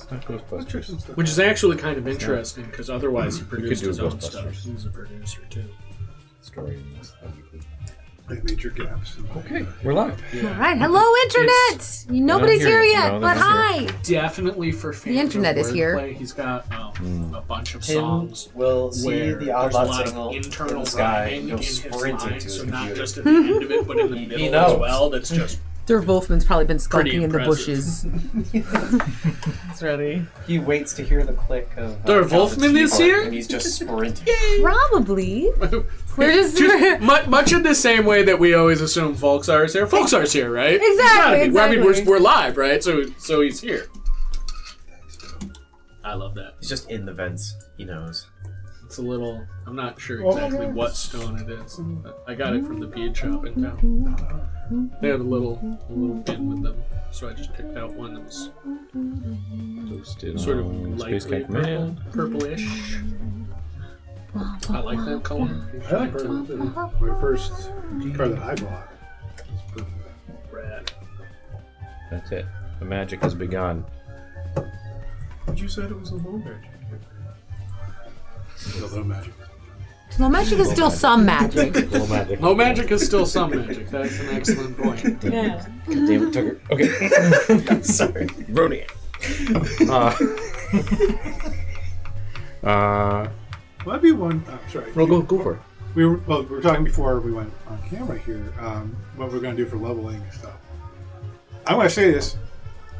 It's not Ghostbusters. Which is actually kind of interesting, because otherwise he produced his own stuff. Ghostbusters. He's a producer, too. Story in this. I major gaps. Okay, we're live. All right, hello internet. Nobody's here yet, No, but they're not hi. Definitely for fans The internet of is here. wordplay, he's got a bunch of songs Will see where the there's a outlaw lot signal of internal in the sky rhyming go in his sprinting lines, to his so not computer. just at the end of it, but in the He middle knows. as well. That's just Dirk Wolfman's probably been skulking in the impressive. bushes. It's ready. He waits to hear the click of Dirk Wolfman is keyboard, here? and he's just sprinting. Probably. We're just much in the same way that we always assume Folksar's here. Folksar's here, right? Exactly, Well, I mean, exactly. we're live, right? So he's here. I love that. He's just in the vents. He knows. It's a little. I'm not sure exactly what stone it is. But I got it from the bead shop in town. They had a little bin with them, so I just picked out one that was Toasted sort of on lightly Space Cake Man. purplish. I like that color. I like purple too. My first car that I bought was purple. Rad. That's it. The magic has begun. But you said it was a low magic. A low magic. Well, magic is still some magic. Little magic. Low magic is still some magic. That's an excellent point. Yeah. God damn it, Tucker. Okay. Sorry. Brony. Well, that'd be one. Sorry. Well, go for it. We were talking before we went on camera here. What we're going to do for leveling and stuff. I want to say this.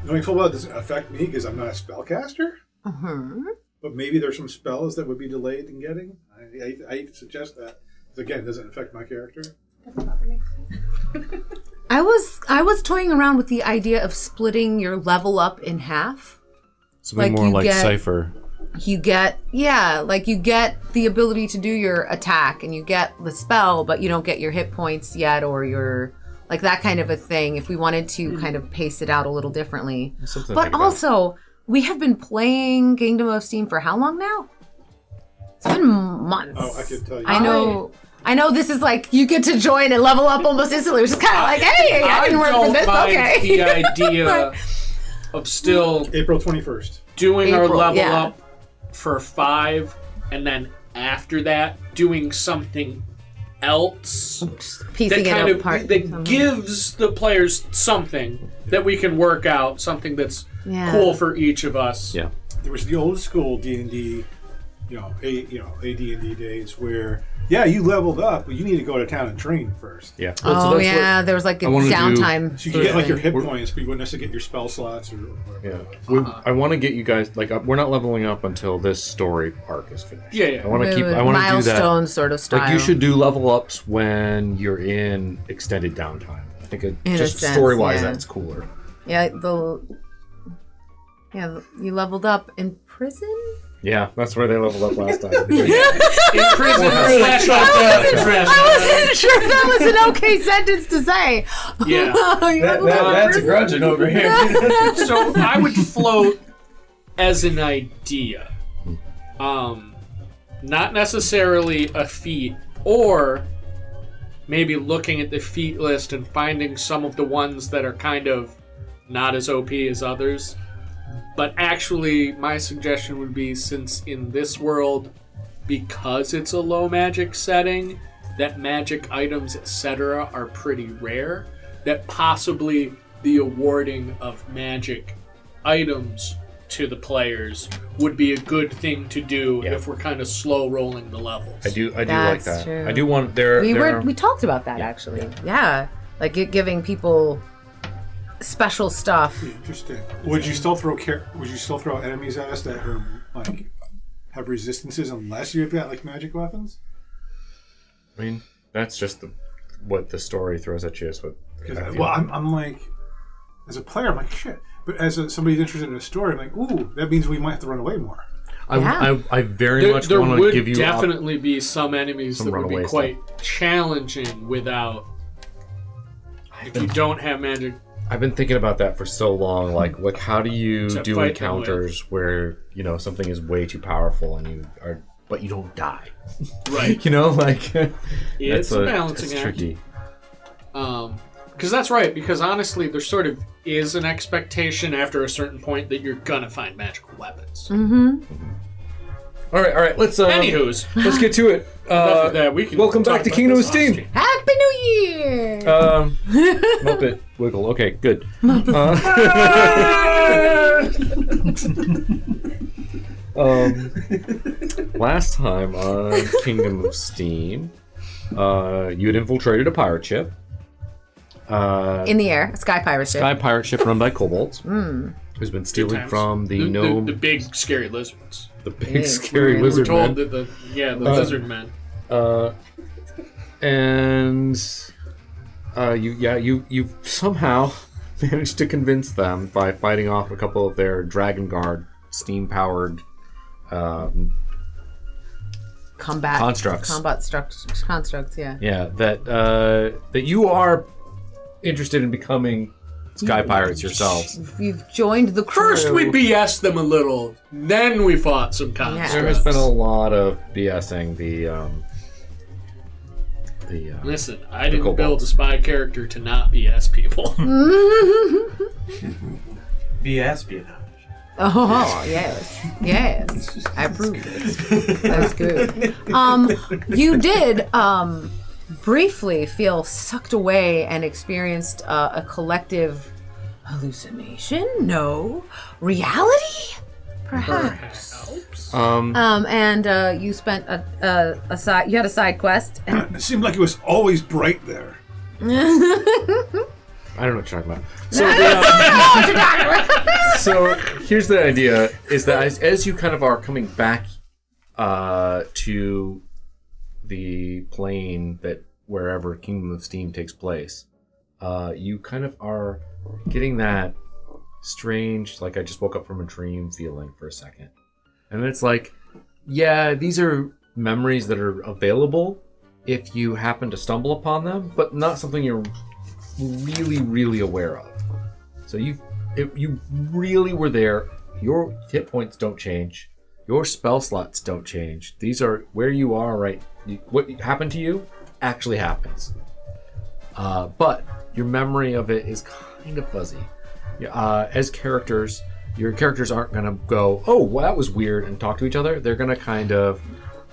Knowing full well it doesn't affect me because I'm not a spellcaster. But maybe there's some spells that would be delayed in getting. I hate to suggest that. 'Cause again, it doesn't affect my character. I was toying around with the idea of splitting your level up in half. Something Like more you like get- Cypher. You get you get the ability to do your attack and you get the spell, but you don't get your hit points yet or your like that kind of a thing. If we wanted to kind of pace it out a little differently, Something to but think about. also we have been playing Kingdom of Steam for how long now? It's been months. Oh, I can tell you. I know this is like you get to join and level up almost instantly, which is kind of like, hey, I can work for don't this. mind Okay. the idea of still April 21st. doing our April, level yeah. up for 5, and then after that doing something else Piecing that it kind of apart. that gives the players something that we can work out, something that's Yeah. cool for each of us. Yeah. There was the old school D&D, AD&D days where you leveled up, but you need to go to town and train first. Yeah. Oh yeah, there was like a I wanna do- downtime. So you can get like your hit We're- points, but you wouldn't necessarily get your spell slots or whatever. Yeah. I want to get you guys we're not leveling up until this story arc is finished. Yeah. I want to keep. I want to do that. milestone sort of style. Like you should do level ups when you're in extended downtime. I think In a just sense, story wise, yeah. that's cooler. You leveled up in prison. Yeah, that's where they leveled up last time. In prison slash I wasn't sure that was an okay sentence to say. Yeah. You leveled up in That's a prison? grudging over here. So I would float as an idea. Not necessarily a feat, or maybe looking at the feat list and finding some of the ones that are kind of not as OP as others. But actually, my suggestion would be, since in this world, because it's a low magic setting, that magic items, etc., are pretty rare, that possibly the awarding of magic items to the players would be a good thing to do if we're kind of slow rolling the levels. I do like That's that. true. I do want We talked about that actually. Yeah, like giving people special stuff. Interesting. Would you still throw enemies at us that are like have resistances unless you've got like magic weapons? I mean, that's just what the story throws at you. Is what. I'm like, as a player, I'm like shit. But as somebody who's interested in a story, I'm like, ooh, that means we might have to run away more. I very much There want to would give you definitely be some enemies some that would be runaway quite challenging without. If you don't have magic. I've been thinking about that for so long. Like how do you To do fight encounters where something is way too powerful and but you don't die? Right. Like It's a balancing it's act. tricky. Because that's right, because honestly, there sort of is an expectation after a certain point that you're gonna find magical weapons. All right. Let's Anywho's, let's get to it. enough of that, we can welcome talk back to about Kingdom of this off Steam. stream. Happy New Year! Muppet wiggle. Okay, good. Last time on Kingdom of Steam, you had infiltrated a pirate ship. In the air, a sky pirate ship. Sky pirate ship run by kobolds, who's been stealing Times. from the gnome, the big scary lizards. the big scary We were lizard told men. that the lizard men. And you somehow managed to convince them by fighting off a couple of their Dragon Guard steam-powered Combat constructs. Constructs, yeah. Yeah, that you are interested in becoming sky pirates yourselves. You've joined the crew. First, we BS them a little, then we fought some constructs. There has been a lot of BSing Listen, I didn't kobold. build a spy character to not BS people. Be espionage. Oh, yes. I approve it. That's good. You did briefly feel sucked away and experienced a collective hallucination? No. Reality? Perhaps. And you spent a side. You had a side quest. And It seemed like it was always bright there. I don't know what you're talking about. So, so here's the idea: is that as you kind of are coming back to the plane that wherever Kingdom of Steam takes place, you kind of are getting that strange, like I just woke up from a dream feeling for a second, and it's like, yeah, these are memories that are available if you happen to stumble upon them, but not something you're really aware of. So you really were there. Your hit points don't change. Your spell slots don't change. These are where you are, right? What happened to you actually happens. But your memory of it is kind of fuzzy. As characters, your characters aren't going to go, oh, well, that was weird, and talk to each other. They're going to kind of...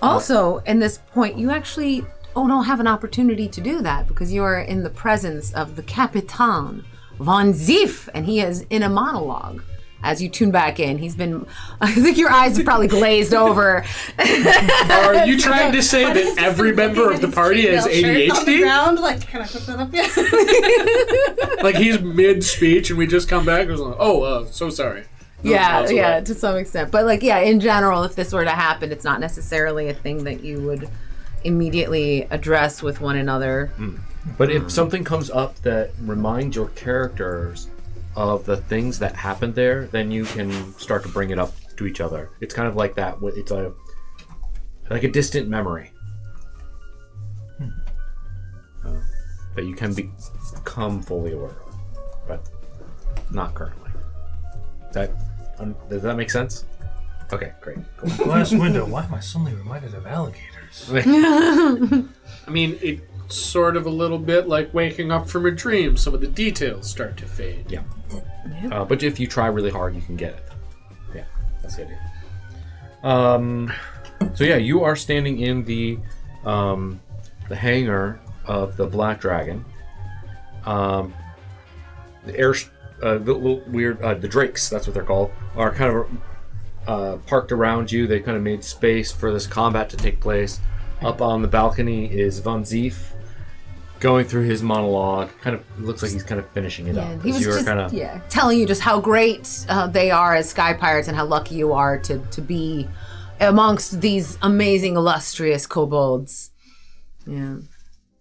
also, in this point, you actually don't have an opportunity to do that because you are in the presence of the Capitan Von Zief, and he is in a monologue. As you tune back in, he's been... I think your eyes have probably glazed over. Are you trying to say that every member of the party has On the ADHD? ground, like, can I put that up yet? Like he's mid-speech and we just come back and was like, so sorry. No, Yeah, that's yeah, alright. to some extent. But like, yeah, in general, if this were to happen, it's not necessarily a thing that you would immediately address with one another. But if something comes up that reminds your characters of the things that happened there, then you can start to bring it up to each other. It's kind of like that. It's like a distant memory that you can become fully aware of, but not currently. Does that make sense? Okay, great. Cool. Glass window. Why am I suddenly reminded of alligators? I mean, it's sort of a little bit like waking up from a dream. Some of the details start to fade. Yeah. But if you try really hard, you can get it. Yeah, that's the idea. So yeah, you are standing in the hangar of the Black Dragon. The little weird, the Drakes, that's what they're called, are kind of parked around you. They kind of made space for this combat to take place. Up on the balcony is Von Zief, going through his monologue. Kind of looks like he's kind of finishing it up. He was You were just kind of telling you just how great they are as sky pirates and how lucky you are to be amongst these amazing, illustrious kobolds. Yeah,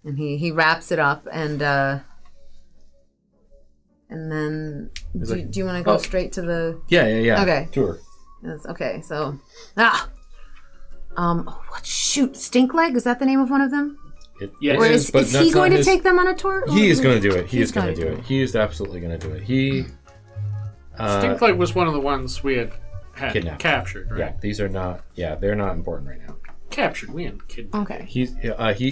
and he wraps it up and then do you want to go straight to the? Yeah. Okay. Sure. Yes, okay, so what? Shoot, Stinkleg, is that the name of one of them? Yes. Or It is but he that's going not to his- take them on a tour? He is going to do it. He He's is going gonna to do do it. He is absolutely going to do it. He. Stinkleg was one of the ones we had Kidnapped. captured, right? Yeah, these are not. Yeah, they're not important right now. Captured. We haven't kidnapped. Okay. He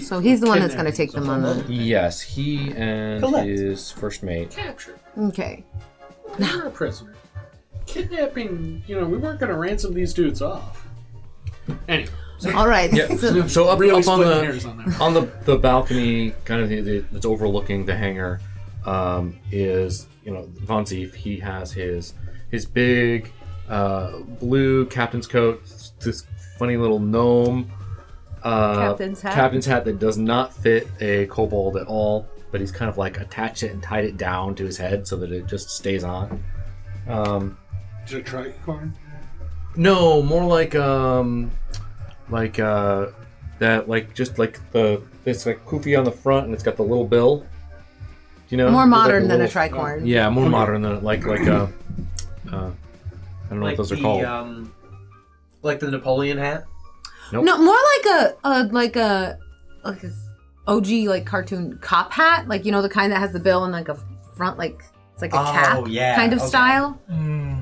So he's the one that's going to take them on the. yes, he and his first mate. Captured. Okay. You're a prisoner. Kidnapping, we weren't going to ransom these dudes off. Anyway. All right. Yeah. So up, Really up on splitting hairs on that. on the balcony, kind of that's overlooking the hangar, is Von Zief. He has his big blue captain's coat, this funny little gnome Captain's hat that does not fit a kobold at all, but he's kind of like attached it and tied it down to his head so that it just stays on. Is it a tricorn? No, more like that, it's like kufi on the front and it's got the little bill. More modern than a little, tricorn. Yeah, more modern than I don't know what those are called. Like the Napoleon hat? Nope. No, more like a OG cartoon cop hat, the kind that has the bill and like a front it's like a cap kind of style.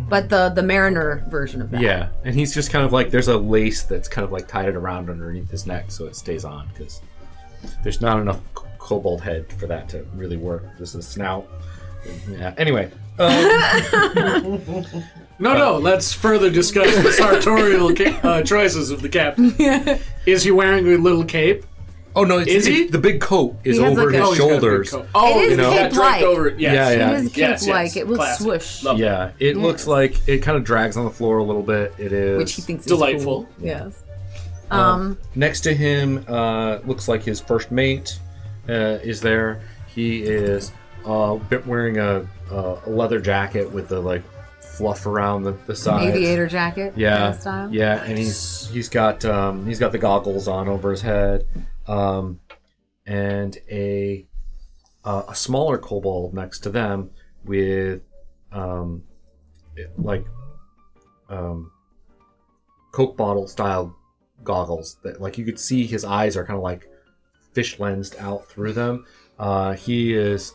But the mariner version of that. Yeah, and he's just kind of there's a lace that's kind of tied it around underneath his neck so it stays on because there's not enough kobold head for that to really work. This is snout. Yeah. Anyway. No, let's further discuss the sartorial choices of the captain. Is he wearing a little cape? Oh no! Is he? The big coat is He has over like a- his shoulders. Oh, It is got draped cape-like. over it. Yes. Yeah. It is cape-like. It will Classic. swoosh. Love Yeah, it looks like it kind of drags on the floor a little bit. It is Which he thinks Delightful. is cool. Yes. Next to him, looks like his first mate is there. He is wearing a leather jacket with the fluff around the sides. Aviator jacket. Yeah, kind of style. yeah, and he's got the goggles on over his head, and a smaller kobold next to them with Coke bottle style goggles that you could see his eyes are kind of fish lensed out through them. He has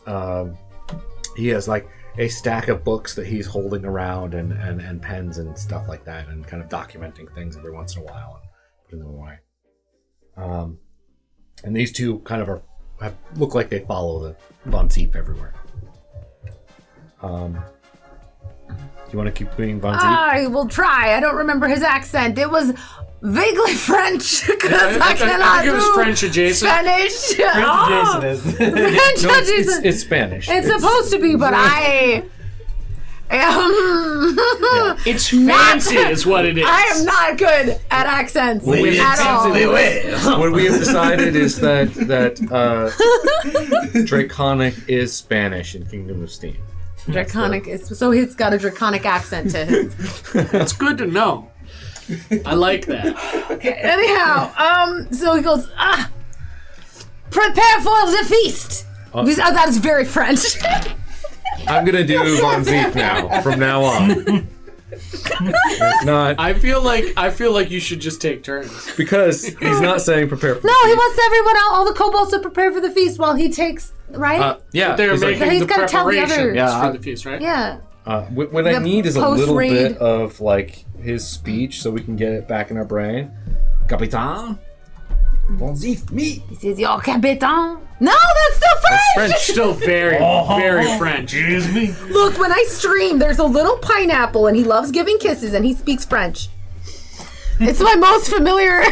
a stack of books that he's holding around and pens and stuff like that and kind of documenting things every once in a while and putting them away. And these two kind of look like they follow the Von Zief everywhere. Do you want to keep being Von Zief? I will try. I don't remember his accent. It was vaguely French because I cannot think it was do French adjacent. Spanish. Jason is. French No, adjacent. it's Spanish. It's supposed to be, but I am. It's fancy, is what it is. I am not good at accents at all. What we have decided is that Draconic is Spanish in Kingdom of Steam. Draconic is so he's got a draconic accent to him. That's good to know. I like that. Anyhow, so he goes, prepare for the feast. That is very French. I'm gonna do Von Zief now. From now on, it's not I feel like you should just take turns. because he's not saying prepare for. No, he wants everyone else, all the kobolds, to prepare for the feast while he takes, right? Yeah, They're he's like, making He's the gotta tell the preparations others. for the feast, right? Yeah. what I the need is a little post-raid. bit of his speech so we can get it back in our brain. Capitan, Von Zief, me. He says, "Your capitan." No, that's still French. French. Still very, very French. Excuse me. Look, when I stream, there's a little pineapple, and he loves giving kisses, and he speaks French. It's my most familiar.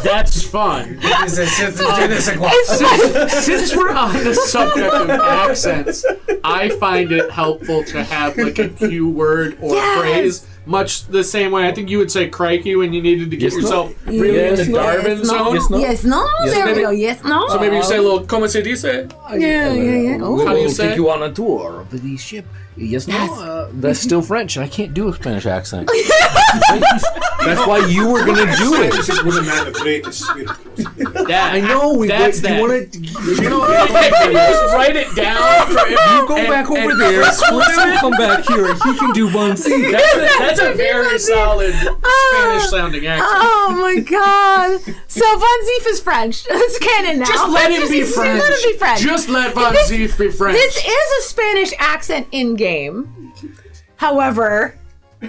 That's fun. It's my- Since we're on the subject of accents, I find it helpful to have a cue word or Yes. phrase, much the same way I think you would say crikey when you needed to get Yes, yourself no. really Yes, into no. Darwin Yes, no. zone. Yes, no. Yes, no. Yes, There we maybe- go. Yes, no. So maybe you say a little "Como se dice?" Yeah. Oh. How do you say? on a tour of the ship. Yes, that's still French. I can't do a Spanish accent. That's why you were gonna do it. This is women man of great spirit. That, I know. That's do you that. want to? Can you just write it down? You go back over there. Split and come back here, and he can do Von Zief. That's a very solid Spanish-sounding accent. Oh my god. So Von Zief is French. It's canon now. Just let him be French. Let him be French. Just let Von This- Zief be French. This is a Spanish accent in game. However,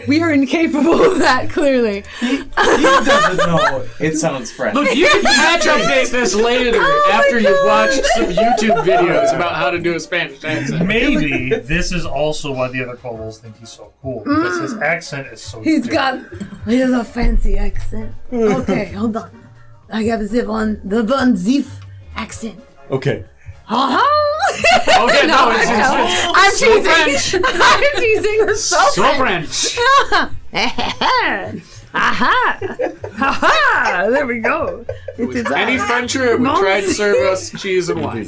We are incapable of that, clearly. He doesn't know. It sounds French. Look, you can patch update this later after you've watched some YouTube videos about how to do a Spanish accent. Maybe this is also why the other kobolds think he's so cool, because his accent is so He has a fancy accent. Okay, hold on. I have the Von Zief accent. Okay. Okay, no, it's I'm so teasing. I'm teasing. It's so French. Aha! Ha! There we go. It is Any Frencher would try to serve us cheese and wine.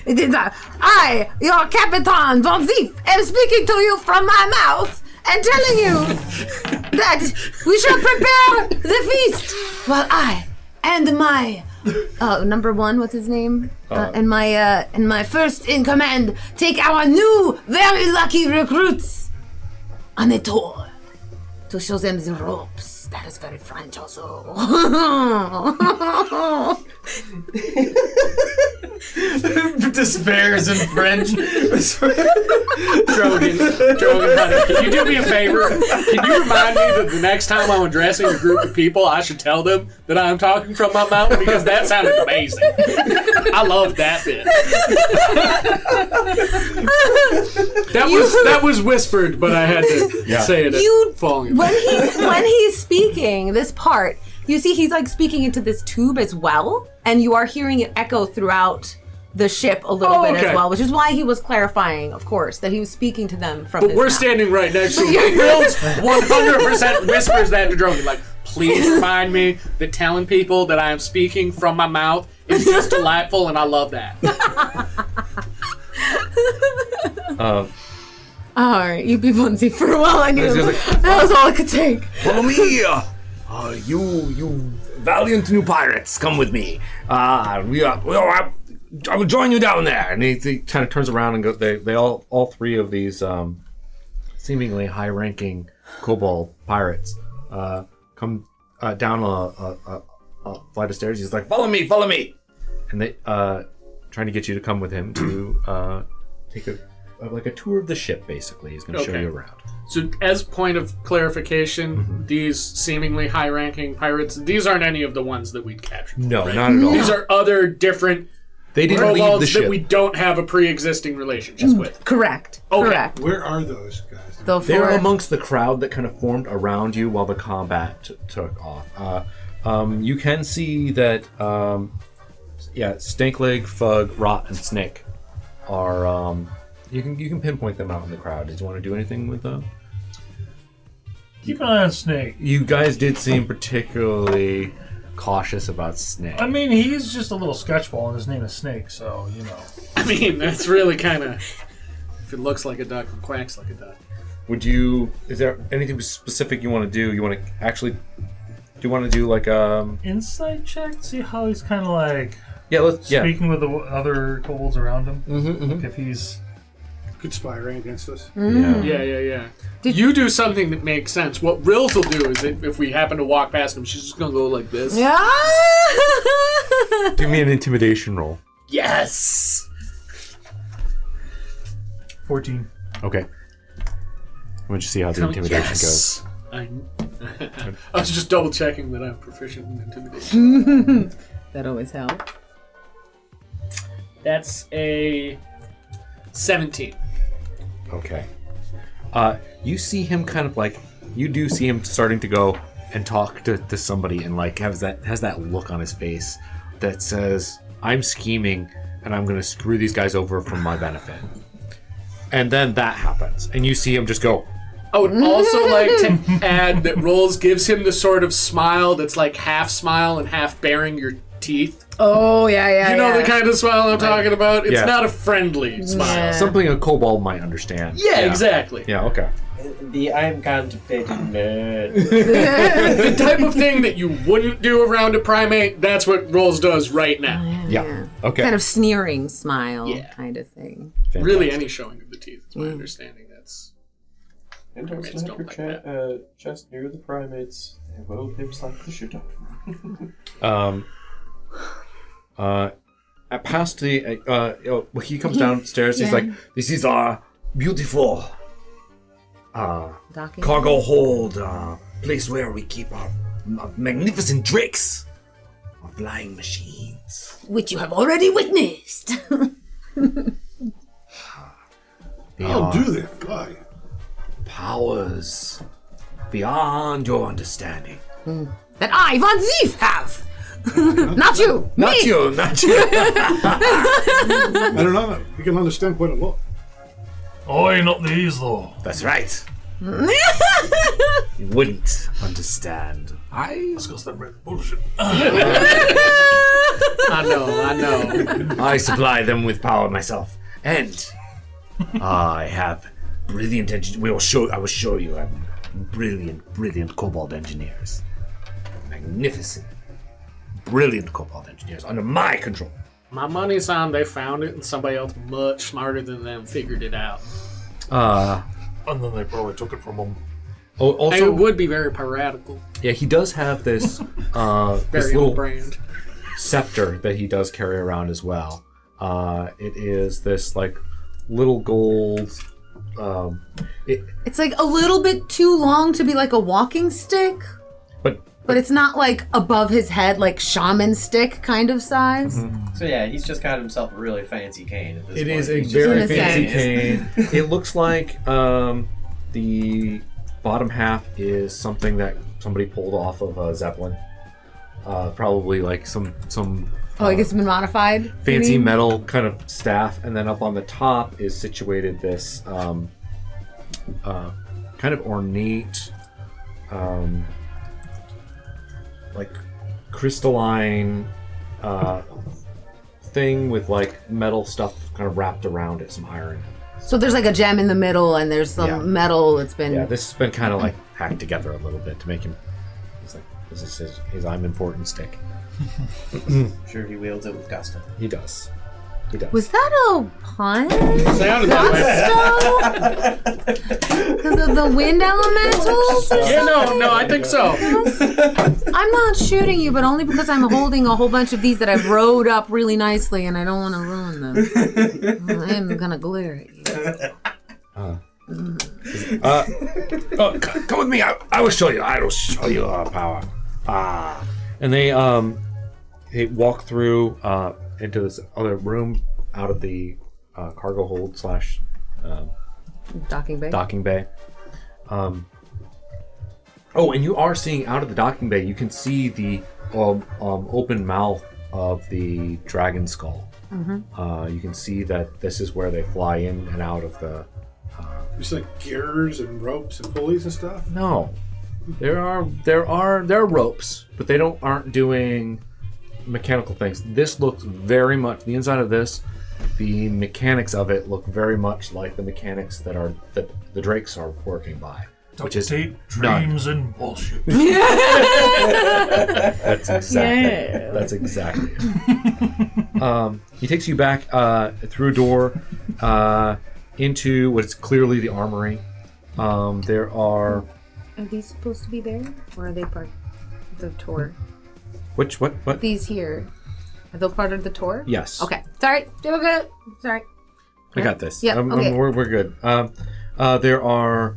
It is I, your Capitan Von Zief, am speaking to you from my mouth and telling you that we shall prepare the feast while I and my number one, what's his name? And my first in command take our new very lucky recruits on a tour to show them the ropes. That is very French also. Despairs in French. Drogan, honey, can you do me a favor? Can you remind me that the next time I'm addressing a group of people, I should tell them that I'm talking from my mouth? Because that sounded amazing. I loved that bit. That was whispered, but I had to say it. When he's speaking this part, you see he's like speaking into this tube as well, and you are hearing it echo throughout the ship a little bit as well, which is why he was clarifying, of course, that he was speaking to them from. But we're standing right next to him. Bill's 100% whispers that to Drogan, like, please remind me that telling people that I am speaking from my mouth is just delightful, and I love that. All right, you be Bunzi for a while. I knew that was all I could take. Follow me! You valiant new pirates, come with me. I will join you down there. And he kind of turns around and goes. They all three of these seemingly high-ranking kobold pirates come down a flight of stairs. He's like, "Follow me, follow me!" And they trying to get you to come with him to take a tour of the ship. Basically, he's going to show you around. So, as point of clarification, these seemingly high-ranking pirates, these aren't any of the ones that we'd captured. No, right? not at all. These are other different They didn't leave the ship that we don't have a pre-existing relationship with. Correct. Okay. Correct. Where are those guys? They're amongst the crowd that kind of formed around you while the combat took off. You can see that, Stankleg, Fug, Rot, and Snake are. You can pinpoint them out in the crowd. Did you want to do anything with them? Keep an eye on Snake. You guys did seem particularly cautious about Snake. I mean, he's just a little sketchball, and his name is Snake, so, you know. I mean, that's really kind of... If it looks like a duck, it quacks like a duck. Is there anything specific you want to do? You want to actually... Do you want to do like Insight check? See how he's kind of like... Yeah, speaking with the other kobolds around him? Like if he's... Conspiring against us. Yeah. You do something that makes sense. What Rills will do is if we happen to walk past him, she's just going to go like this. Yeah. Give me an intimidation roll. Yes! 14. Okay. I want you to see how the intimidation goes. I was just double checking that I'm proficient in intimidation. That always helps. That's a 17. Okay. You see him kind of like, you do see him starting to go and talk to somebody and like has that look on his face that says, I'm scheming and I'm going to screw these guys over for my benefit. And then that happens and you see him just go. I would also like to add that Rolls gives him the sort of smile that's like half smile and half baring your teeth. Oh, yeah. You know the kind of smile I'm talking about? It's Yeah. not a friendly smile. Yeah. Something a kobold might understand. Yeah, exactly. Yeah, okay. The I'm contemplating nerd. The type of thing that you wouldn't do around a primate, that's what Rolls does right now. Yeah. Okay. Kind of sneering smile Yeah. kind of thing. Fantastic. Really, any showing of the teeth, is my understanding. That's And Primates don't don't like like just near the primates. They will pimp slap the shit out of Past the he comes downstairs. He's like, "This is our beautiful Docking. cargo hold, place where we keep our magnificent drakes, our flying machines. Which you have already witnessed. They How are do they fly? powers beyond your understanding. That I, Von Zief, have. Not you. Not me. you, not you. I don't know. You can understand quite a lot. Oh, not these though. That's right. You wouldn't understand. It's because they're bullshit. I know. I supply them with power myself, and I have brilliant I will show you. Brilliant cobalt engineers. Magnificent, brilliant cobalt engineers under my control. My money's on they found it and somebody else much smarter than them figured it out. And then they probably took it from them. Oh, And also, it would be very piratical. yeah, he does have this this Very little on brand. scepter that he does carry around as well. It is this like little gold. It's like a little bit too long to be like a walking stick, but it's not like above his head, like shaman stick kind of size. So yeah, he's just got himself a really fancy cane at this It point. is a He's just very In a fancy sense. cane. It looks like the bottom half is something that somebody pulled off of a Zeppelin. Probably like some Oh, I guess it's been modified. fancy you mean? metal kind of staff, and then up on the top is situated this kind of ornate, like crystalline thing with like metal stuff kind of wrapped around it, some iron. So there's like a gem in the middle, and there's some Yeah. metal that's been. Yeah, this has been kind of like hacked together a little bit to make him. He's like, this is his I'm important stick. I'm sure he wields it with gusto. He does. He does. Was that a pun? Sounded that way. Gusto? Because of the wind elementals? Or Yeah, something? no, I think so. I'm not shooting you, but only because I'm holding a whole bunch of these that I've rode up really nicely, and I don't want to ruin them. I'm gonna glare at you. Come with me. I will show you. I will show you our power. And they walk through into this other room out of the cargo hold slash Docking bay. docking bay. Oh, and you are seeing out of the docking bay. You can see the open mouth of the dragon skull. You can see that this is where they fly in and out of the. Just like gears and ropes and pulleys and stuff. No, there are ropes, but they aren't doing mechanical things. This looks very much the inside of this. The mechanics of it look very much like the mechanics that the Drakes are working by, which is Date none. dreams and bullshit. That's exactly it. He takes you back through a door into what is clearly the armory. There are Are these supposed to be there, or are they part of the tour? what? These here, are they part of the tour? Yes. Okay. Sorry. Okay. Sorry. I got this. Yeah, okay. We're good. There are,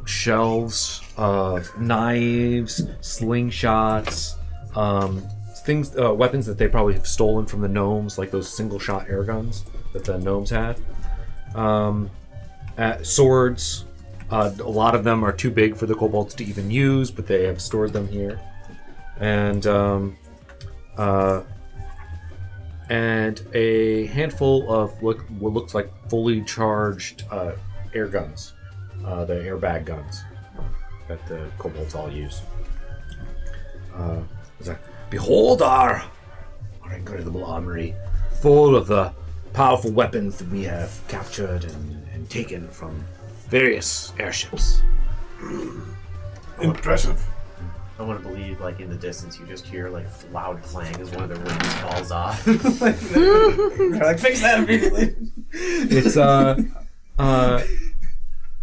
shelves of knives, slingshots, things, weapons that they probably have stolen from the gnomes, like those single-shot air guns that the gnomes had. Swords. A lot of them are too big for the kobolds to even use, but they have stored them here. And a handful of what looks like fully charged air guns, the airbag guns that the kobolds all use. Behold our incredible armory, full of the powerful weapons that we have captured and taken from various airships. Impressive. I want to believe, like, in the distance, you just hear, like, loud clang as one of their wings falls off. Like, fix that immediately. It's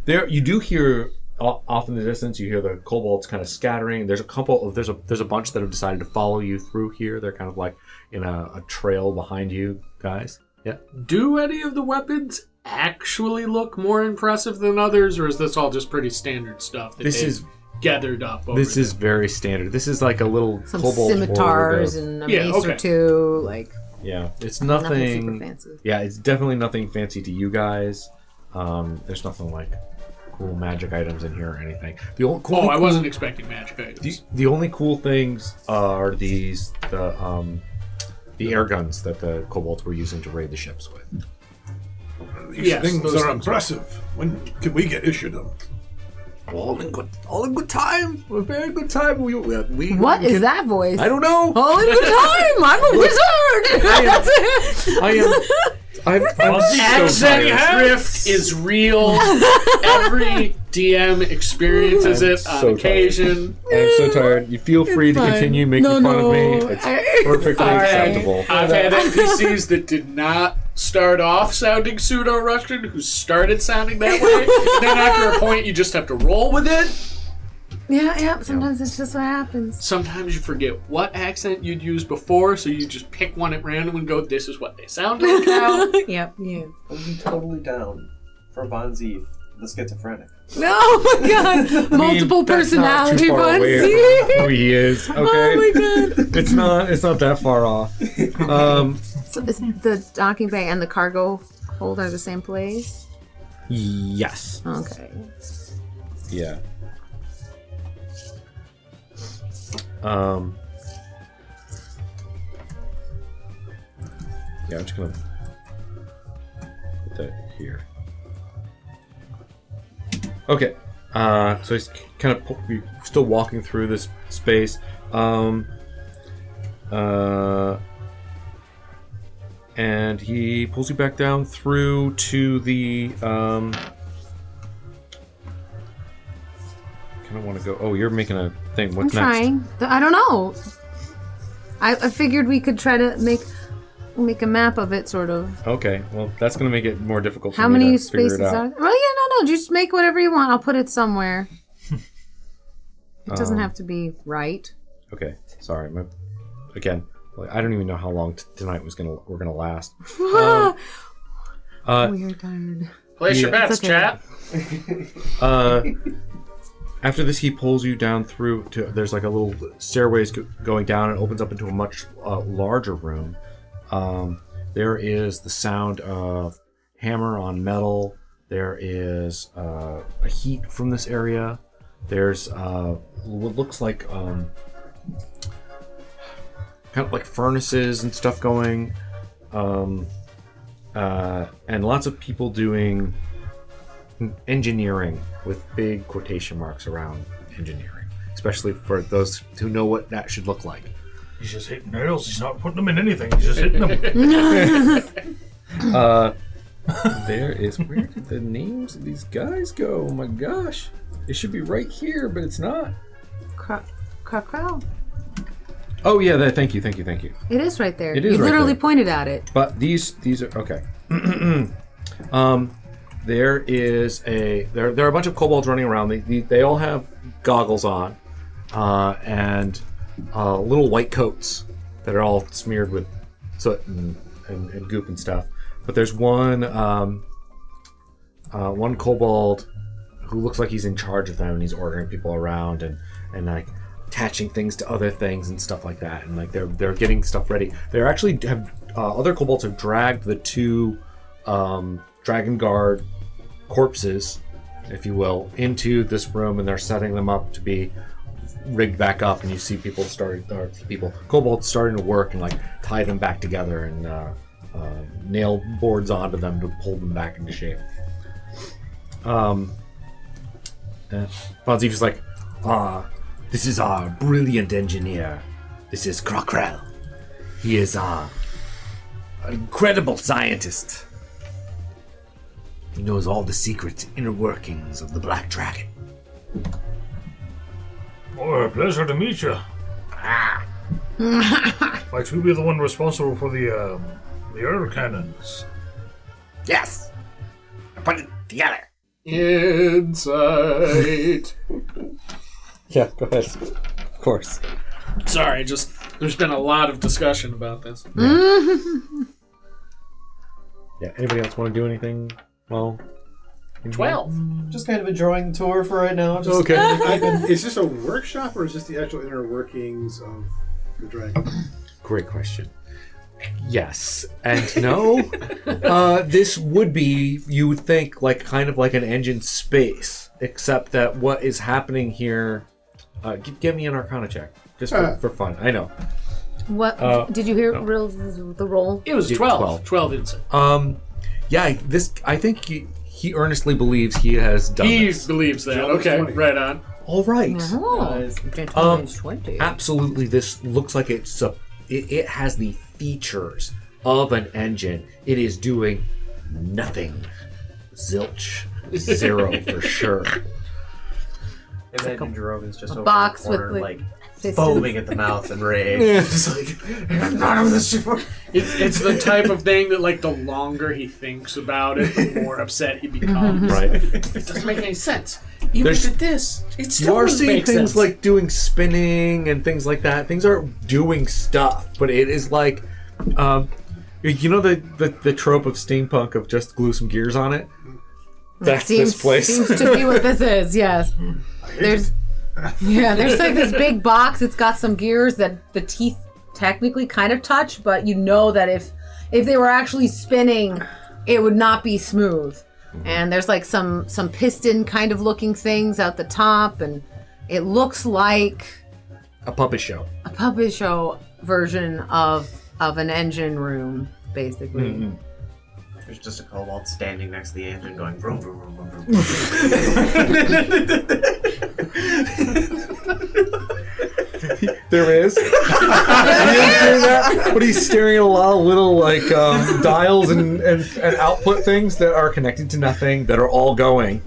there you do hear off in the distance. You hear the kobolds kind of scattering. There's a bunch that have decided to follow you through here. They're kind of like in a trail behind you guys. Yeah. Do any of the weapons actually look more impressive than others, or is this all just pretty standard stuff that they've gathered up over This is very standard. This is like a little Some kobold scimitars horde and a mace or two. Like, yeah, it's nothing nothing. super fancy. Yeah, it's definitely nothing fancy to you guys. There's nothing like cool magic items in here or anything. The only I wasn't expecting magic items. The only cool things are the air guns that the kobolds were using to raid the ships with. These things are impressive. When can we get issued them? All in good time. A very good time. We what is that voice? I don't know. All in good time. I'm a wizard. I'm so Accent tired. drift is real. Every DM experiences it on occasion. I'm so tired. You feel free to continue making fun of me. It's perfectly acceptable. I've had NPCs that did not start off sounding pseudo-Russian who started sounding that way. And then after a point, you just have to roll with it. Yeah. Sometimes it's just what happens. Sometimes you forget what accent you'd used before, so you just pick one at random and go, this is what they sound like now. Yep. Yeah. I'd be totally down for Von Zief, the schizophrenic. Oh my god! Multiple personality ones. Who he is? Okay. Oh my god! It's not that far off. So is the docking bay and the cargo hold are the same place? Yes. Okay. Yeah. Yeah, I'm just gonna put that here. Okay. So he's kind of still walking through this space. And he pulls you back down through to the kind of want to go. Oh, you're making a thing. What's I'm next? trying. I don't know. I figured we could try to make a map of it, sort of. Okay, well, that's going to make it more difficult for How me many to figure spaces it out. are there? Well, yeah, no. Just make whatever you want. I'll put it somewhere. It doesn't have to be right. Okay, sorry. Again, I don't even know how long tonight we're gonna last. We're tired. Place your bets, okay. chat. After this, he pulls you down through to. There's like a little stairways going down, and opens up into a much larger room. There is the sound of hammer on metal. There is a heat from this area. There's what looks like kind of like furnaces and stuff going, and lots of people doing engineering with big quotation marks around engineering, especially for those who know what that should look like. He's just hitting nails. He's not putting them in anything. He's just hitting them. Where did the names of these guys go? Oh my gosh. It should be right here, but it's not. Crow. Oh yeah, thank you. It is right there. It is You right literally there. pointed at it. But these are okay. There are a bunch of kobolds running around. They all have goggles on, and little white coats that are all smeared with soot and goop and stuff. But there's one kobold who looks like he's in charge of them, and he's ordering people around and like attaching things to other things and stuff like that, and like they're getting stuff ready. They're actually have other kobolds have dragged the two dragon guard corpses, if you will, into this room, and they're setting them up to be rigged back up. And you see kobolds starting to work and like tie them back together and nail boards onto them to pull them back into shape. Bonzief is like, This is our brilliant engineer. This is Crockrell. He is an incredible scientist. He knows all the secret inner workings of the Black Dragon. Oh, a pleasure to meet you. Might you be the one responsible for the air cannons? Yes! I put it together. Insight. yeah, go ahead. Of course. Sorry, there's been a lot of discussion about this. Yeah. Anybody else want to do anything Well, 12. Just kind of enjoying the tour for right now. Just okay. Is this a workshop or is this the actual inner workings of the dragon? Great question. Yes and no. This would be, you would think, like kind of like an engine space, except that what is happening here. Give me an Arcana check, just for fun. I know. What did you hear? The roll? It was 12. 12 insight. Yeah. This. I think he earnestly believes he has done. He this. believes that. Jones Okay, 20. right on. All right. Oh, 20. Absolutely, this looks like it has the features of an engine. It is doing nothing. Zilch. Zero for sure. Imagine Jerome's just over box in the corner, with, like pistons. foaming at the mouth and rage. Just like, I'm not on this ship. It's the type of thing that, like, the longer he thinks about it, the more upset he becomes. Right. It doesn't make any sense. Even There's- at this, it still You are doesn't seeing make things sense. like doing spinning and things like that. Things are doing stuff, but it is like, you know the trope of steampunk of just glue some gears on it. That's this place. Seems to be what this is. Yes. There's like this big box. It's got some gears that the teeth technically kind of touch, but you know that if they were actually spinning, it would not be smooth. And there's like some piston kind of looking things out the top, and it looks like A puppet show. a puppet show version of an engine room, basically. Mm-hmm. There's just a kobold standing next to the engine going vroom, vroom, vroom, vroom, vroom. There is. He is doing that, but he's staring at a lot of little like dials and output things that are connected to nothing that are all going.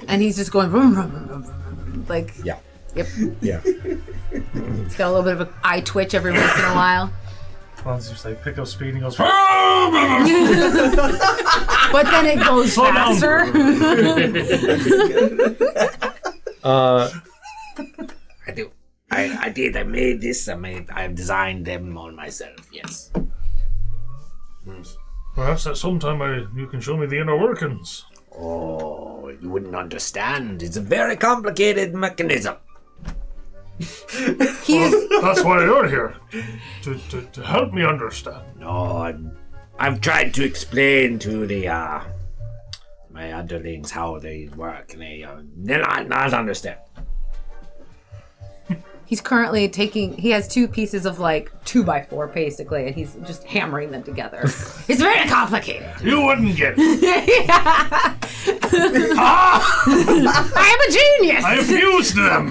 And he's just going vroom, vroom, vroom, vroom, vroom, vroom, like Yeah. Yep. Yeah. It's got a little bit of an eye twitch every once in a while. Once you say pick up speed, and he goes. But then it goes Slow down. faster. I did. I made this. I designed them all myself. Yes. Perhaps at some time you can show me the inner workings. Oh, you wouldn't understand. It's a very complicated mechanism. He is That's why you're here, to help me understand. No, I've tried to explain to the my underlings how they work, and they're not understand. He's currently he has two pieces of like 2x4 basically, and he's just hammering them together. It's very complicated. You wouldn't get it. I am a genius! I have fused them.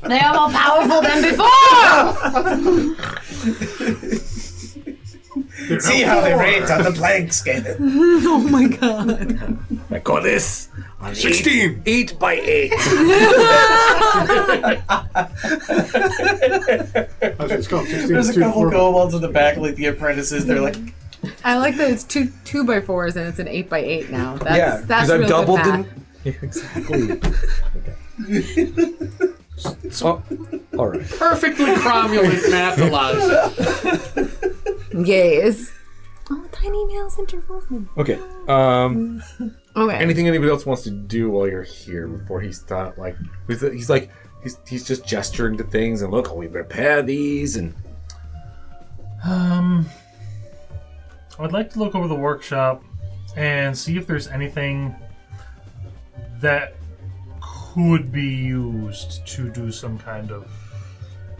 They are more powerful than before! See how they rate on the plank scale. Oh my god. I call this 16. 8 by 8. It's called 16. There's a Two, couple four. kobolds in the back, like the apprentices. They're like, I like that it's 2x4s and it's an 8x8 now. That's, Yeah, that's I've real doubled good in. math. Yeah, exactly. Oh, all right. Perfectly cromulent mathology. Yes. Oh, tiny nails interwoven. Okay. Okay. Anything anybody else wants to do while you're here before he's done? Like he's just gesturing to things and look, we prepare these and. I'd like to look over the workshop and see if there's anything that could be used to do some kind of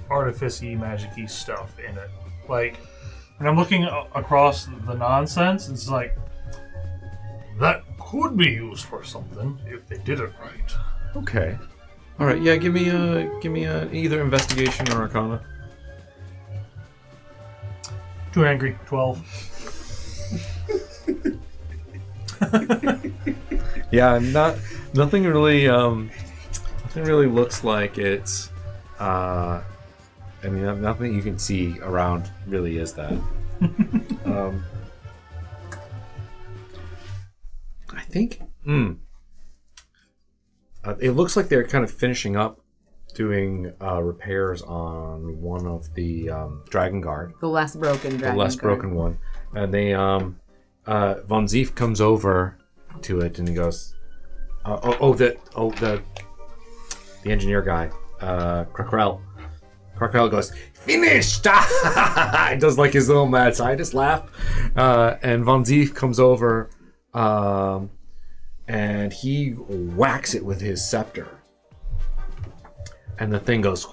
artifice-y, magic-y stuff in it. Like, when I'm looking across the nonsense, it's like, that could be used for something if they did it right. Okay. All right. Yeah. Give me a either investigation or Arcana. Too angry. 12. Yeah. Nothing really. Nothing really looks like it's. I mean, nothing you can see around really is that. I think. It looks like they're kind of finishing up doing repairs on one of the Dragon Guard. The less broken dragon. The less broken one. And they, Von Zief comes over to it and he goes, the engineer guy, Krakrell. Krakrell goes, finished! He does like his little mad scientist laugh. And Von Zief comes over and he whacks it with his scepter. And the thing goes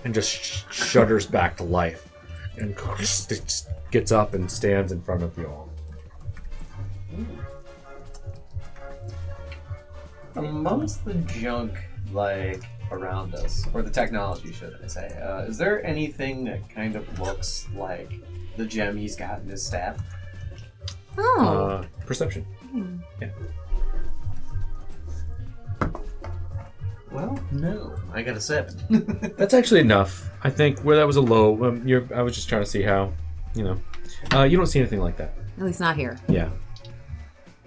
and just shudders back to life. And gets up and stands in front of you all. Amongst the junk, like, around us, or the technology, should I say, is there anything that kind of looks like the gem he's got in his staff? Perception. Yeah. Well, no. I got a 7. That's actually enough. I think where that was a low. I was just trying to see how, you don't see anything like that. At least not here. Yeah.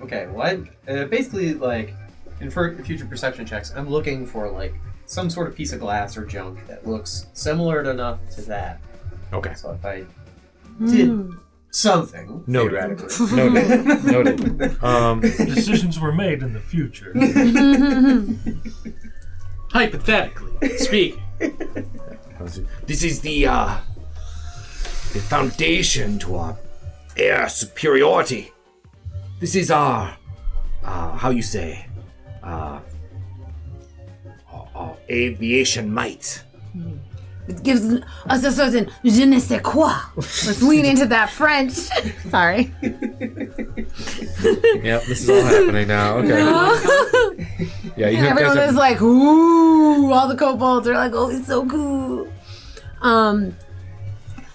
Okay, well, I basically, like, in future perception checks, I'm looking for, like, some sort of piece of glass or junk that looks similar enough to that. Okay. So if I did something, Noted. theoretically. Noted. Decisions were made in the future. Hypothetically speaking. This is the foundation to our air superiority. This is our, how you say, our aviation might. It gives us a certain je ne sais quoi. Let's lean into that French. Sorry. Yep, this is all happening now. Okay. Yeah, you Everyone guys is like, ooh, all the kobolds are like, oh, it's so cool.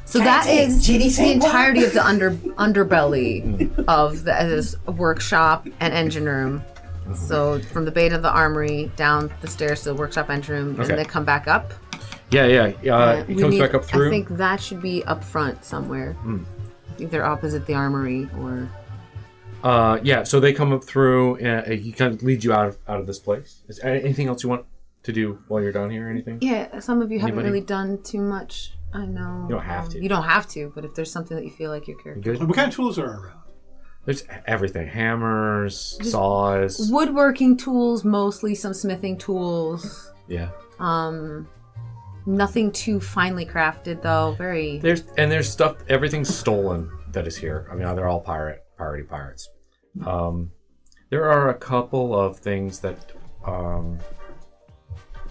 So that is the entirety of the underbelly of this workshop and engine room. So from the bay to the armory, down the stairs to the workshop engine room, and they come back up. Yeah. It comes back up through. I think that should be up front somewhere. Either opposite the armory or... Yeah, so they come up through, and he kind of leads you out of this place. Is there anything else you want to do while you're down here? Anything? Yeah, some of you haven't Anybody? really done too much. I know. You don't have to. You don't have to, but if there's something that you feel like your character... You good? What kind of tools are around? There's everything. Hammers, saws. Woodworking tools, mostly some smithing tools. Yeah. Nothing too finely crafted, though. There's stuff, everything's stolen that is here. I mean, they're all piratey pirates. There are a couple of things that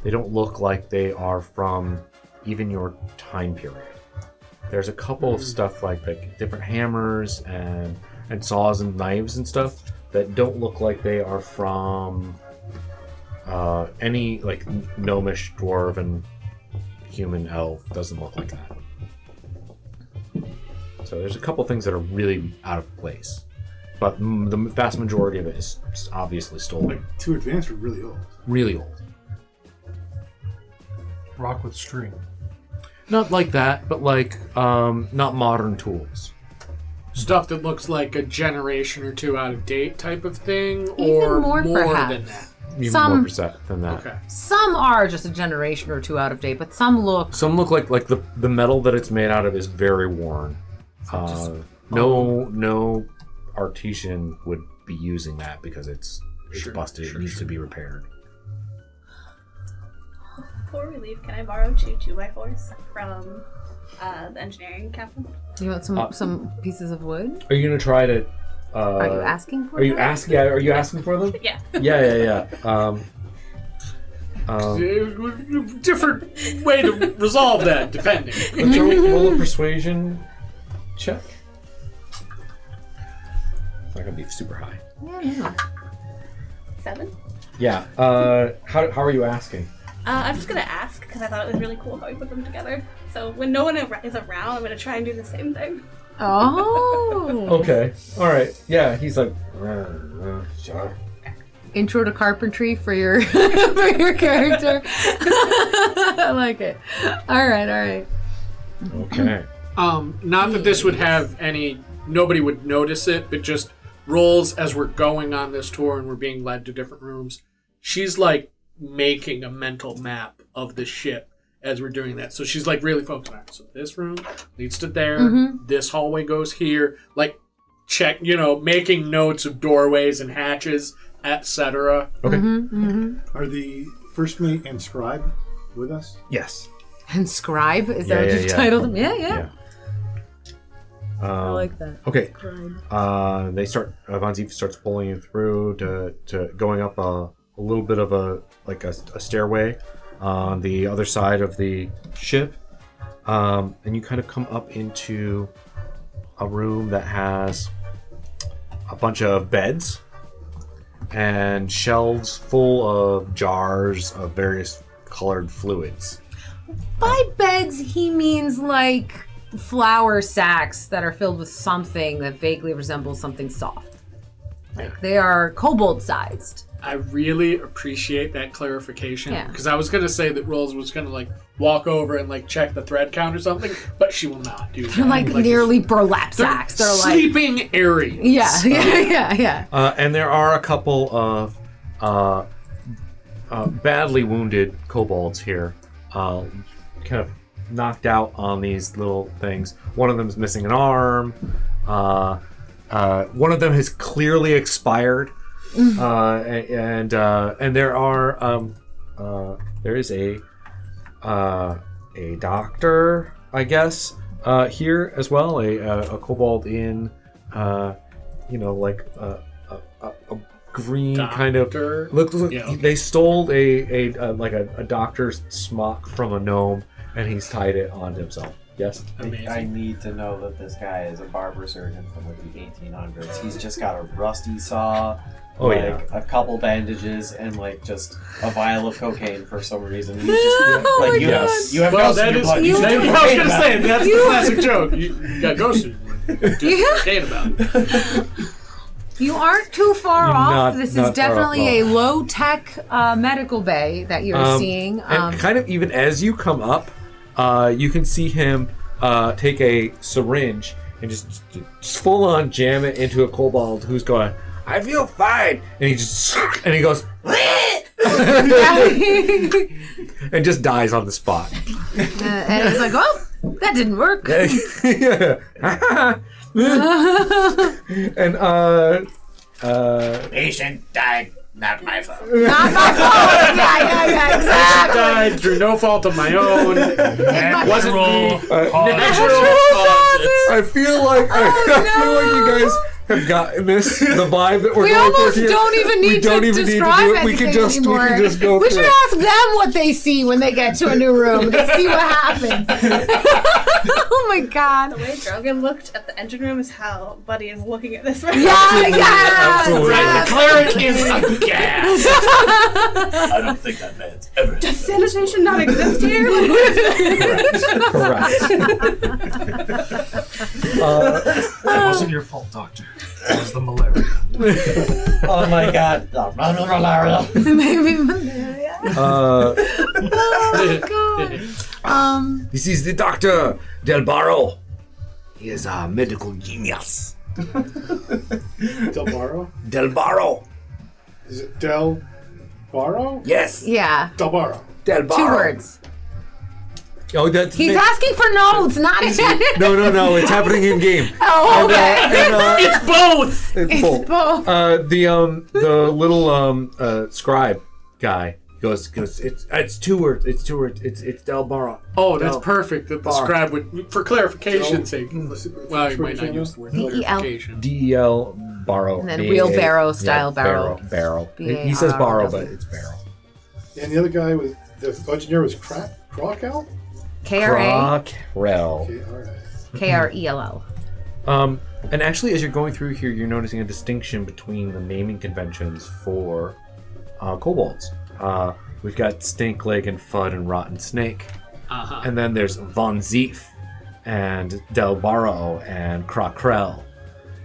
they don't look like they are from even your time period. There's a couple of stuff like different hammers and saws and knives and stuff that don't look like they are from any like gnomish, dwarven, human, elf. Doesn't look like that. So there's a couple things that are really out of place. But the vast majority of it is obviously stolen. Like too advanced or really old? Really old. Rock with string. Not like that, but like not modern tools. Stuff that looks like a generation or two out of date type of thing, Even or more, than perhaps. that. Even Some- more percent than that. Okay. Some are just a generation or two out of date, but some look... Some look like the metal that it's made out of is very worn. No artisan would be using that because it's busted. It needs to be repaired. Before we leave, can I borrow 2 2x4s from the engineering captain? Do you want some pieces of wood? Are you gonna try to? Are you asking for Are you them? asking? Yeah, are you asking for them? Yeah. Yeah. Different way to resolve that, depending. Let's roll a persuasion check. It's not gonna be super high. Yeah, no. 7? Yeah. How are you asking? I'm just gonna ask because I thought it was really cool how we put them together. So when no one is around, I'm gonna try and do the same thing. Oh. Okay. All right. Yeah. He's like, sure. Intro to carpentry for your for your character. I like it. All right. Okay. Not that this would have nobody would notice it, but just rolls as we're going on this tour and we're being led to different rooms. She's like making a mental map of the ship as we're doing that. So she's like really focused on it. So this room leads to there. Mm-hmm. This hallway goes here. Like check, making notes of doorways and hatches, etc. Okay. Are the first mate and scribe with us? Yes. And scribe? Is that Yeah, what yeah, you've yeah. titled him? Yeah. I Um, like that. Okay. Scribe. They start. Von Zief starts pulling you through to going up a little bit of a stairway on the other side of the ship, and you kind of come up into a room that has a bunch of beds and shelves full of jars of various colored fluids. By beds, he means like flour sacks that are filled with something that vaguely resembles something soft. Like they are kobold-sized. I really appreciate that clarification Yeah. because I was gonna say that Rolls was gonna like walk over and like check the thread count or something, but she will not do that. They're like nearly burlap they're sacks. They're like sleeping areas. yeah. And there are a couple of badly wounded kobolds here, kind of knocked out on these little things. One of them is missing an arm. One of them has clearly expired. And there are there is a doctor, I guess, here as well, a kobold in like a green kind of Doctor? look Yeah, okay. They stole a doctor's smock from a gnome and he's tied it onto himself. Yes. Amazing. I need to know that this guy is a barber surgeon from like the 1800s. He's just got a rusty saw, Oh, yeah. a couple bandages, and like just a vial of cocaine for some reason. He's just Oh my like you God. you have Well, ghosts in that your is. blood. You, should I be was afraid gonna about say it. that's the classic joke. You got ghosted. Do cocaine about it. You aren't too far You're off. not- This not is far off, definitely a no. low-tech medical bay that you're seeing. And kind of even as you come up, you can see him take a syringe and just full on jam it into a kobold who's going, "I feel fine," and he goes, and just dies on the spot. and it's like, oh, that didn't work. And Patient died, not my fault. Not my fault. Yeah, exactly. Died through no fault of my own. Wasn't me. Natural causes. I feel like you guys have gotten this, the vibe that we're We going almost for here. don't even We need don't to even need to describe do it. We anything can just anymore. go We through should it. ask them what they see when they get to a new room to see what happens. Oh my God. The way Drogon looked at the engine room is how Buddy is looking at this right Yeah. Absolutely. Right, the cleric is aghast. I don't think that man's ever. Does sanitation not exist here? Correct. It wasn't your fault, Doctor. It was the malaria. Oh my god. Maybe malaria. This is the Dr. Del Barro. He is a medical genius. Del Barro? Del Barro. Is it Del Barro? Yes. Yeah. Del Barro. Del Barro. 2 words. Oh, that's He's asking for notes, not no. It's happening in game. Oh, okay. It's both. It's full. both. The little scribe guy goes. It's 2 words. It's 2 words. It's Del Barro. Oh, that's perfect. That the scribe would, for clarification's sake. Well, you might not use the word D-E-L. clarification. DEL Barrow. And then B-A- wheelbarrow style yeah, barrel. Barrow. B-A-R-R-O-W. He says barrow, but it's barrel. And the other guy was the engineer was Krakow? K-R-A. Crockrell. Okay, all right. K-R-E-L-L. And actually, as you're going through here, you're noticing a distinction between the naming conventions for kobolds. We've got Stinkleg and Fudd and Rotten Snake. Uh-huh. And then there's Von Zief and Del Barro and Crockrell.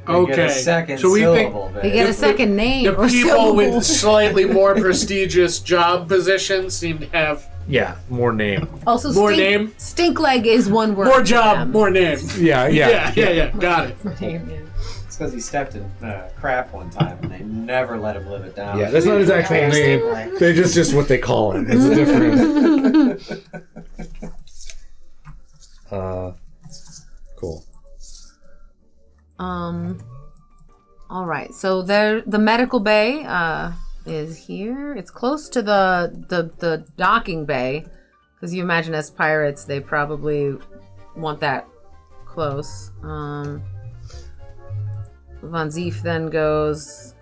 You get a Okay. second So we think syllable there. They get a second name the or people syllable. with slightly more prestigious job positions seem to have Yeah, more name. Also, More name? Stink leg is one word. More for job, them. more name. Yeah. Yeah. Got it. Name, yeah. It's because he stepped in crap one time and they never let him live it down. Yeah, that's not his actual name. They just what they call him. It's different. Cool. All right. So there, the medical bay is here. It's close to the docking bay, because you imagine as pirates, they probably want that close. Von Zief then goes,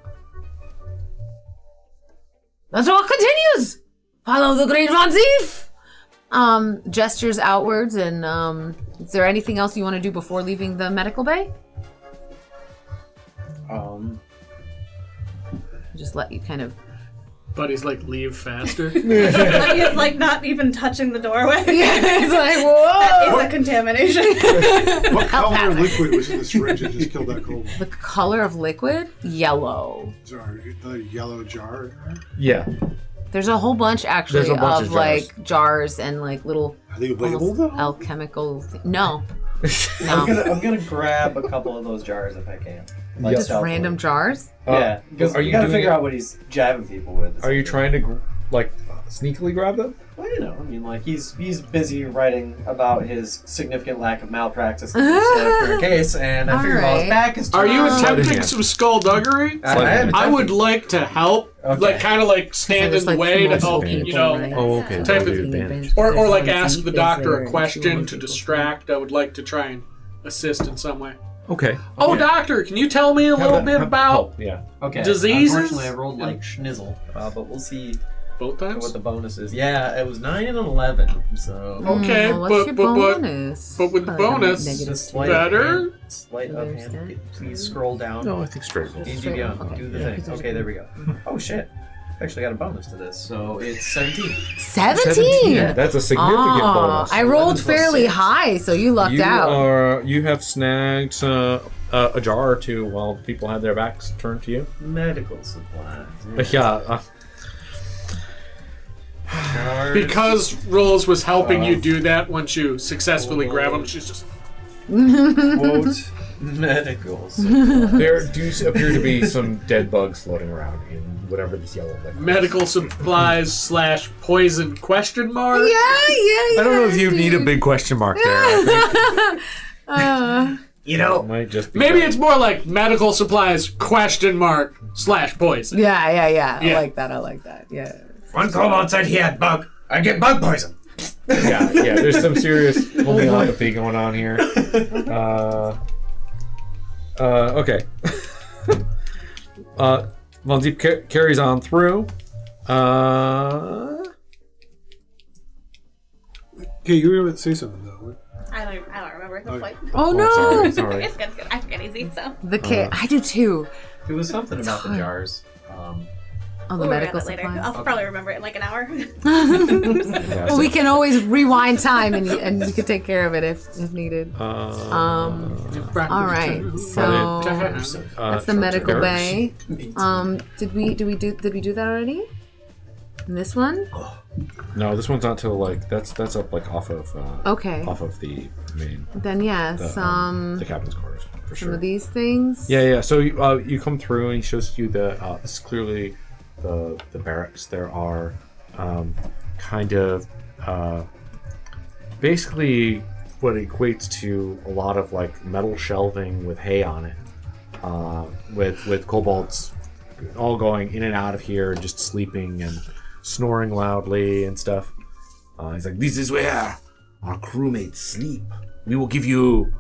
"The talk continues. Follow the great Von Zief." Gestures outwards, and is there anything else you want to do before leaving the medical bay? Just let you kind of. Buddy's like, leave faster. He's like not even touching the doorway. It's like, That whoa! is a contamination. What color liquid was in the syringe that just killed that kobold? The color of liquid? Yellow. Sorry, the yellow jar. Yeah. There's a whole bunch actually There's a bunch of of like jars and like little Are they labeled? almost alchemical. No, I'm no, gonna grab a couple of those jars if I can. Like just stealthily. random jars. Yeah, because are you you gotta doing figure it- out what he's jabbing people with. Are you trying to sneakily grab them? Well, you know, I mean, like he's busy writing about his significant lack of malpractice in this current case, and I figure while his Alright. back is Are turned, you Sleight of attempting hand. some skullduggery? I would like to help, Okay. like kind of like stand there's, in the like, way to multiple help, people, you know, right? Oh, okay. Type That'll of- be advantage. or like ask the doctor a question to distract. I would like to try and assist in some way. Okay. Oh, Yeah. doctor, can you tell me a little bit about help, yeah. okay. diseases? Unfortunately, I rolled like schnizzle, but we'll see both times? what the bonus is. Yeah, it was 9 and 11, so Okay, What's but your but bonus? but with the bonus, Negative slight better? Sleight of There's hand. that. Please scroll down. No, I think straight roll. D&D Beyond, Okay. do the Yeah. thing. Okay, there we go. Oh shit! Actually, got a bonus to this, so it's 17. 17. That's a significant bonus. I rolled 11 plus fairly 6. high, so you lucked out. You have snagged a jar or two while people had their backs turned to you. Medical supplies. Yeah. Jars. Because Rolls was helping you do that once you successfully grab them, she's just Quote medical supplies. There do appear to be some dead bugs floating around in whatever this yellow liquid is. medical supplies / poison question mark. Yeah. I don't know if you need a big question mark there. I think You know, it might just be Maybe that. it's more like medical supplies question mark / poison. Yeah. I Yeah. like that. Yeah. one kobold said he had bug. I get bug poison. yeah. There's some serious homeopathy going on here. Okay. Von Ziep carries on through. Okay, you were going to say something though. I don't remember the flight. Oh no. Sorry. It's good. I forget easy. So The kid. I do too. There was something about the jars. Oh, the we'll worry medical about it later. supplies. I'll probably remember it in like an hour. Yeah, Well, we can always rewind time and you can take care of it if needed. All right, so that's the medical bay. Did we do that already? And this one? No, this one's not till like that's up like off of Okay. off of the main Then yes, the captain's quarters for some sure. of these things. Yeah. So you come through and he shows you the this is clearly the barracks. There are kind of basically what equates to a lot of like metal shelving with hay on it, with kobolds all going in and out of here, just sleeping and snoring loudly and stuff. He's like, this is where our crewmates sleep. We will give you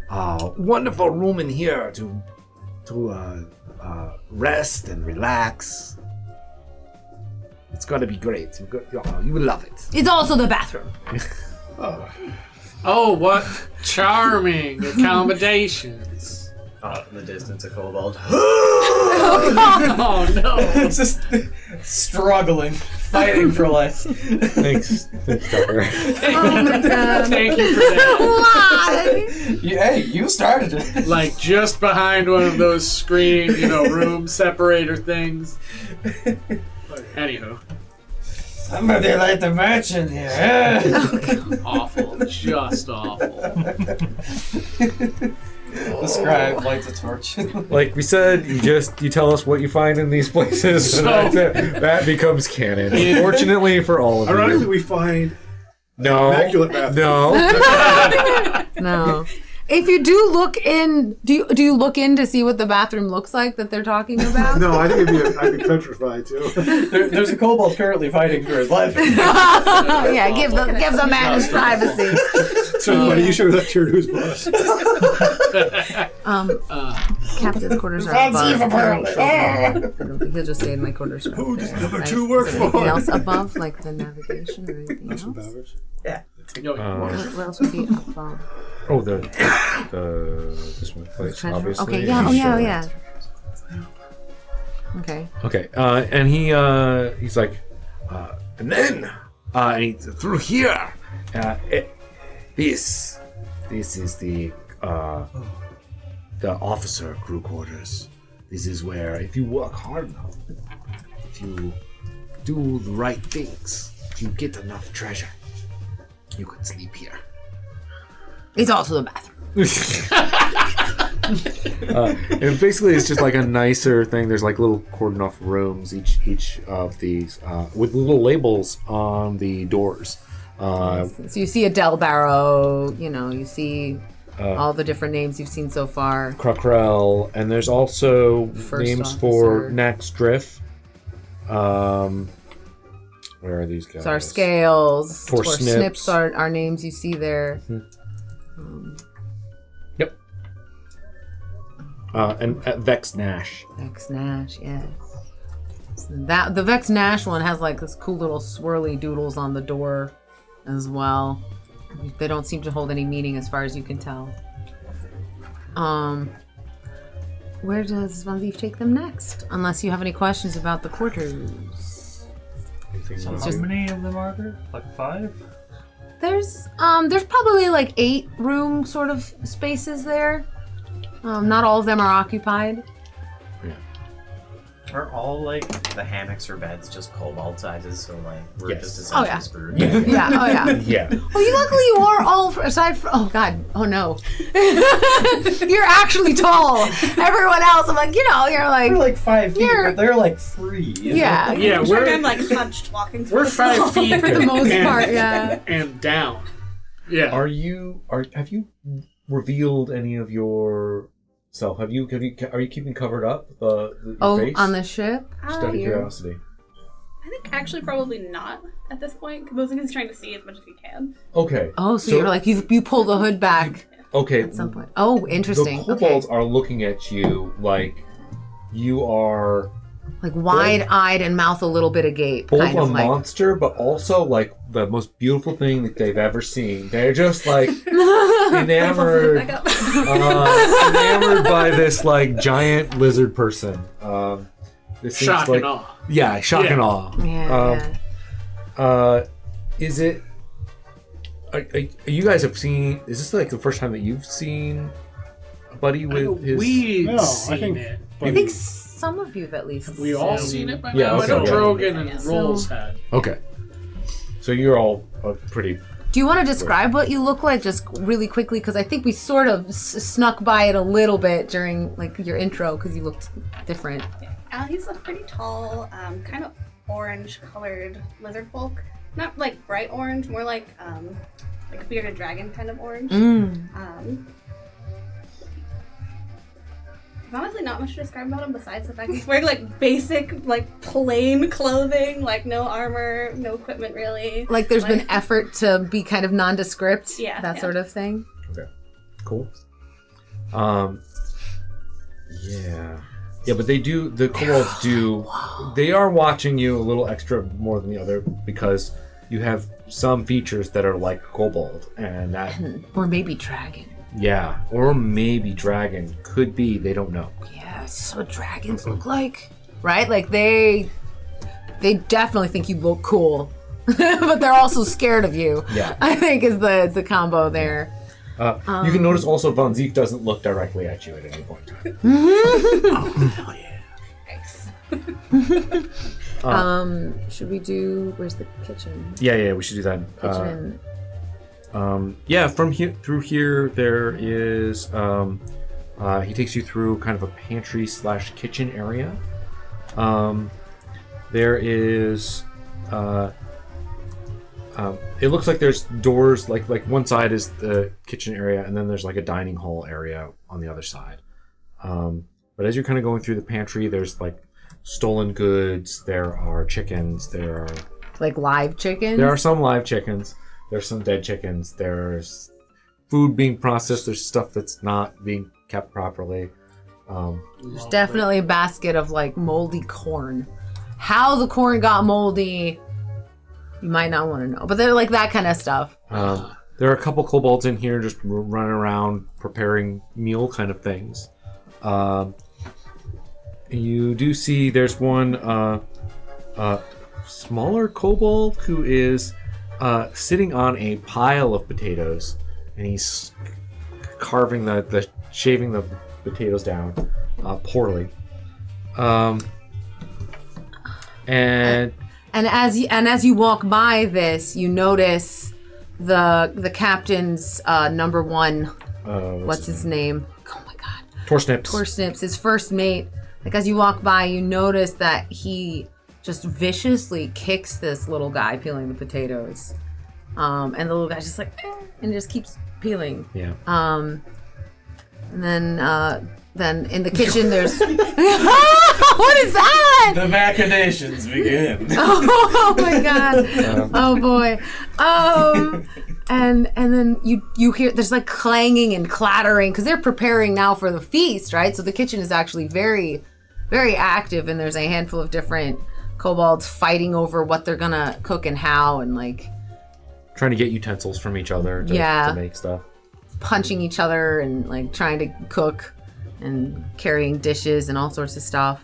a wonderful room in here to rest and relax. It's gonna be great. You will love it. It's also the bathroom. Oh, what charming accommodations. Off in the distance, a kobold. Oh no. It's just struggling, fighting for life. Thanks, Tucker. Oh my god. Thank you for that. Why? Hey, you started it. Like just behind one of those screen, room separator things. Anywho. Somebody light the match in here. Awful. Just awful. The scribe lights a torch. Like we said, you tell us what you find in these places, and that's it. That becomes canon. Fortunately for all of Ironically, you. we find No. immaculate bathroom. No. No. If you do look in, do you look in to see what the bathroom looks like that they're talking about? No, I think I'd be petrified too. There's a kobold currently fighting for his life. Yeah, give the man his privacy. So, buddy, you should have left here who's boss. Captain's quarters are above. He'll just stay in my quarters. Who does number Right? 2 work Is there anything for? else above, like the navigation or anything else? What else would be above? Oh, the this one place, Treasure? obviously. Okay, yeah, Sure. yeah. Okay. Okay, and he's like, And then, through here, this is the officer crew quarters. This is where, if you work hard enough, if you do the right things, if you get enough treasure, you could sleep here. It's also the bathroom. and basically it's just like a nicer thing. There's like little cordoned off rooms, each of these, with little labels on the doors. So you see a Del Barrow, you see all the different names you've seen so far. Crockrell, and there's also First names officer. for Nax Drift. Where are these guys? So our scales, For or Snips. snips are names you see there. Yep. And Vex Nash. Vex Nash, yes. The Vex Nash one has like this cool little swirly doodles on the door as well. They don't seem to hold any meaning as far as you can tell. Where does Von Zief take them next? Unless you have any questions about the quarters. So how many of them are there? Like 5? There's probably like 8 room sort of spaces there. Not all of them are occupied. Are all like the hammocks or beds just cobalt sizes? So like we're Yes. just Oh, essentially yeah. screwed. Yeah, oh yeah. Yeah. Well, luckily you are all, aside from, oh god, oh no. You're actually tall. Everyone else, I'm like, you're like, We're like 5 feet, You're- but they're like 3. yeah. Yeah, I'm sure we're I'm like hunched walking through we're the 5 hall. feet For the most and- part, yeah. and down. Yeah. Have you revealed any of your self? Are you keeping covered up your face? On the ship? Just out of Here. curiosity. I think actually probably not at this point. Mostly he's trying to see as much as he can. Okay. Oh, so you're like, you pull the hood back Okay. at some point. Oh, interesting. The kobolds are looking at you like you are Like wide-eyed and mouth a little bit agape. both Kind a of like. monster, but also like the most beautiful thing that they've ever seen. They're just like enamored, Back up. enamored by this like giant lizard person. This seems Shock like, and awe. Yeah, shock Yeah. and awe. Yeah. Is it? You guys have seen? Is this like the first time that you've seen a buddy with his? We've No, I seen think- it. I think some of you have at least. Have we all seen seen it by Yeah, now? okay, I know yeah. Drogan and Yeah. Rolls had. Okay. So you're all pretty. Do you want to describe what you look like just really quickly? Because I think we sort of snuck by it a little bit during like your intro because you looked different. He's a pretty tall, kind of orange-colored lizard folk. Not like bright orange, more like a bearded dragon kind of orange. There's honestly not much to describe about him besides the fact he's wearing like basic, like plain clothing, like no armor, no equipment really. Like there's been effort to be kind of nondescript. Yeah, That yeah. sort of thing. Okay. Cool. Yeah. Yeah, but they do. The kobolds do. They are watching you a little extra more than the other because you have some features that are like kobold, and that. Or maybe dragon. Yeah, or maybe dragon. Could be. They don't know. Yeah, is this what dragons look like? Right? Like they definitely think you look cool. But they're also scared of you. Yeah. I think is the combo there. You can notice also Von Zief doesn't look directly at you at any point in time. Nice. Should we do? Where's the kitchen? Yeah, we should do that. Kitchen. From here through here, there is. He takes you through kind of a pantry / kitchen area. There is. It looks like there's doors. Like one side is the kitchen area, and then there's like a dining hall area on the other side. But as you're kind of going through the pantry, there's like stolen goods. There are chickens. There are like live chickens. There are some live chickens. There's some dead chickens. There's food being processed. There's stuff that's not being kept properly. There's definitely a basket of like moldy corn. How the corn got moldy, you might not want to know. But they're like that kind of stuff. There are a couple kobolds in here just running around preparing meal kind of things. You do see there's one smaller kobold who is sitting on a pile of potatoes, and he's carving shaving the potatoes down poorly. And as you walk by this, you notice the captain's number one. What's his name? Oh my god. Torsnips, his first mate. Like as you walk by, you notice that he just viciously kicks this little guy peeling the potatoes. And the little guy's just like, and just keeps peeling. Yeah. And then in the kitchen there's what is that? The machinations begin. Oh my god. Oh boy. And then you hear there's like clanging and clattering because they're preparing now for the feast, right? So the kitchen is actually very, very active, and there's a handful of different kobolds fighting over what they're gonna cook and how, and like trying to get utensils from each other to make stuff. Punching each other and like trying to cook and carrying dishes and all sorts of stuff.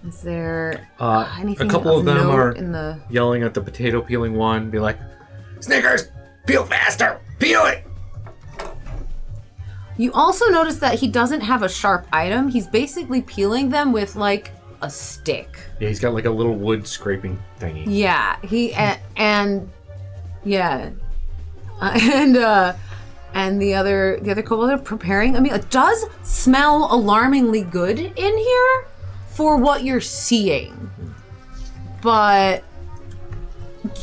Is there anything a couple of them note are in the... yelling at the potato peeling one, be like, "Snickers, peel faster, peel it!" You also notice that he doesn't have a sharp item. He's basically peeling them with like a stick. Yeah, he's got like a little wood scraping thingy. Yeah, and the other kobolds are preparing. I mean, it does smell alarmingly good in here for what you're seeing, but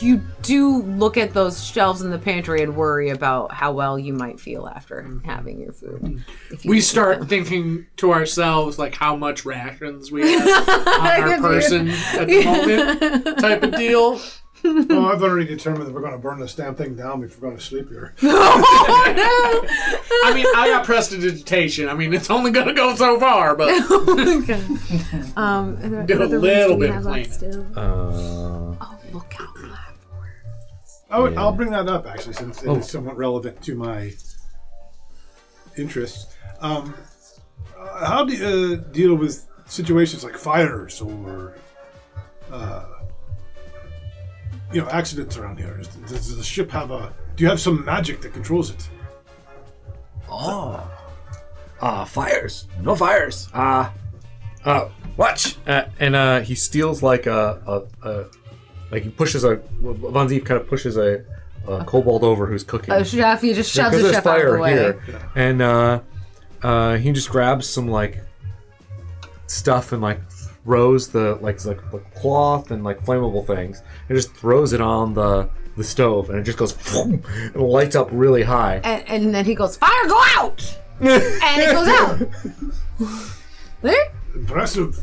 you do look at those shelves in the pantry and worry about how well you might feel after having your food. We start thinking to ourselves like how much rations we have on our person at the moment, type of deal. Oh, I've already determined that we're going to burn this damn thing down if we're going to sleep here. Oh, no! I mean, I got prestidigitation. I mean, it's only going to go so far, but... Oh, my God. Do a little bit of cleaning. Oh, look out, Blackboard. I'll bring that up, actually, since it is somewhat relevant to my interests. How do you deal with situations like fires or... accidents around here? Does the ship have do you have some magic that controls it? Fires. No fires. Watch. And he steals like like he pushes Von Zief kind of pushes a kobold over who's cooking. A chef, he just shoves the chef out of the way. Here. And he just grabs some like stuff and like throws the cloth and like flammable things and just throws it on the stove, and it just goes and lights up really high. And then he goes, "Fire, go out!" And it goes out. There? Impressive.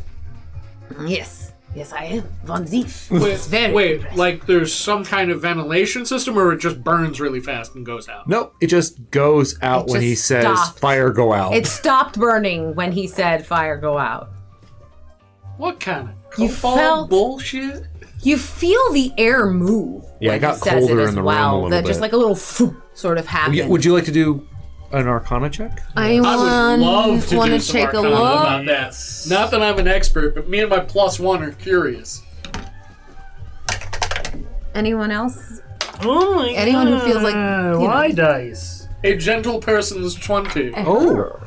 Yes, I am Von Zief. Wait, like there's some kind of ventilation system, or it just burns really fast and goes out? No, it just goes out when he says, stopped. "Fire, go out." It stopped burning when he said, "Fire, go out." What kind of You cobalt bullshit? You feel the air move. Yeah, when it got he says colder it as in the well, room a little that bit. just like a little sort of happened. Would you like to do an Arcana check? I would love to want do to some take a Arcana look. about that. Not that I'm an expert, but me and my +1 are curious. Anyone else? Oh my Anyone who feels like why dice? A gentle person's 20. Oh.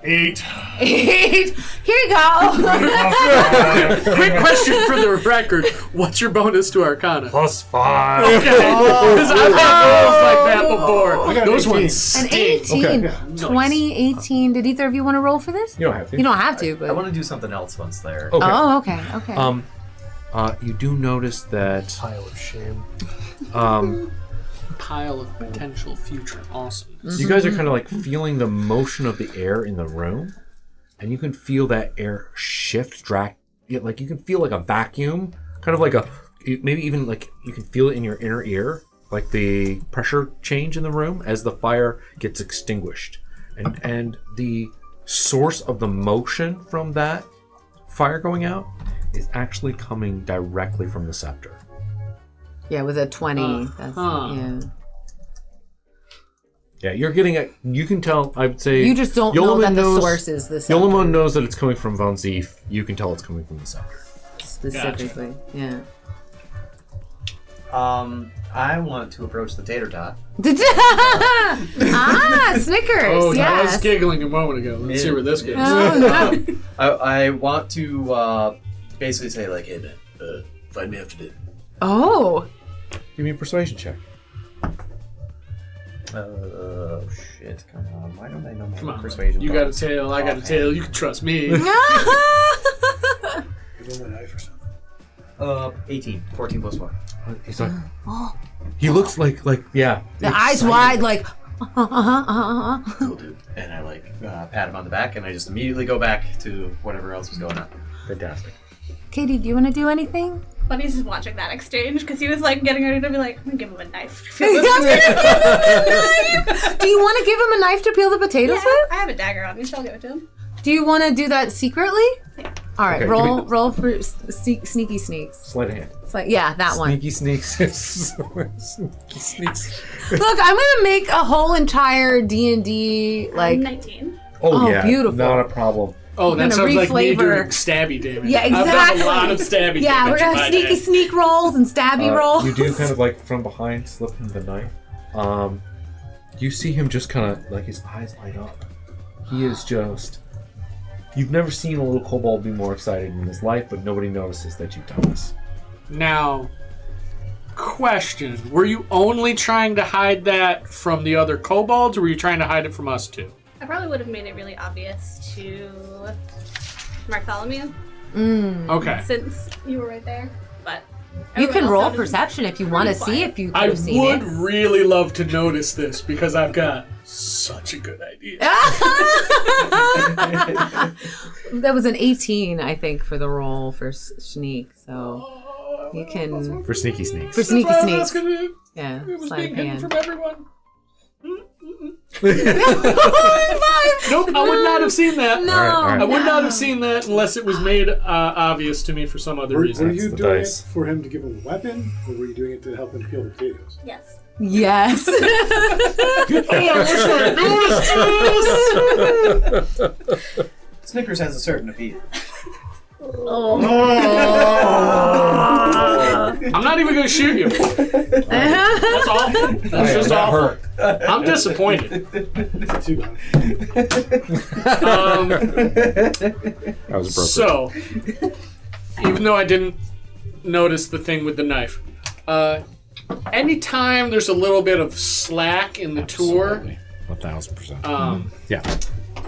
8. 8. Here you go. Quick question for the record. What's your bonus to Arcana? Plus 5. Okay. Because I've had rolls like that I before. got Those 18. ones An stink. 18. Okay. 20, 18. Did either of you want to roll for this? You don't have to. You don't have to, but. I want to do something else once there. Okay. Oh, okay. Okay. You do notice that Pile of shame. Pile of potential future awesomeness. you guys are kind of like feeling the motion of the air in the room, and you can feel that air shift, like you can feel like a vacuum, kind of like maybe even like you can feel it in your inner ear, like the pressure change in the room as the fire gets extinguished, and the source of the motion from that fire going out is actually coming directly from the scepter. Yeah, with a 20. That's, huh. yeah. Yeah, you're getting it. You can tell. I would say You just don't know that the source is the scepter. Yoloman knows that it's coming from Von Zief. You can tell it's coming from the scepter. Specifically, yeah. I want to approach the tater tot. Snickers, Oh, I was yes. giggling a moment ago. Let's see where this goes. Oh, no. I want to basically say like, hey man, find me after dinner. Oh. Give me a persuasion check. Oh shit! Come on, why don't I know my Come on, persuasion? you got a bonus? tail, I got a Okay. tail. You can trust me. Give him a knife or something. 18. 14 plus 1. He's like, he looks like yeah. The eyes wide, like, Cool, dude. And I like pat him on the back, and I just immediately go back to whatever else was going on. Fantastic. Katie, do you want to do anything? Buddy's just watching that exchange because he was like getting ready to be like, I'm gonna give him a knife. Do you want to give him a knife to peel the potatoes with? I have a dagger on me, so I'll give it to him. Do you want to do that secretly? Yeah. All right, Okay, roll for sneaky sneaks. Sleight of hand. It's like, yeah, that one. Sneaky sneaks. Sneaky sneaks. Look, I'm gonna make a whole entire D&D like. 19. Oh, yeah, beautiful. Not a problem. Oh, that gonna sounds like me reflavor. doing stabby damage. Yeah, exactly. I've done a lot of stabby Yeah, damage. we're gonna have sneaky sneak rolls and stabby rolls. You do kind of like from behind slip him the knife. You see him just kind of like his eyes light up. He is just. You've never seen a little kobold be more excited in his life, but nobody notices that you've done this. Now, question: were you only trying to hide that from the other kobolds, or were you trying to hide it from us too? I probably would have made it really obvious to Bartholomew Okay. since you were right there, but You can everyone roll else sounded perception if you want to pretty see quiet. if you could I have seen would it. really love to notice this because I've got such a good idea. That was an 18, I think, for the roll for sneak. So you can For sneaky sneaks. for sneaky That's what I was sneaks. gonna do. Yeah, It was sleight being of hidden hand. from everyone. Nope, I would not have seen that. No, All right. I would not have seen that unless it was made obvious to me for some other Were reason. you the doing dice. it for him to give him a weapon, or were you doing it to help him peel the potatoes? Yes. Yes. Snickers has a certain appeal. I'm not even going to shoot you. That's awful. That's just that awful. hurt. I'm disappointed. Too bad. That was appropriate. So, even though I didn't notice the thing with the knife, anytime there's a little bit of slack in the tour, 1,000%. Yeah.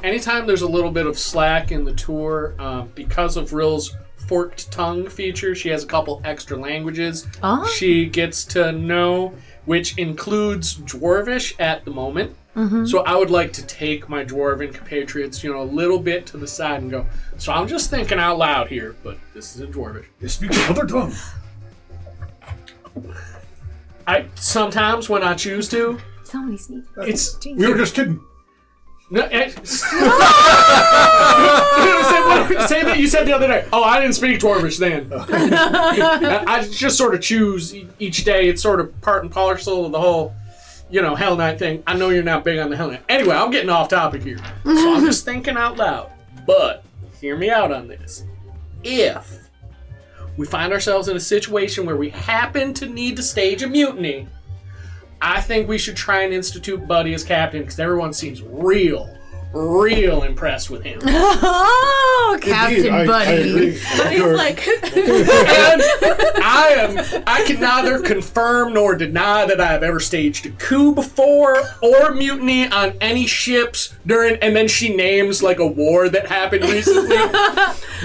anytime there's a little bit of slack in the tour, because of Rill's forked tongue feature, she has a couple extra languages Oh. she gets to know, which includes Dwarvish at the moment. So I would like to take my Dwarven compatriots, a little bit to the side and go, so I'm just thinking out loud here, but this is in Dwarvish. They speak another tongue. I sometimes when I choose to, So many sneak. it's We were just kidding. no, say that you said the other day. Oh, I didn't speak Dwarvish then. I just sort of choose each day. It's sort of part and parcel of the whole, Hell Knight thing. I know you're not big on the Hell Knight. Anyway, I'm getting off topic here. So I'm just thinking out loud. But hear me out on this. If we find ourselves in a situation where we happen to need to stage a mutiny, I think we should try and institute Buddy as captain because everyone seems real real impressed with him. Oh, Captain Indeed, I Buddy. agree. But he's like, And I can neither confirm nor deny that I have ever staged a coup before or mutiny on any ships during, and then she names like a war that happened recently,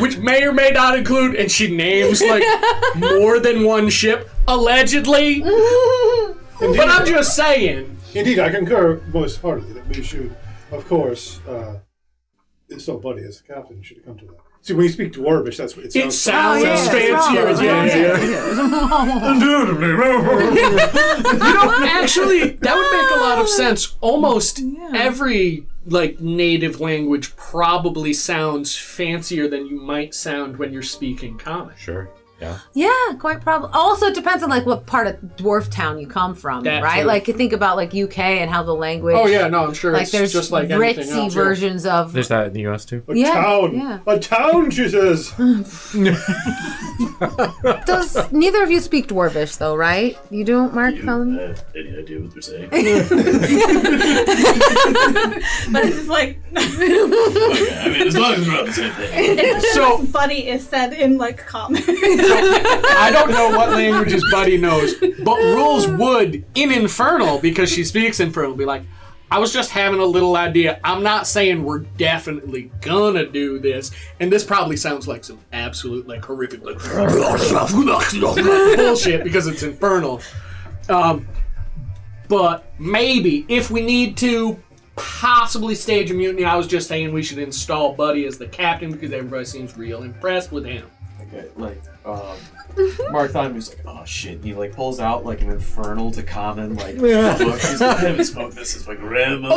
which may or may not include, and she names like more than one ship, allegedly. But I'm just saying. Indeed, I concur most heartily that we should, of course, so Buddy, as the captain, should have come to that. See, when you speak Dwarvish, that's what it It sounds. sounds fancier. Actually, that would make a lot of sense. Almost every like native language probably sounds fancier than you might sound when you're speaking common. Sure. Yeah. Yeah, quite probably. Also, it depends on like what part of dwarf town you come from, That right? too. Like you think about like UK and how the language. Oh yeah, no, I'm sure Like it's there's just like anything ritzy else. versions of. There's that in the U.S. too. A Yeah, town. yeah. A town, she says. Does neither of you speak dwarvish though, right? You don't, Mark? Felony? have any idea what they're saying? but it's just like, Okay, I mean, as long as we're on the same thing. So- Buddy is said in like common. I don't know what languages Buddy knows, but Rules would, in Infernal, because she speaks Infernal, be like, I was just having a little idea. I'm not saying we're definitely gonna do this, and this probably sounds like some absolute, like, horrific, like, bullshit because it's Infernal. But maybe, if we need to possibly stage a mutiny, I was just saying we should install Buddy as the captain because everybody seems real impressed with him. Okay, like, Mark thought he was like, oh shit, and he like pulls out like an infernal to common, like, book. He's I like, haven't smoked this since my grandma.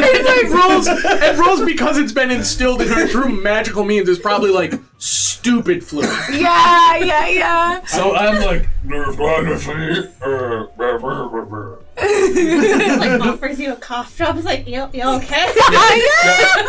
And Rose, because it's been instilled in her through magical means, is probably like stupid fluid. Yeah. So I'm like, like offers you a cough drop. It's like, you okay?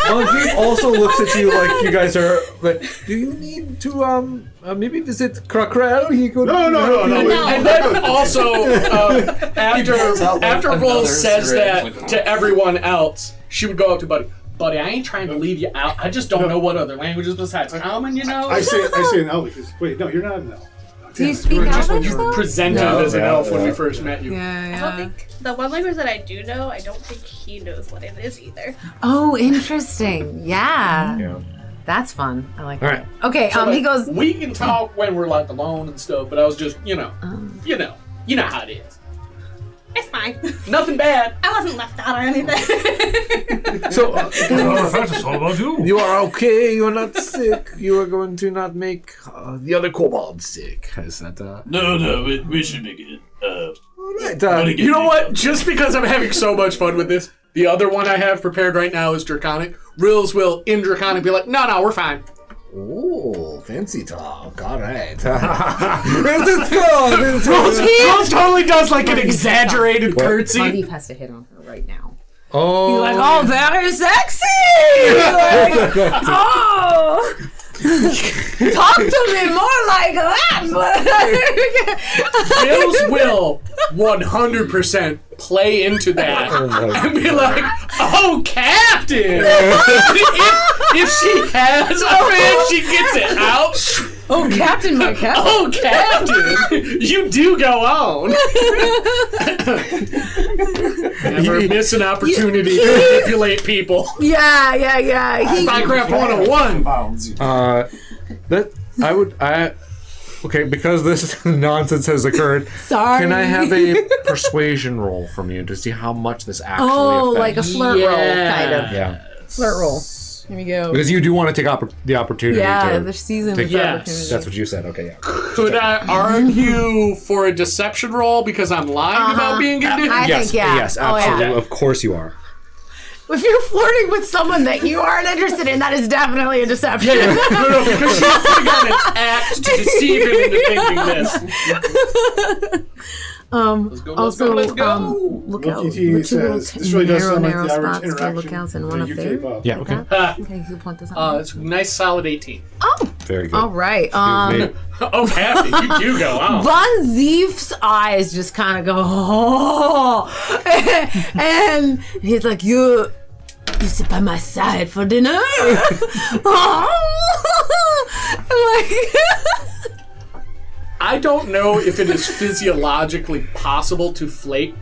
He also looks at you like you guys are like, do you need to maybe visit Krakrel? He could. No. And then also, pulls out, like, after Rose another says syringe, that like, to everyone else, she would go up to Buddy. Buddy, I ain't trying to leave you out. I just don't know what other languages besides common, you know? I say an elf because wait, no, you're not an elf. Do you Damn it, speak you were just when Elvish, you were- though? presented No, as an yeah, elf when we yeah. first met you. I don't think the one language that I do know, I don't think he knows what it is either. Oh, interesting. Yeah. Yeah. That's fun. I like All that. right. Okay, So, he like, goes, we can talk when we're like alone and stuff, but I was just, you know how it is. It's fine. Nothing bad. I wasn't left out or anything. So It's all about you. you are okay. You are not sick. You are going to not make the other kobolds sick. Is that No, we should make it. right? You know what? Just because I'm having so much fun with this, the other one I have prepared right now is Draconic. Rills will, in Draconic, be like, no, we're fine. Oh, fancy talk. All right. This is good. Rills totally does like an exaggerated curtsy. Mardeep has to hit on her right now. Oh. You're like, oh, very sexy! Like, oh! Talk to me more like that! Rills will 100% play into that and be like, oh, Captain! if she has a fan, she gets it out. Oh, Captain, my Captain. Oh, Captain! You do go on. Never miss an opportunity to manipulate people. Yeah. Minecraft 101. Okay, because this nonsense has occurred. Sorry. Can I have a persuasion roll from you to see how much this actually Oh, affects? like a flirt roll, kind of. Yeah, Flirt roll. Here we go. because you do want to take the opportunity. Yeah, to the season take- with Yes. opportunity. That's what you said. Okay, yeah. Could I argue for a deception roll because I'm lying about being into I Yes, think, yeah. yes, Oh, yeah. absolutely. Of course you are. If you're flirting with someone that you aren't interested in, that is definitely a deception. No, because she's putting on an act to deceive him into thinking this. Let's go. Look out. LTT The two little says, this really does sound like the narrow average spots for interaction lookouts and in one a up UK there. pub. Yeah. Okay. Okay, you point this out. It's a nice solid 18. Oh, Very good. All right. Oh, happy. You do go. Wow. Von Zief's eyes just kind of go, oh, and he's like, you sit by my side for dinner. Like, I don't know if it is physiologically possible to fake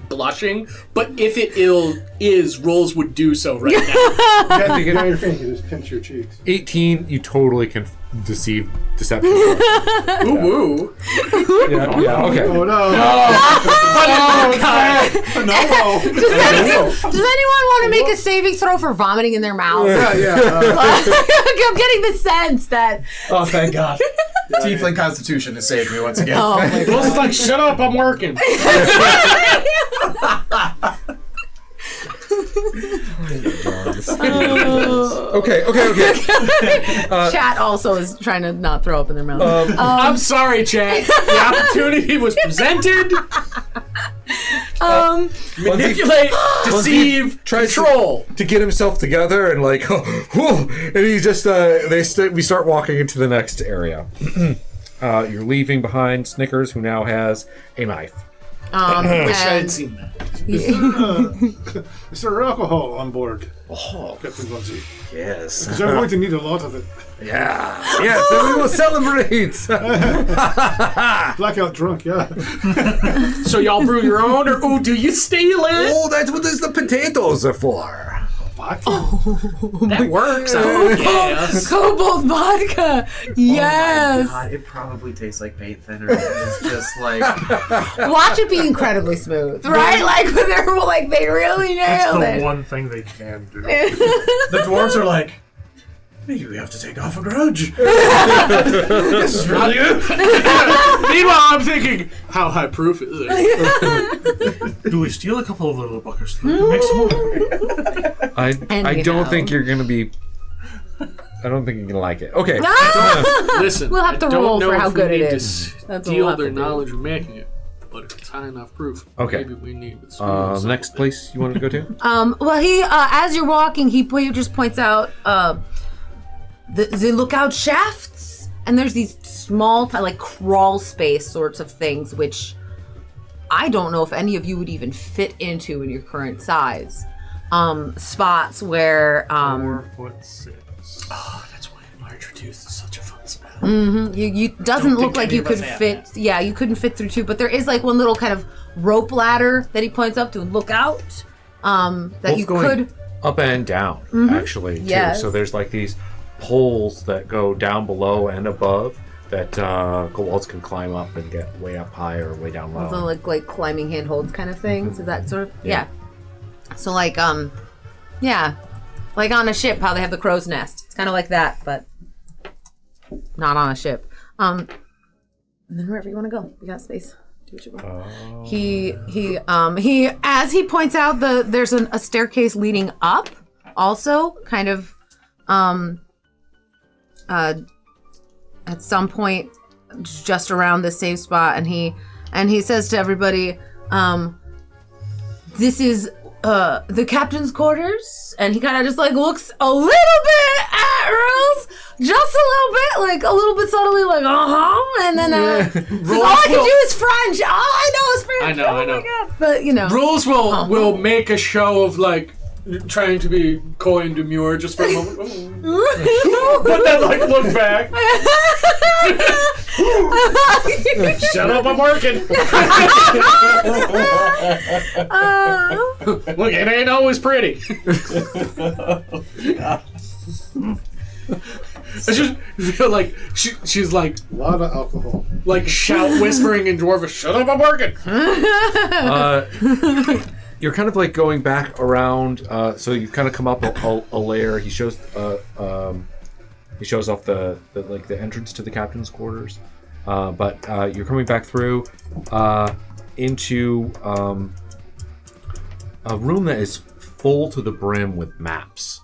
blushing, but if it is, Rolls would do so right now. You have to get on your face. You just pinch your cheeks. 18, you totally can deception. Ooh, woo. Yeah, okay. Oh no! does anyone want to make a saving throw for vomiting in their mouth? Yeah. I'm getting the sense that. Oh, thank God. Tiefling Constitution has saved me once again. Oh my Rolls is like, shut up, I'm working. Okay. Chat also is trying to not throw up in their mouth. I'm sorry, Chad. The opportunity was presented. Manipulate, deceive, control. To get himself together and like, and he just we start walking into the next area. You're leaving behind Snickers, who now has a knife. Wish I had seen that. Is there alcohol on board, Oh, Captain Bunzi? yes. Because I'm going to need a lot of it. Yeah. Yes, and we will celebrate. Blackout drunk, yeah. So y'all brew your own, or do you steal it? Oh, that's what the potatoes are for. That works. I guess. Cobalt vodka. Yes. Oh my God, it probably tastes like paint thinner. It's just like Watch it be incredibly smooth, right? Like they're like they really That's nailed the it. one thing they can do. the dwarves are like, maybe we have to take off a grudge. This is really good. Meanwhile, I'm thinking, how high proof is it? Do we steal a couple of little buckets to make some more? I don't Anyhow. think you're gonna be. I don't think you're gonna like it. Okay. Listen, We'll have to I don't roll know for how if we good it need to is. That's what we'll steal have their to do. knowledge of making it, but if it's high enough proof, Okay. maybe we need to Next place you want to go to? Well, he as you're walking, he just points out the lookout shafts, and there's these small like crawl space sorts of things, which I don't know if any of you would even fit into in your current size. Spots where 4'6". Oh, that's why larger tooth is such a fun spell. you doesn't Don't look think like any you of us could have fit. Yeah, you couldn't fit through two, but there is like one little kind of rope ladder that he points up to look out. That Both you going could. up and down, actually, too. Yes. So there's like these poles that go down below and above that kobolds can climb up and get way up high or way down low. Also like climbing handholds kind of things. Is that sort of yeah. So like like on a ship, how they have the crow's nest. It's kind of like that, but not on a ship. And then wherever you want to go, we got space. Do what you want. He as he points out there's a staircase leading up, also kind of at some point just around the same spot, and he says to everybody, this is the captain's quarters, and he kind of just like looks a little bit at Rose, just a little bit, like a little bit subtly, like and then all I can do is French. All I know is French. I know. Oh my God. But you know, Rules will make a show of like trying to be coy and demure just for a moment, but then like look back. Shut up, I'm working. Look, it ain't always pretty. I just feel like she's like A lot of alcohol. like shout whispering in dwarvish. Shut up, I'm working. You're kind of like going back around, so you've kind of come up a layer. He shows off the entrance to the captain's quarters, but you're coming back through into a room that is full to the brim with maps.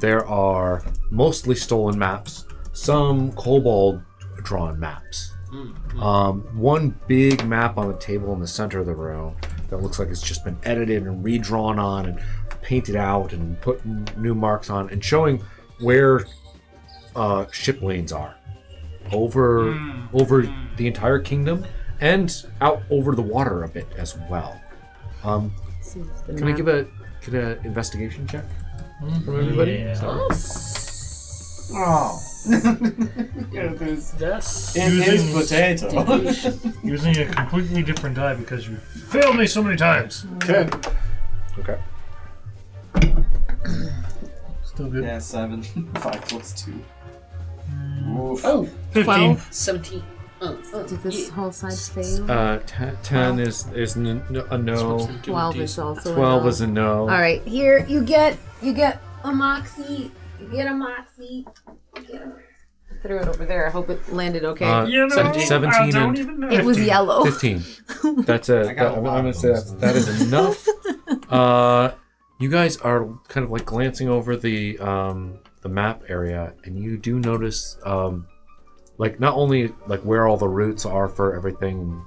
There are mostly stolen maps, some kobold drawn maps. One big map on the table in the center of the room that looks like it's just been edited and redrawn on and painted out and put new marks on and showing where ship lanes are over the entire kingdom and out over the water a bit as well. Can I get an investigation check from everybody? Yeah. Oh. That's It is potato. Using a completely different die because you failed me so many times. 10. Okay. Still good. Yeah, 7. 5 plus 2. Oof. oh 15. 17. Did this whole side fail? 10 is a no. 12 is also 12 a no. is a no. All right, here you get a moxie. You get a moxie. Threw it over there. I hope it landed okay. You know, 17 I don't and even know. It was yellow. 15. That's a. I got a I'm lot gonna of say those. that is enough. You guys are kind of like glancing over the map area, and you do notice like not only like where all the routes are for everything,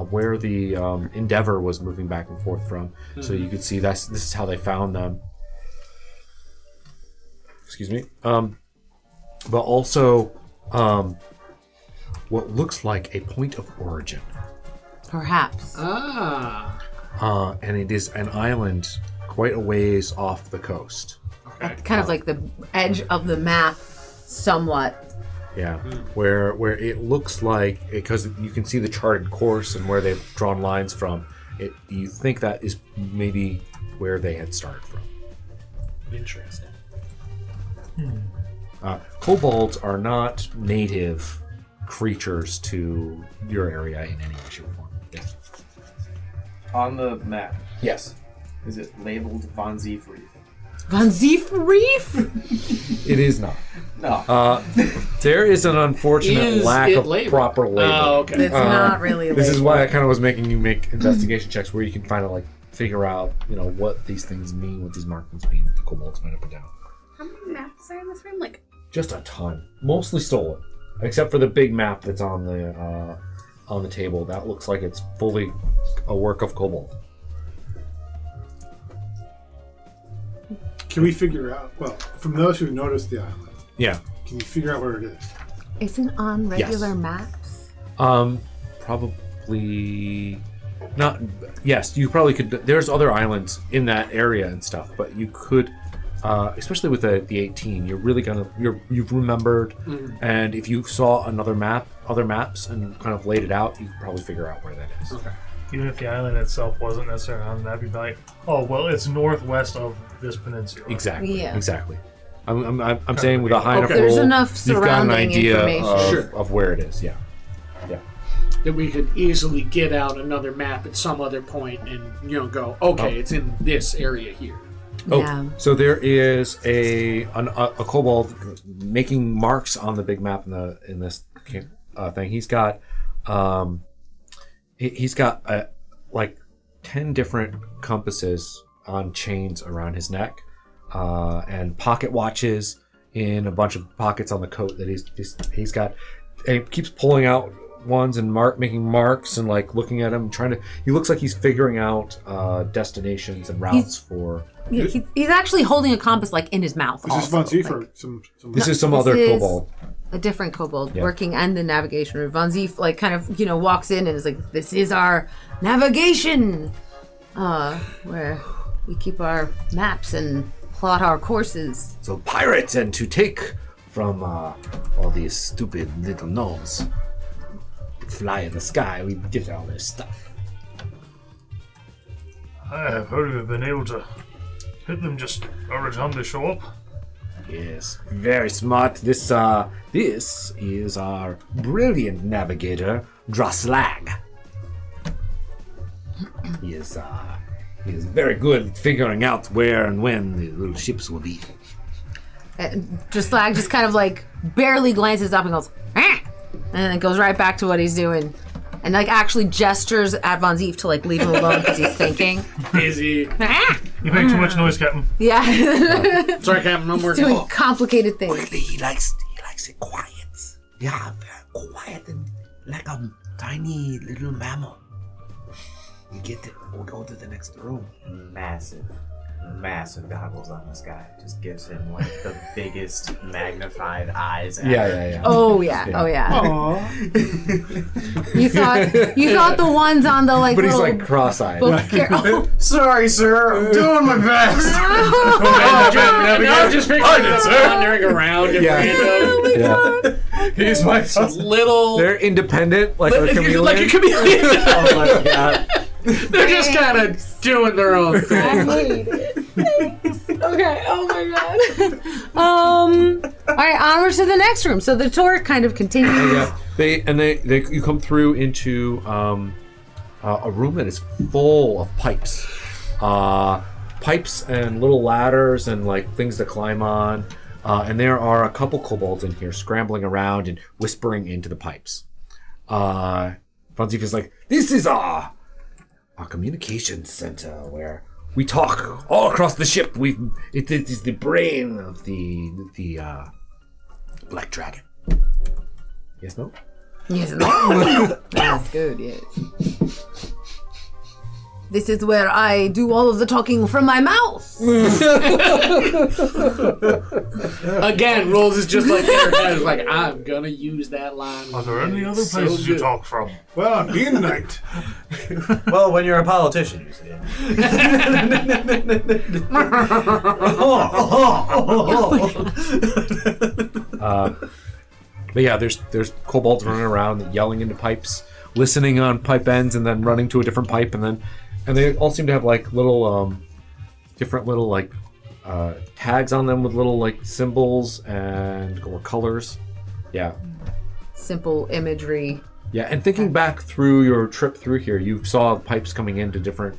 where the Endeavor was moving back and forth from. So you could see this is how they found them. Excuse me. But also what looks like a point of origin. Perhaps. And it is an island quite a ways off the coast. Kind of like the edge of the map, somewhat. Yeah, where it looks like, because you can see the charted course and where they've drawn lines from, you think that is maybe where they had started from. Interesting. Kobolds are not native creatures to your area in any way, shape, or form. Yes. On the map, Yes. is it labeled Von Zief Reef? Van Zief Reef? It is not. No. There is an unfortunate Is lack it of labeled? proper labeling. Oh, okay. It's not really This is labeled. why I kind of was making you make investigation checks where you can kind of like figure out, what these things mean, what these markings mean, what the kobolds might have put down. How many maps are in this room? Like, Just a ton, mostly stolen, except for the big map that's on the table. That looks like it's fully a work of kobold. Can we figure out, well, from those who noticed the island, Yeah. can you figure out where it is? Isn't on regular Yes. maps? Probably not. Yes, you probably could. There's other islands in that area and stuff, but you could, especially with the 18. You're really you've remembered, and if you saw other maps, and kind of laid it out, you could probably figure out where that is. Okay. Even if the island itself wasn't necessarily on the map, you'd be like, oh, well, it's northwest of this peninsula. Exactly. Yeah. Exactly. I'm saying with a high enough Okay. roll, There's enough you've got an surrounding idea information. Sure. of where it is. Yeah. That we could easily get out another map at some other point and go, okay, it's in this area here. Oh, Yeah. so there is a kobold making marks on the big map in this thing. He's got like 10 different compasses on chains around his neck, and pocket watches in a bunch of pockets on the coat that he's got. And he keeps pulling out ones and making marks and like looking at them, he looks like he's figuring out destinations and routes for. Yeah, he's actually holding a compass like in his mouth. Is this also, Von Zief like, or some This is some this other is kobold. a different kobold Yeah. working and the navigation room. Von Zief like kind of walks in and is like, "This is our navigation, where we keep our maps and plot our courses." So pirates, and to take from all these stupid little gnomes, fly in the sky, we get all their stuff. I have heard we've been able to hit them just every time they show up. Yes, very smart. This is our brilliant navigator, Draslag. He is very good at figuring out where and when the little ships will be. Slag just kind of like barely glances up and goes, "Ah!" and then goes right back to what he's doing, and like actually gestures at Von Zief to like leave him alone because he's thinking. Busy. "Ah!" You make too much noise, Captain. Yeah, Sorry, Captain, I'm working. doing complicated things. Quickly, he likes it quiet. Yeah, very quiet and like a tiny little mammal. You get it. We'll go to the next room. Massive. massive goggles on this guy. Just gives him like the biggest magnified eyes ever. Yeah. Oh yeah. Yeah. Oh yeah. Aww. You thought the ones on the like But he's little like cross-eyed. book oh. Sorry, sir. I'm doing my best. I'm just picturing them wandering around and random. Yeah. He's my little. They're independent, like a chameleon. Like a chameleon. Oh my god. They're just kind of doing their own thing. I hate it. Okay. Oh my god. All right. Onwards to the next room. So the tour kind of continues. Yeah. You come through into a room that is full of pipes, pipes and little ladders and like things to climb on. And there are a couple kobolds in here scrambling around and whispering into the pipes. Fonzief is like, "This is our communications center where we talk all across the ship. It is the brain of the Black Dragon." Yes, no? Yes. No. That's good. Yes. This is where I do all of the talking from my mouth. Again, Rolls is just like in her head. It's like, I'm gonna use that line. Are there any other It's so places you good. talk from? Well, I'm being tonight. Well, when you're a politician, you see. But yeah, there's kobolds running around, yelling into pipes, listening on pipe ends, and then running to a different pipe, and they all seem to have like little, different little like tags on them with little like symbols or colors. Yeah, Simple imagery. yeah. And thinking back through your trip through here, you saw pipes coming into different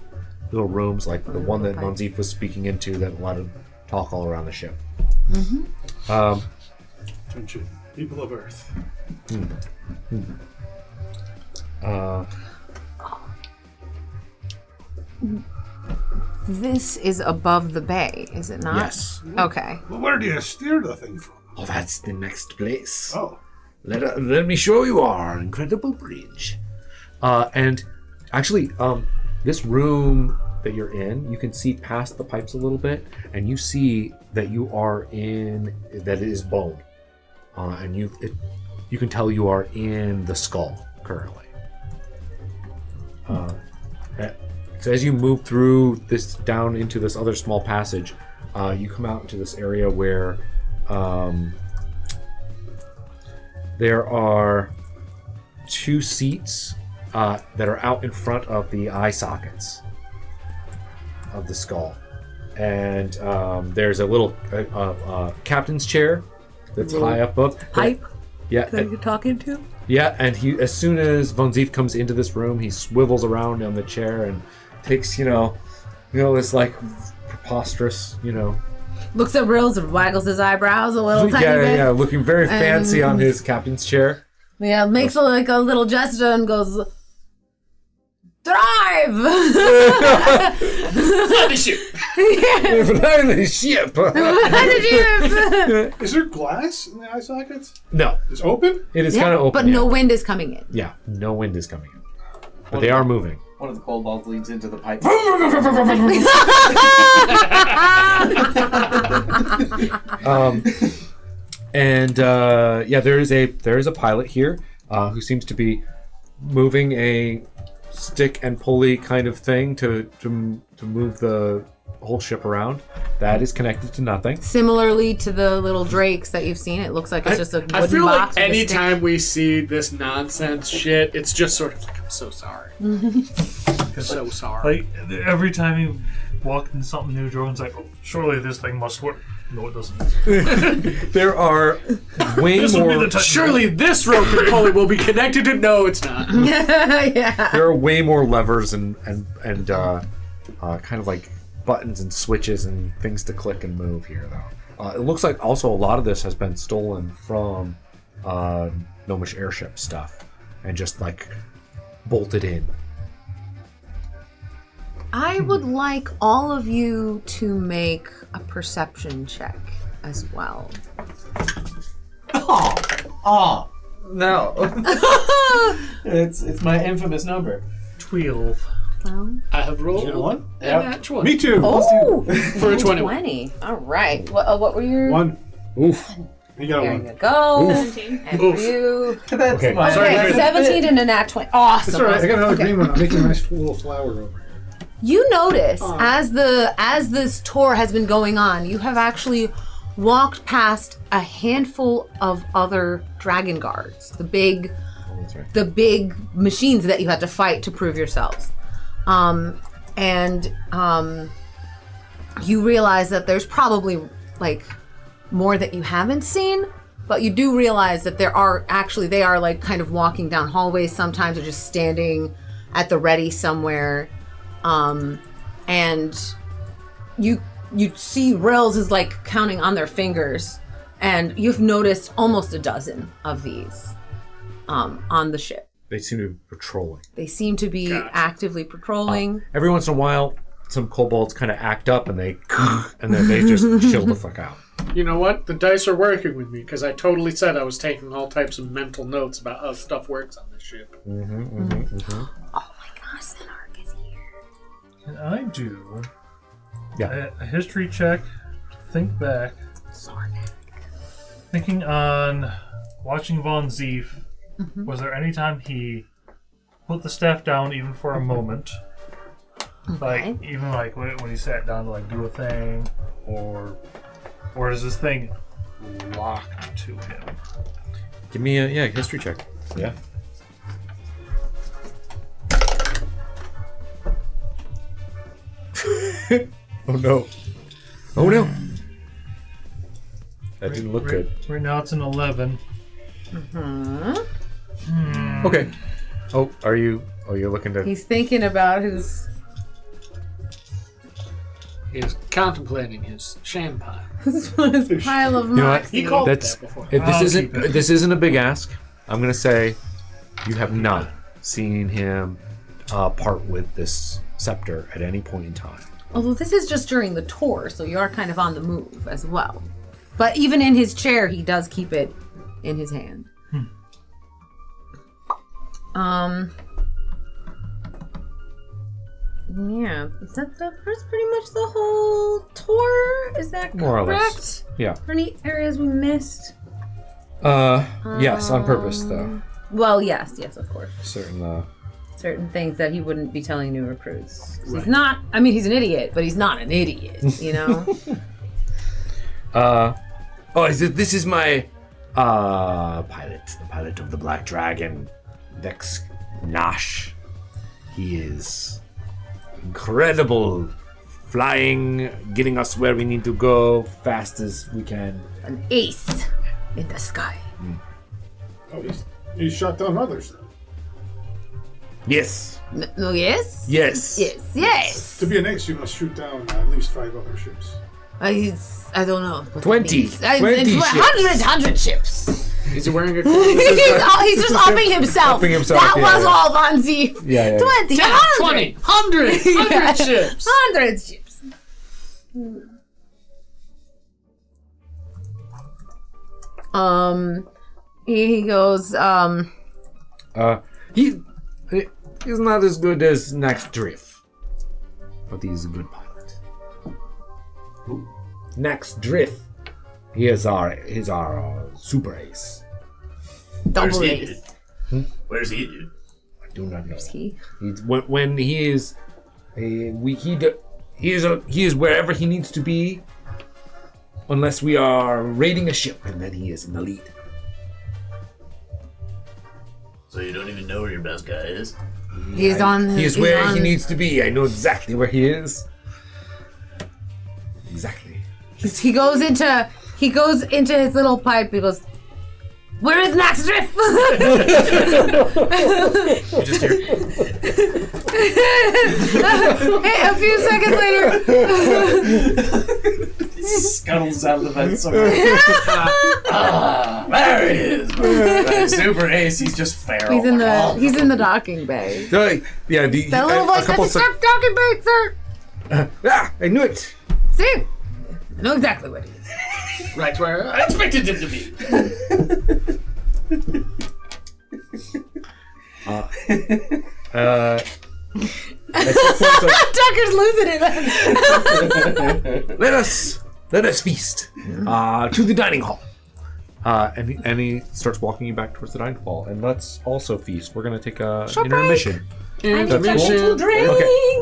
little rooms, like the one that Monzif was speaking into, that allowed to talk all around the ship. Attention, people of Earth. This is above the bay, is it not? Yes. Okay. Well, where do you steer the thing from? Oh, that's the next place. Oh, Let me show you our incredible bridge. And actually, this room that you're in, you can see past the pipes a little bit, and you see that that it is bone, and you can tell you are in the skull currently. So as you move through this down into this other small passage, you come out into this area where there are 2 seats that are out in front of the eye sockets of the skull, and there's a little captain's chair that's high up above. Pipe Yeah, that you're talking to? yeah, and as soon as Von Zief comes into this room, he swivels around on the chair and takes, this like preposterous, Looks at Rills and waggles his eyebrows a little tiny bit. yeah, looking very fancy on his captain's chair. Yeah, makes a little gesture and goes, "Drive!" Fly the ship. The ship. is there glass in the eye sockets? No, It's open? it is Yeah, kind of open. but no wind is coming in. Yeah, no wind is coming in, but they are moving. One of the kobolds leads into the pipe. There is a pilot here who seems to be moving a stick and pulley kind of thing to move the whole ship around. That is connected to nothing. Similarly to the little drakes that you've seen, it looks like it's just a wooden I feel box. like with a stick. anytime we see this nonsense shit, it's just sort of like, I'm so sorry. I'm so sorry. Like, every time you walk into something new, Jordan's like, oh, surely this thing must work. No, it doesn't. There are way This will be more. the time. Surely this rope and pulley will be connected to... No, it's not. Yeah. There are way more levers and kind of like buttons and switches and things to click and move here, though. It looks like also a lot of this has been stolen from Gnomish airship stuff and just like bolted in. I would like all of you to make a perception check as well. Oh, no. It's my infamous number. 12. 12. I have rolled You got one? a natural one. Me too. Oh, For a 20. 20. All right. What were your... One. Oof. You got There one. you go. 17. And for you... That's Okay. my Sorry, Okay, Chris. 17 and a nat 20. Awesome. That's all right. I got another Okay. green one. I'm making a nice little flower over here. You notice as this tour has been going on, you have actually walked past a handful of other dragon guards. The big machines that you had to fight to prove yourselves. You realize that there's probably like more that you haven't seen, but you do realize that they are like kind of walking down hallways sometimes, or just standing at the ready somewhere. And you see Rills is like counting on their fingers, and you've noticed almost a dozen of these on the ship. They seem to be patrolling. They seem to be actively patrolling. Every once in a while, some kobolds kind of act up and they then they just chill the fuck out. You know what? The dice are working with me because I totally said I was taking all types of mental notes about how stuff works on this ship. Oh my gosh, that arc is here. Can I do Yeah. a history check to think back? Thinking on watching Von Zeef, was there any time he put the staff down even for a moment? Like, even like when he sat down to like do a thing, or is this thing locked to him? Give me a history check. Yeah. Oh no. Oh no. That didn't look good. Right now it's an 11. Okay. Oh, you're looking to... He's thinking about his He's contemplating his champagne. pile of know what? moxie. He called That's it that before. this isn't a big ask. I'm gonna say you have not seen him part with this scepter at any point in time. Although this is just during the tour, so you are kind of on the move as well. But even in his chair, he does keep it in his hand. Yeah, that's pretty much the whole tour. Is that More or correct? less. Yeah. Are any areas we missed? Yes, on purpose though. Well, yes, of course. Certain Things that he wouldn't be telling new recruits. 'Cause he's not, I mean, he's an idiot, but he's not an idiot, you know? This is my pilot, the pilot of the Black Dragon, Vex Nash. He is incredible, flying, getting us where we need to go, fast as we can. An ace in the sky. Oh, he's shot down others then. Yes, No, yes? yes. Yes. To be an ace, you must shoot down at least 5 other ships. I don't know. what that 20. means. 20 ships. 100 ships. He's wearing a he's just upping himself. Upping himself, That yeah, was yeah. all Von Zeef. Yeah. 20, 20, 100 ships. 100 ships. He goes, He's not as good as Next Drift, but he's a good pilot. Next Drift, he's our super ace. double he, ace. Where's he, dude? I do not know. He? When he is, he is wherever he needs to be, unless we are raiding a ship, and then he is in the lead. So you don't even know where your best guy is? He's on. He is where he needs to be. I know exactly where he is. Exactly. He goes into his little pipe. He goes, "Where is Max Drift?" You just hear... Hey, a few seconds later. Scuttles out of the vent somewhere. There he is. Super ace. He's just feral. He's in the docking bay. Yeah, That little voice says, "Stop docking bay, sir." I knew it. See, I know exactly what he is. Right where I expected him to be. Tucker's losing it. Let us feast to the dining hall. And he starts walking you back towards the dining hall. And let's also feast. We're going to take a Short intermission. Intermission. Drink. Okay.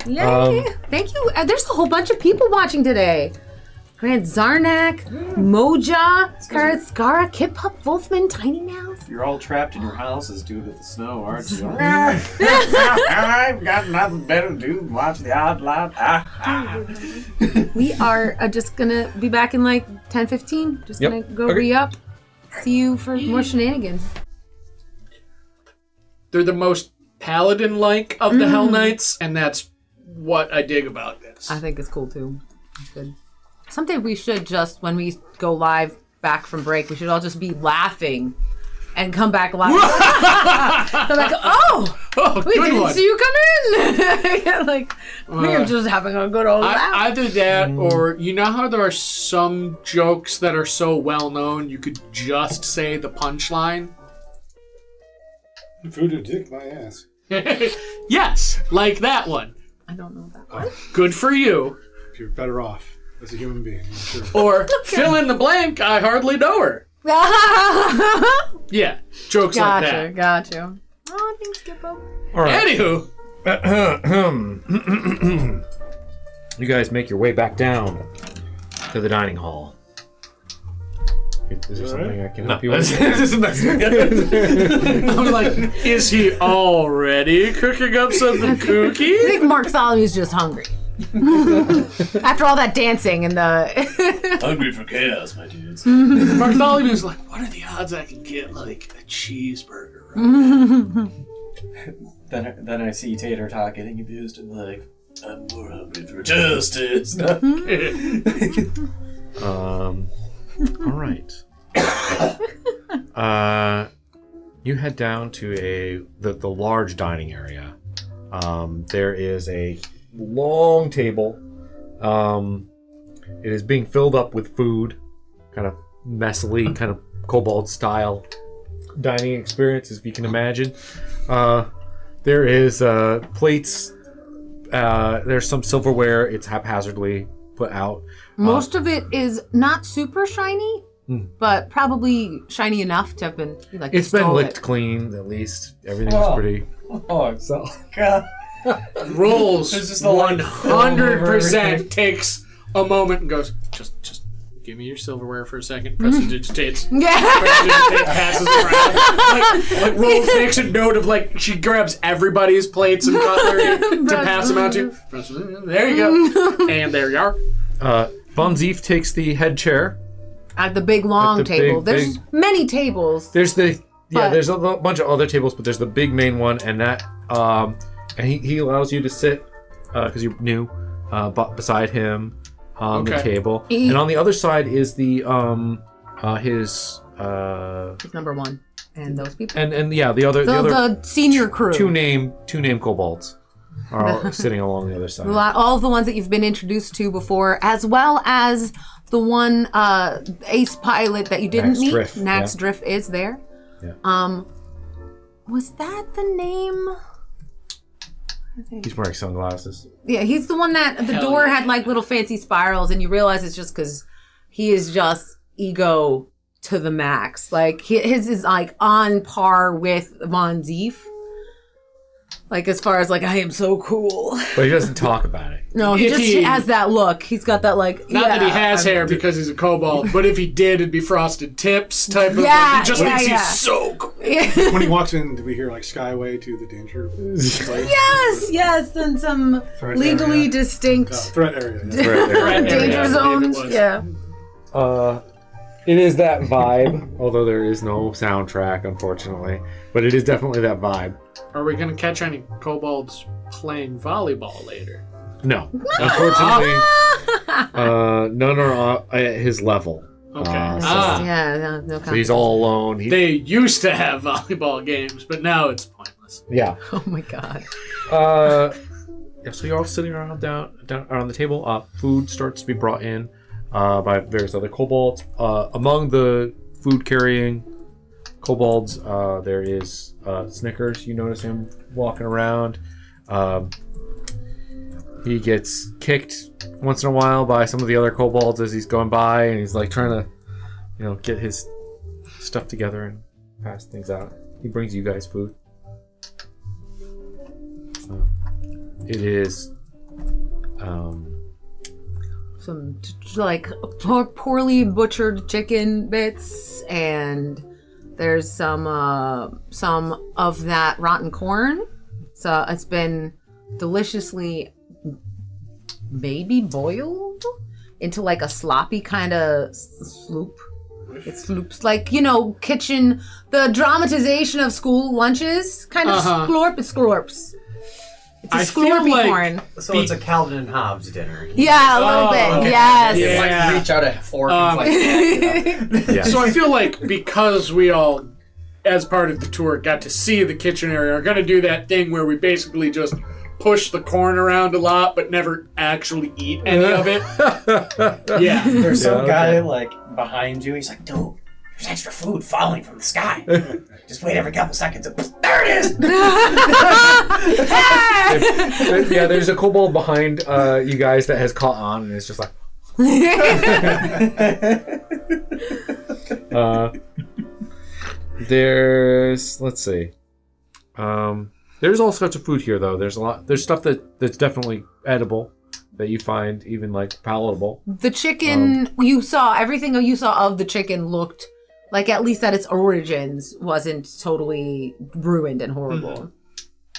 Yay! Thank you. There's a whole bunch of people watching today. Grant Zarnak, Moja, Karaskara, Kip Pup, Wolfman, Tiny Mouse. You're all trapped in your houses due to the snow, aren't you? I've got nothing better to do than watch the odd lot. We are just gonna be back in like 10-15. Just gonna go re-up. See you for more shenanigans. They're the most paladin-like of the Hell Knights, and that's what I dig about this. I think it's cool too. It's good. Someday we should just, when we go live back from break, we should all just be laughing and come back live. They're like, we didn't see you come in. Like, we're just having a good old laugh. Either that, or you know how there are some jokes that are so well known you could just say the punchline? Food or dick, my ass. Yes, like that one. I don't know that one. Good for you. You're better off as a human being, I'm sure. Or fill in the blank, I hardly know her. Yeah, jokes like that. Gotcha. Oh, thanks, Skippo. All right. Anywho. You guys make your way back down to the dining hall. Is there something I can help you with? I'm like, is he already cooking up something I kooky? think Mark Tholomew's just hungry. After all that dancing and the... Hungry for chaos, my dudes. Mark Tholomew's like, what are the odds I can get, like, a cheeseburger right now? Then I see Tater Tot getting abused and like, I'm more hungry for justice. All right. You head down to the large dining area. There is a long table. It is being filled up with food, kind of messily, kind of kobold style dining experience, if you can imagine. There is plates. There's some silverware. It's haphazardly put out. Most of it is not super shiny, but probably shiny enough to have been like. It's been licked clean, at least. Everything's pretty. Oh, so God. Rolls There's just a line 100% takes a moment and goes, just give me your silverware for a second. Prestidigitates. Prestidigitates, passes around. Like Rolls makes a note of like she grabs everybody's plates and cutlery to pass them out to. There you go. And there you are. Von Zief takes the head chair. At the big long At the table. big- There's many tables. There's But- there's a bunch of other tables, but there's the big main one, and that and he allows you to sit because you're new beside him on the table, and on the other side is the his number one, and those people, and yeah the other the senior crew, two name kobolds are sitting along the other side. All of the ones that you've been introduced to before, as well as the one ace pilot that you didn't meet. Nax Drift is there. Yeah. Was that the name? He's wearing sunglasses. Yeah, he's the one that the door had like little fancy spirals, and you realize it's just because he is just ego to the max. Like his is like on par with Von Zief. Like as far as like I am so cool. But he doesn't talk about it. No, he just has that look. He's got that like. Not that he has hair because he's a kobold, but if he did, it'd be frosted tips type of. Yeah, he just thinks he's so cool. When he walks in, do we hear like Skyway to the danger place? Yes, and some Threat legally area. distinct Threat area. danger zones. Yeah. It is that vibe, although there is no soundtrack, unfortunately. But it is definitely that vibe. Are we gonna catch any kobolds playing volleyball later? No, unfortunately, none are at his level. Okay. Yeah, no so he's all alone. They used to have volleyball games, but now it's pointless. Yeah. Oh my god. Yeah. So you're all sitting around down around the table. Food starts to be brought in by various other kobolds. Among the food carrying kobolds, there is Snickers. You notice him walking around. He gets kicked once in a while by some of the other kobolds as he's going by, and he's like trying to, get his stuff together and pass things out. He brings you guys food. It is some like poorly butchered chicken bits, and there's some of that rotten corn. So it's been deliciously maybe boiled into like a sloppy kind of sloop. It sloops like, kitchen, the dramatization of school lunches, kind of sklorp. It sklorps. It's a sklorpy corn. So it's a Calvin and Hobbes dinner. Yeah, a little bit. Okay. Yes. You like reach out a fork and Yeah. So I feel like because we all, as part of the tour, got to see the kitchen area, are going to do that thing where we basically just push the corn around a lot but never actually eat any of it. Yeah. There's some guy like behind you. He's like, dude, there's extra food falling from the sky. Just wait every couple seconds. There it is. Yeah, there's a kobold behind you guys that has caught on, and it's just like. Let's see. There's all sorts of food here, though. There's stuff that's definitely edible that you find even like palatable. The chicken everything you saw of the chicken looked like, at least at its origins, wasn't totally ruined and horrible.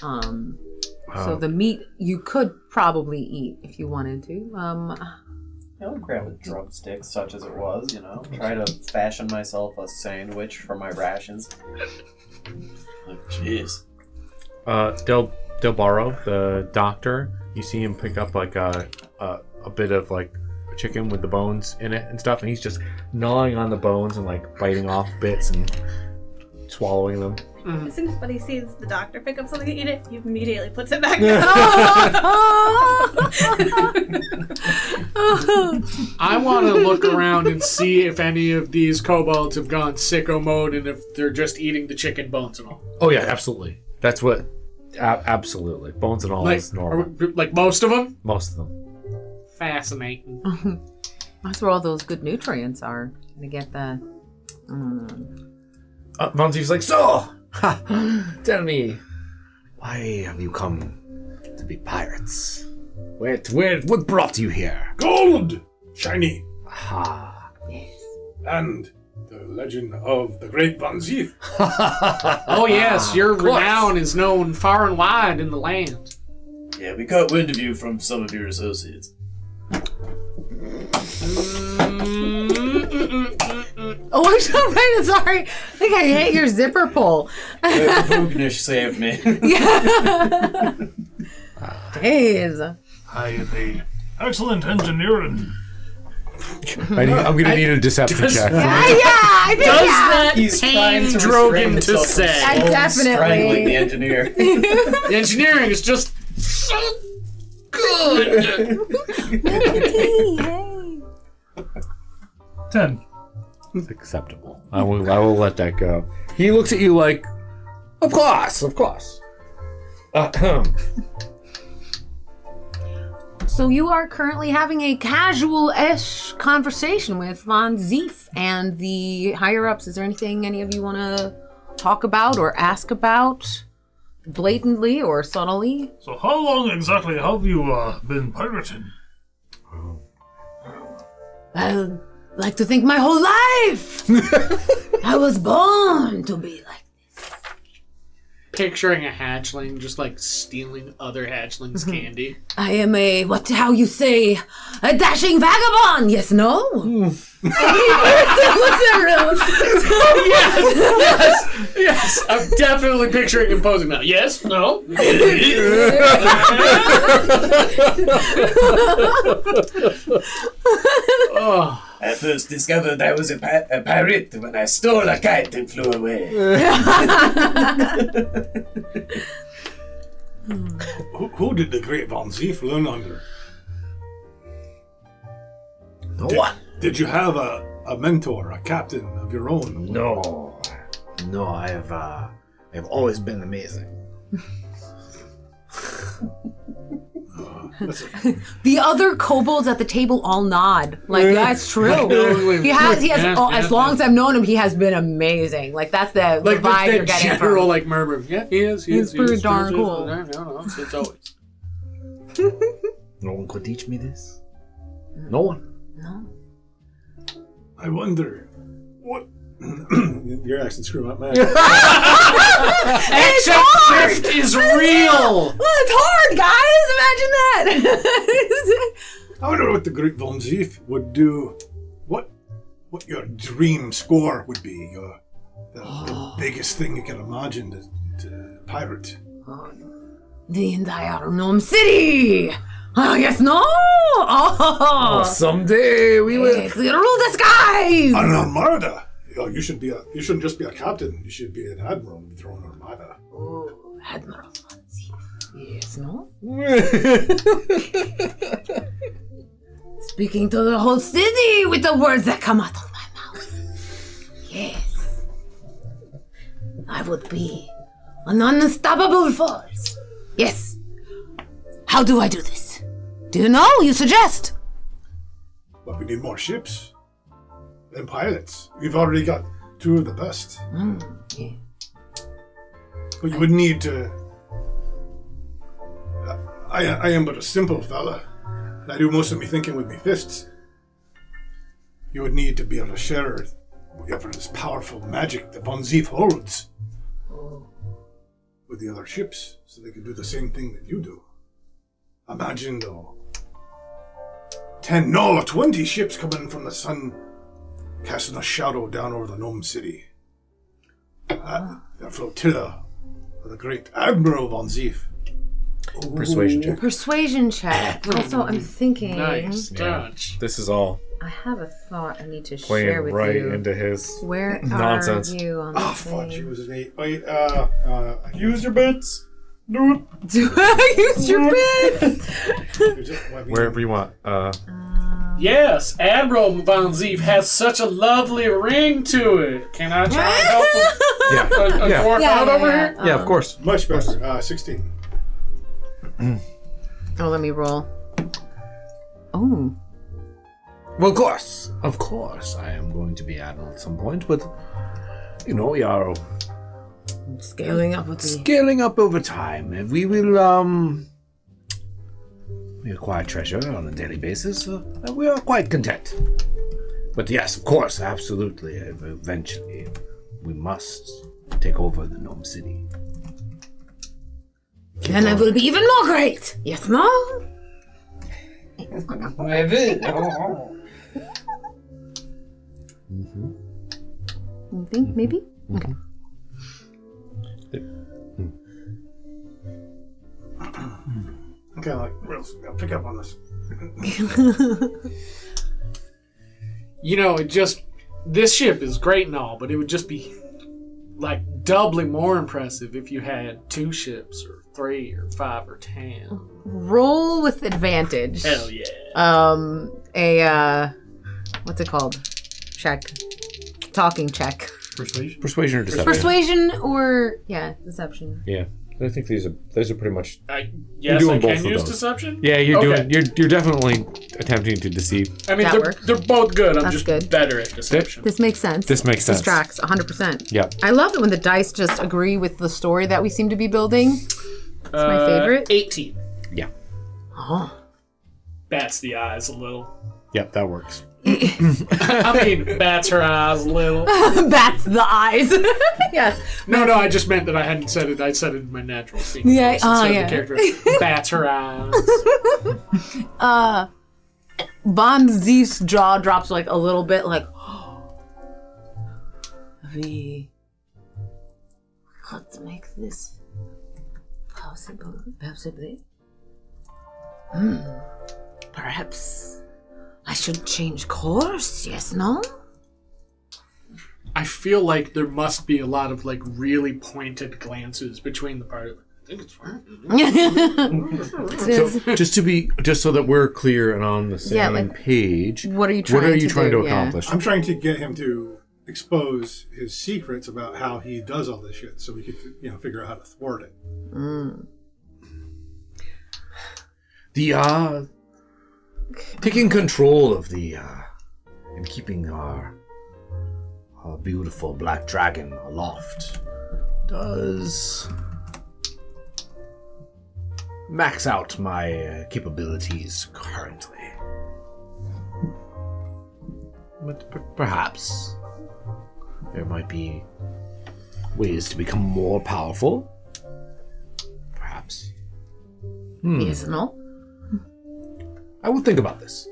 So the meat you could probably eat if you wanted to. I would grab a drumstick, such as it was, try to fashion myself a sandwich for my rations. Jeez. Del Barro, the doctor, you see him pick up like a bit of like chicken with the bones in it and stuff, and he's just gnawing on the bones and like biting off bits and swallowing them. As soon as Buddy sees the doctor pick up something to eat it, he immediately puts it back down. I want to look around and see if any of these kobolds have gone sicko mode and if they're just eating the chicken bones and all. Oh yeah, absolutely. That's what. Absolutely, bones and all is normal. Like most of them. Most of them. Fascinating. That's where all those good nutrients are. To get that. Monty's like, so, tell me, why have you come to be pirates? What brought you here? Gold! Shiny. Ha. And the legend of the great Von Zief. Oh yes, your renown is known far and wide in the land. Yeah, we caught wind of you from some of your associates. Oh, I'm so right. Sorry. I think I hit your zipper pull. Vugnish saved me. Yeah. Days. I am a excellent engineering. I'm going to need a deception check. I think Does He's that trying pain to Drogan restrain to himself say? I definitely. Strangling the engineer. The engineering is just so good. 10. It's acceptable. I will let that go. He looks at you like, of course. So you are currently having a casual-ish conversation with Von Zief and the higher-ups. Is there anything any of you want to talk about or ask about, blatantly or subtly? So how long exactly have you been pirating? I like to think my whole life. I was born to be like. Picturing a hatchling just like stealing other hatchlings' candy. I am a how you say a dashing vagabond. Yes, no. What's that Yes, I'm definitely picturing him posing now. Yes, no. Oh. I first discovered I was a pirate when I stole a kite and flew away. Who did the great Von Zief learn under? No one. Did you have a mentor, a captain of your own? No, I've always been amazing. The other kobolds at the table all nod. Like, yeah, it's true. He has, as long as I've known him, he has been amazing. Like, that's the Like vibe the you're getting general from. like murmur. Yeah, he is. He's pretty darn cool. No, it's always. No one could teach me this. No one. No. I wonder what. Your accent screw up, man. Accent shift is real. Well, it's hard, guys. Imagine that. I wonder what the great Von Zief would do. What your dream score would be. The biggest thing you can imagine to pirate. The entire Gnome City. Oh, yes, no. Oh, Someday we will. yes, we rule the skies. An armada. You shouldn't just be a captain. You should be an admiral with your own armada. Oh, Admiral Fonzie. Yes, no? Speaking to the whole city with the words that come out of my mouth. Yes. I would be an unstoppable force. Yes. How do I do this? Do you know? You suggest. But we need more ships. And pilots. We've already got 2 of the best. Yeah. But you would need to... I am but a simple fella. I do most of me thinking with me fists. You would need to be able to share this powerful magic that Von Zief holds with the other ships, so they could do the same thing that you do. Imagine, though, 20 ships coming from the sun, casting a shadow down over the Gnome City. The flotilla of the great Admiral Von Zief. Persuasion check. Persuasion check. Also, I'm thinking. Nice touch. This is all I have a thought I need to playing share with right you. into his Where nonsense. are you on Oh, the fudge, it thing? was an 8. Wait, Use your bits. Do I use your bits? Wherever you want. Yes, Admiral Von Zief has such a lovely ring to it. Can I try and help him? Yeah. A Yeah. dwarf out over here? Yeah, of course. Much better. 16. Oh, let me roll. Oh. Well, of course, I am going to be admiral at some point, but we are Scaling up with the... scaling up over time, and we will we acquire treasure on a daily basis. And we are quite content. But yes, of course, absolutely. Eventually, we must take over the Gnome City. Then I will be even more great. Yes, no? You think? Maybe? Okay. Okay, I'll pick up on this. This ship is great and all, but it would just be like doubly more impressive if you had 2 ships or 3 or 5 or 10. Roll with advantage. Hell yeah. What's it called? Check. Talking check. Persuasion or deception? Persuasion or, deception. Yeah. I think these are pretty much. Yes, doing I both can of use those. deception. Yeah, you're Okay. doing. You're definitely attempting to deceive. I mean, That works. they're both good. I'm That's just good. better at deception. This makes sense. This makes sense. This tracks 100%. Yep. I love it when the dice just agree with the story that we seem to be building. It's my favorite. 18. Yeah. Oh. Bats the eyes a little. Yep, that works. I mean, bats her eyes a little. Bats the eyes. Yes. No, I just meant that I hadn't said it. I said it in my natural speaking Yeah, voice instead yeah. of the character. Bats her eyes. Von Zief's jaw drops like a little bit, like, we could make this possible, possibly. Perhaps I should change course, yes, no? I feel like there must be a lot of like really pointed glances between the party. I think it's fine. Just so that we're clear and on the same page. What are you trying to do? accomplish? I'm trying to get him to expose his secrets about how he does all this shit, so we could, figure out how to thwart it. taking control of the and keeping our beautiful black dragon aloft does max out my capabilities currently. But perhaps there might be ways to become more powerful. Perhaps. Yes, no. I will think about this.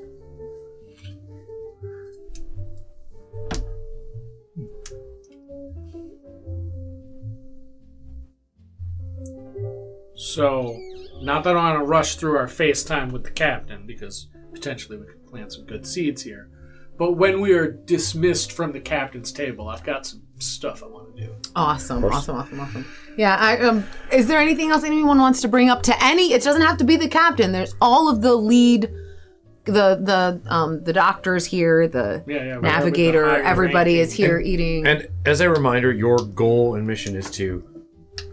So, not that I want to rush through our FaceTime with the captain, because potentially we could plant some good seeds here. But when we are dismissed from the captain's table, I've got some stuff I want to do. Awesome. Yeah. Is there anything else anyone wants to bring up to any? It doesn't have to be the captain. There's all of the lead, the doctors here, the navigator. Everybody is here eating. And as a reminder, your goal and mission is to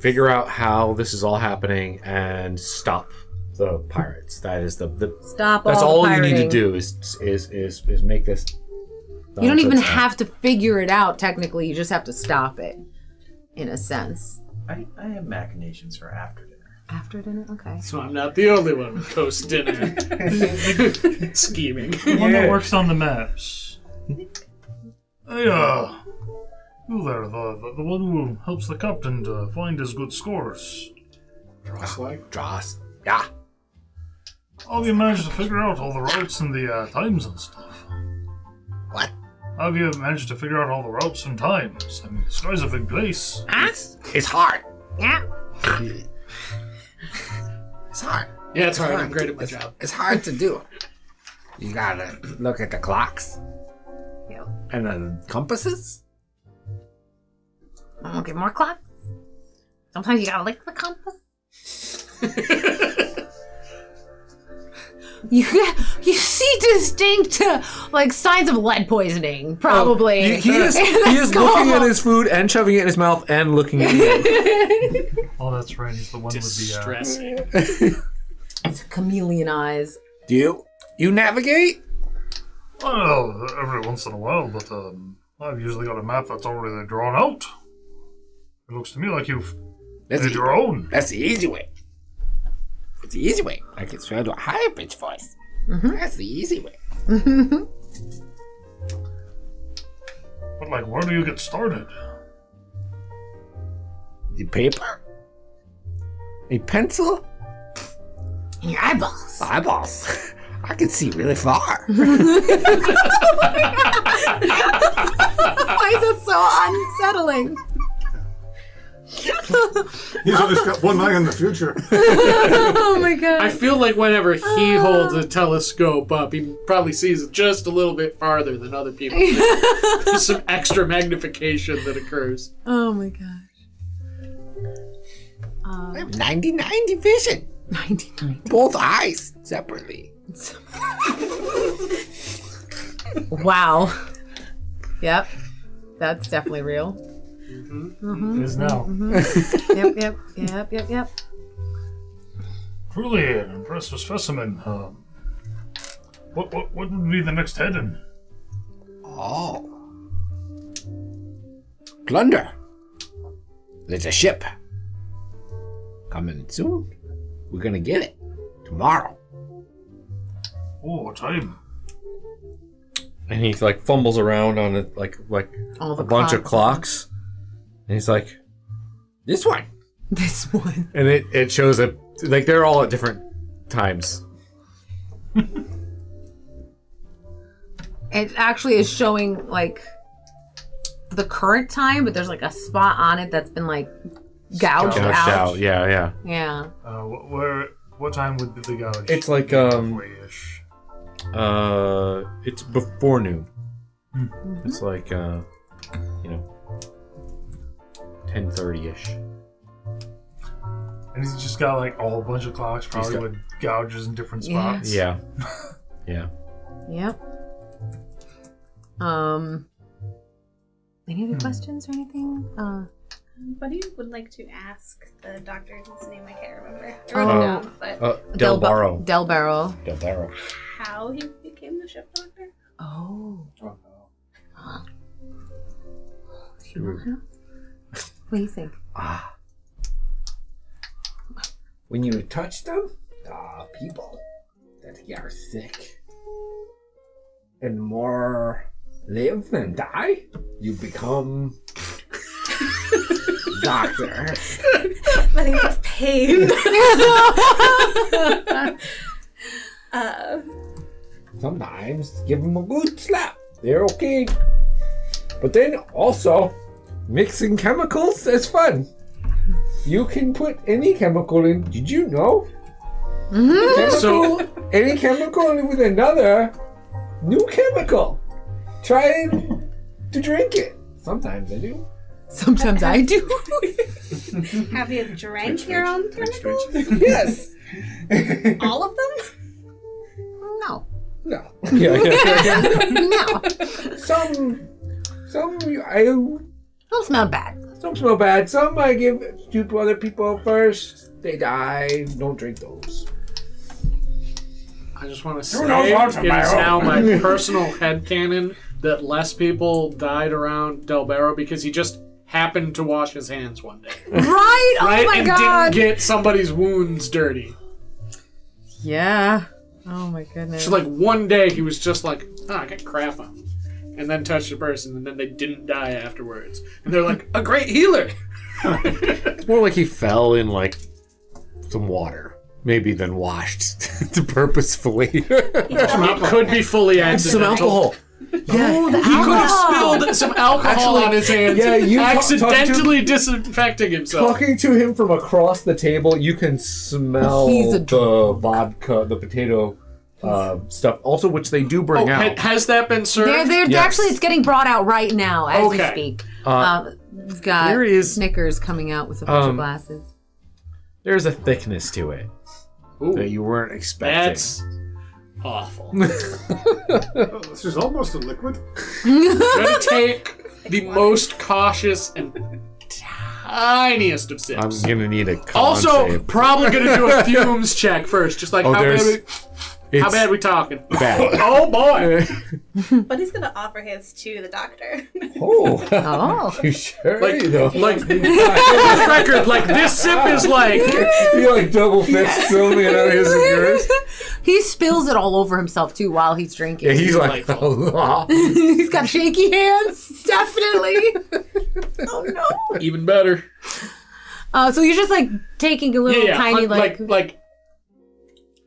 figure out how this is all happening and stop the pirates. That is the stop. That's all you pirating. need to do is make this. You don't even have to figure it out. Technically, you just have to stop it, in a sense. I have machinations for after dinner. After dinner, okay. So I'm not the only one with post dinner scheming. The one that works on the maps. Hey, you there, the one who helps the captain to find his good scores. Dross. Yeah. Have you managed to figure out all the routes and the times and stuff? What? Have you managed to figure out all the routes and times? I mean, this guy's a big place. It's hard. Yeah. It's hard. Yeah, it's hard. I'm great at my job. It's hard to do. You gotta look at the clocks. Yeah. And the compasses. Okay, more clocks. Sometimes you gotta lick the compass. You see distinct signs of lead poisoning, probably. He is looking at his food and shoving it in his mouth and looking at you. Oh, that's right. He's the one Distressing. with the. It's chameleon eyes. Do you navigate? Well, every once in a while, but I've usually got a map that's already drawn out. It looks to me like you've made your own. That's the easy way. It's the easy way. I can try to a higher pitch voice. Mm-hmm. That's the easy way. But where do you get started? The paper? A pencil? And your eyeballs. Eyeballs. I can see really far. Why is it so unsettling? He's just got one eye on the future. Oh my god. I feel like whenever he holds a telescope up, he probably sees it just a little bit farther than other people do. There's some extra magnification that occurs. Oh my gosh. I have 90-90 vision. 99. Both eyes separately. Wow. Yep. That's definitely real. It is now. Yep. Truly an impressive specimen. What would be the next heading? Oh. Plunder. There's a ship. Coming soon. We're gonna get it. Tomorrow. Oh, what time? And he fumbles around on it like All the a bunch of clocks. clocks. And he's like, This one. This one. and it shows up they're all at different times. It actually is showing the current time, but there's a spot on it that's been gouged out. Yeah. Yeah. What time would be the gouge? It's halfway-ish. It's before noon. Mm-hmm. It's 10:30ish. And he's just got a whole bunch of clocks, probably got- with gouges in different spots. Yeah. Yep. Any other questions or anything? Buddy would like to ask the doctor whose name I can't remember. I wrote it down, but Del Barro. Del Barro. Del Barro. how he became the ship doctor? Oh. Oh, no. Huh. Do you know him? What do you think? When you touch them, people that are sick and more live than die, you become doctor. But he was pain. Sometimes give them a good slap. They're okay. But then also, mixing chemicals is fun. You can put any chemical in. Did you know? Any chemical with another new chemical. Try to drink it. Sometimes I do. Sometimes I do. Have you drank your own chemicals? Yes. All of them? No. No. No. Some Don't smell bad. Some smell bad. Some I give to other people first. They die. Don't drink those. I just want to Through say no it fault of my is own. now my personal headcanon that less people died around Del Barro because he just happened to wash his hands one day. Right? Right? Oh my and god. didn't get somebody's wounds dirty. Yeah. Oh my goodness. So like one day he was just like, I got crap on me. And then touched a person and then they didn't die afterwards. And they're like, a great healer. It's more like he fell in like some water, maybe then washed purposefully. It could be fully accidental. Some alcohol. Oh, the He could have alcohol. spilled some alcohol on his hands, yeah, you accidentally disinfecting himself. Talking to him from across the table, you can smell He's a the vodka, the potato stuff. Also, which they do bring out. Has that been served? They're Yes. actually, it's getting brought out right now as we Okay. speak. We've got there is- Snickers coming out with a bunch of glasses. There's a thickness to it Ooh, that you weren't expecting. that's awful. Oh, this is almost a liquid. Gonna take the most cautious and tiniest of sips. I'm gonna need a con Also, save. probably gonna do a fumes check first, just like Oh, how it's bad we talking. bad. Oh boy! But he's gonna offer his to the doctor. Oh, Oh. you sure? Like, though? like for the record, like this sip is like you like double fist something out his and yours. He spills it all over himself too while he's drinking. Yeah, he's like, He's got shaky hands, definitely. Oh no. even better. So you're just like taking a little Yeah, tiny like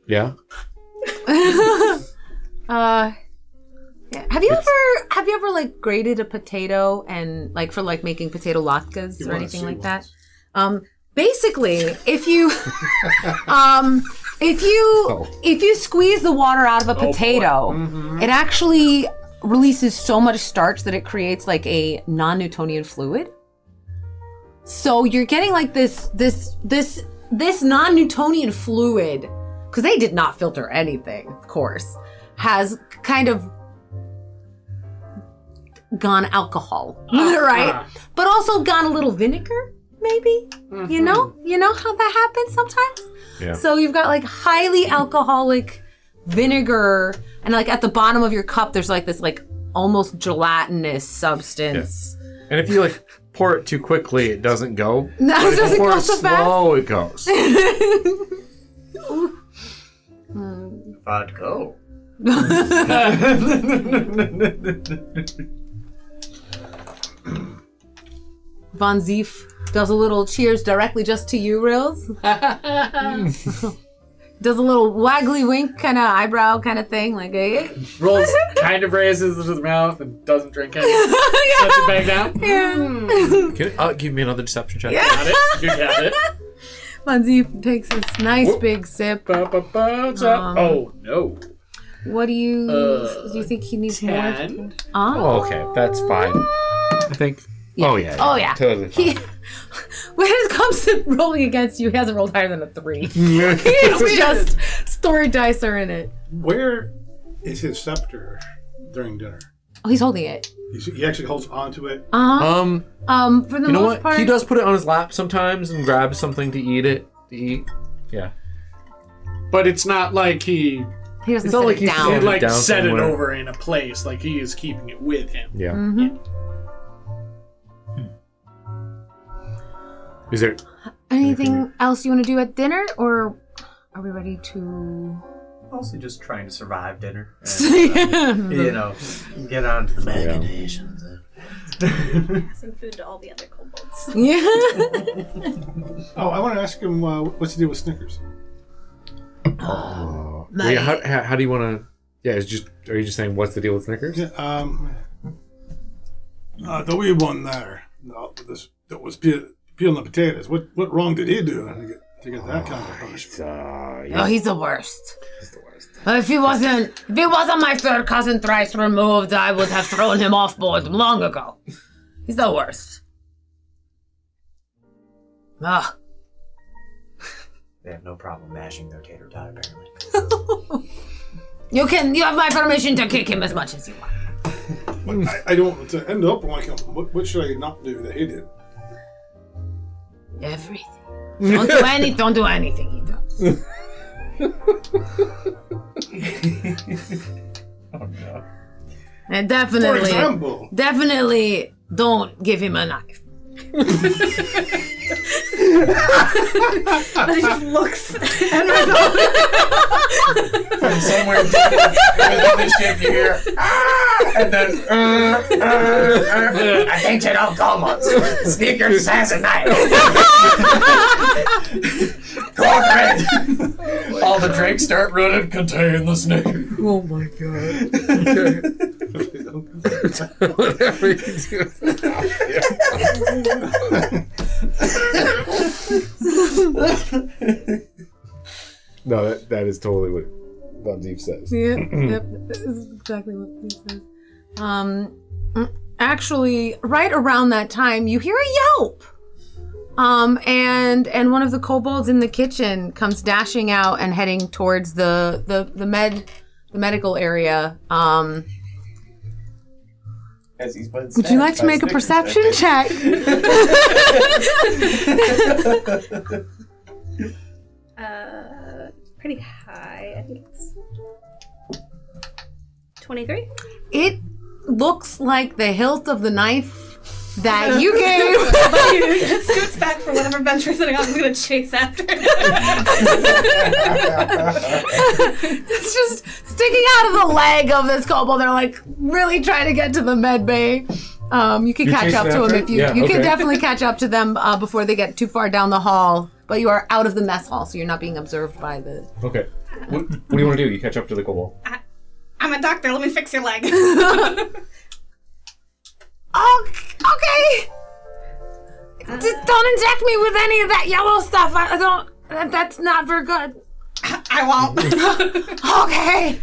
yeah. yeah. Have you ever like grated a potato and like for like making potato latkes or anything like that? Basically, if you if you squeeze the water out of a potato, it actually releases so much starch that it creates like a non-Newtonian fluid. So you're getting like this non-Newtonian fluid, because they did not filter anything, of course, has kind of gone alcohol, right? But also gone a little vinegar, maybe. You know how that happens sometimes. Yeah. So you've got like highly alcoholic vinegar, and like at the bottom of your cup, there's like this like almost gelatinous substance. And if you like pour it too quickly, it doesn't go. No, But it if you doesn't pour go it so fast. slow, it goes. Vodka. Von Zief does a little cheers directly just to you, Rills. Does a little waggly wink kind of eyebrow kind of thing, like hey. rolls, kind of raises it to the mouth and doesn't drink it. Sets it back down. Can give me another deception check. Got it. You got it. Von Zief takes this nice big sip. What's up? Oh no. What do you think he needs 10. more? Oh, okay, that's fine. I think. Yeah. Oh yeah. Oh yeah. Totally fine. When it comes to rolling against you, he hasn't rolled higher than a 3. It's just story dice are in it. Where is his scepter during dinner? Oh, he's holding it. He actually holds onto it. For the You know most what? part, He does put it on his lap sometimes and grabs something to eat. Yeah. But it's not like he he doesn't It's not sit like it he's down. standing- like down set it somewhere. over in a place. Like he is keeping it with him. Yeah. Mhm. Is there? Anything else you want to do at dinner, or are we ready to? Mostly just trying to survive dinner. And, get on to the machinations. Passing food to all the other kobolds. Yeah. Oh, I want to ask him what's the deal with Snickers? Wait, how do you want to? Yeah, are you just saying what's the deal with Snickers? The wee one there, that was peeling the potatoes. What wrong did he do to get that kind of punishment? Oh, he's the worst. If he wasn't my third cousin thrice removed, I would have thrown him off board long ago. He's the worst. Ugh. They have no problem mashing their tater tot, apparently. You have my permission to kick him as much as you want. But I don't want to end up like him. What should I not do that he did? Everything. Don't do anything he does. Oh no. And For example, definitely don't give him a knife. But he just looks and From somewhere deep within the ship, you hear, and then, I think you don't call much. Sneakers has a knife. Corporate! All the drinks start running, contain the Snickers. Oh my god. No, that is totally what Von Zief says. Yep, this is exactly what he says. Actually, right around that time, you hear a yelp. And one of the kobolds in the kitchen comes dashing out and heading towards the medical area. As he's been Would you like to make a perception check? pretty high. I think it's 23. It looks like the hilt of the knife that you gave. It scoots back from whatever bench we're sitting on. I'm going to chase after it. It's just sticking out of the leg of this kobold. They're like really trying to get to the med bay. You can catch up to them if you can definitely catch up to them before they get too far down the hall. But you are out of the mess hall, so you're not being observed by the. Okay. What do you want to do? You catch up to the kobold. I'm a doctor. Let me fix your leg. Oh, okay. Just don't inject me with any of that yellow stuff. I don't. That's not very good. I won't. Okay.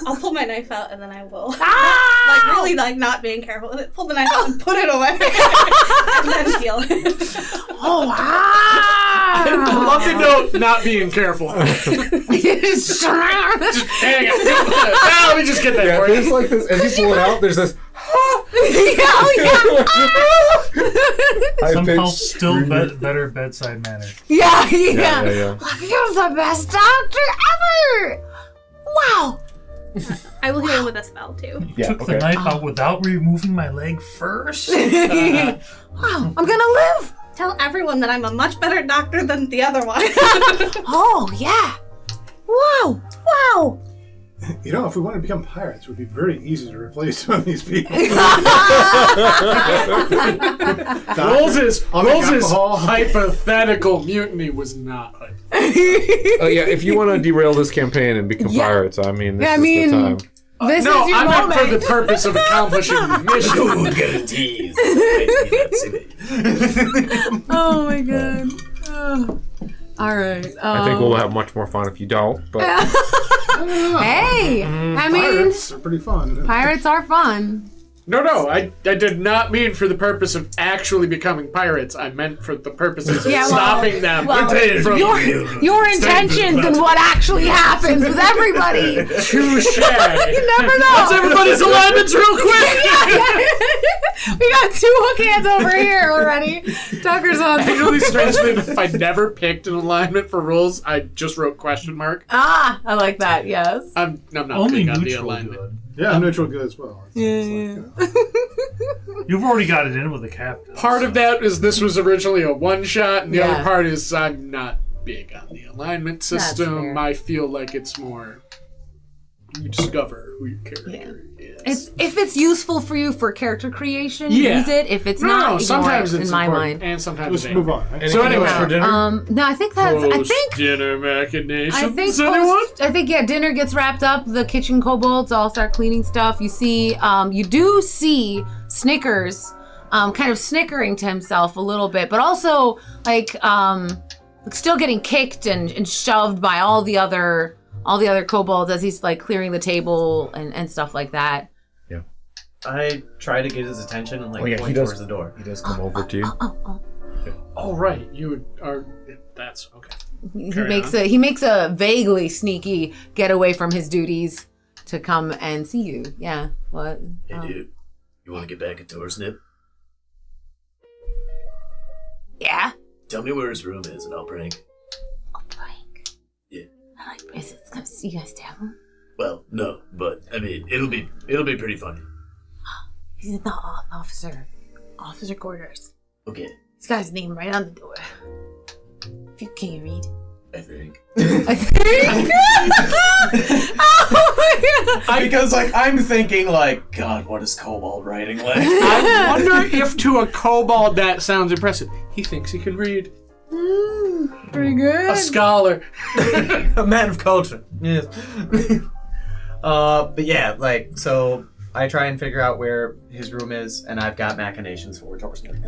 I'll pull my knife out and then I will. Ah! Like really, like not being careful. Pull the knife out and put it away, and then heal it. Oh wow! I love to note not being careful. Just dang it. Let me just get that for you. There's like this, as you pull it out, there's this. Somehow still better bedside manner. Yeah. Yeah. You're the best doctor ever! Wow! I will heal him with a spell too. Yeah, Took the knife out without removing my leg first. Wow, I'm gonna live! Tell everyone that I'm a much better doctor than the other one. Oh, yeah! Wow! you know, if we want to become pirates, it would be very easy to replace some of these people. Rose's alcohol. hypothetical mutiny was not hypothetical. Oh yeah, if you want to derail this campaign and become pirates, I mean, this is the time. This No, is your I meant moment. for the purpose of accomplishing the mission. Ooh, get a tease. Oh my god. Oh. All right. I think we'll have much more fun if you don't. But Hey, I mean, Pirates are pretty fun. pirates are fun. No, I did not mean for the purpose of actually becoming pirates. I meant for the purposes of stopping them from... Your intentions and what actually happens with everybody. Touche. You never know. Let's everybody's alignments real quick. We got 2 hook hands over here already. Tucker's on. Actually, strangely, if I never picked an alignment for rules, I just wrote question mark. Ah, I like that. Yes. I'm not Only big on the neutral alignment. good. Yeah, I'm neutral good as well. You've already got it in with the captain. Part of that is this was originally a one-shot, and the Yeah. other part is I'm not big on the alignment system. fair. I feel like it's more you discover who your character is. If it's useful for you for character creation, Yeah. use it. If it's No, not, sometimes ignore it, it's in my important, mind. and sometimes Let's it move ain't. on. Right? So anyway, for dinner? No, I think that's. I think. Dinner machinations. I think. Anyone? I think dinner gets wrapped up. The kitchen kobolds all start cleaning stuff. You see, you do see Snickers, kind of snickering to himself a little bit, but also like still getting kicked and shoved by all the other kobolds as he's like clearing the table and stuff like that. I try to get his attention and he point does. towards the door. He does come over to you. Oh right, you are. That's okay. He makes a vaguely sneaky getaway from his duties to come and see you. Yeah. What? Hey, dude, you want to get back at Torsnip? Yeah. Tell me where his room is, and I'll prank. Prank. Yeah. I like. Is it gonna see you guys stab him? Well, no, but I mean, it'll be pretty funny. He's in the officer quarters. Okay, He's got his name right on the door. Can you read? I think. I think. Oh my god! Because I'm thinking God, what is Kobold writing like? I wonder if to a kobold that sounds impressive. He thinks he can read. Pretty good. A scholar. A man of culture. Yes. But yeah, so I try and figure out where his room is, and I've got machinations for Torsnip.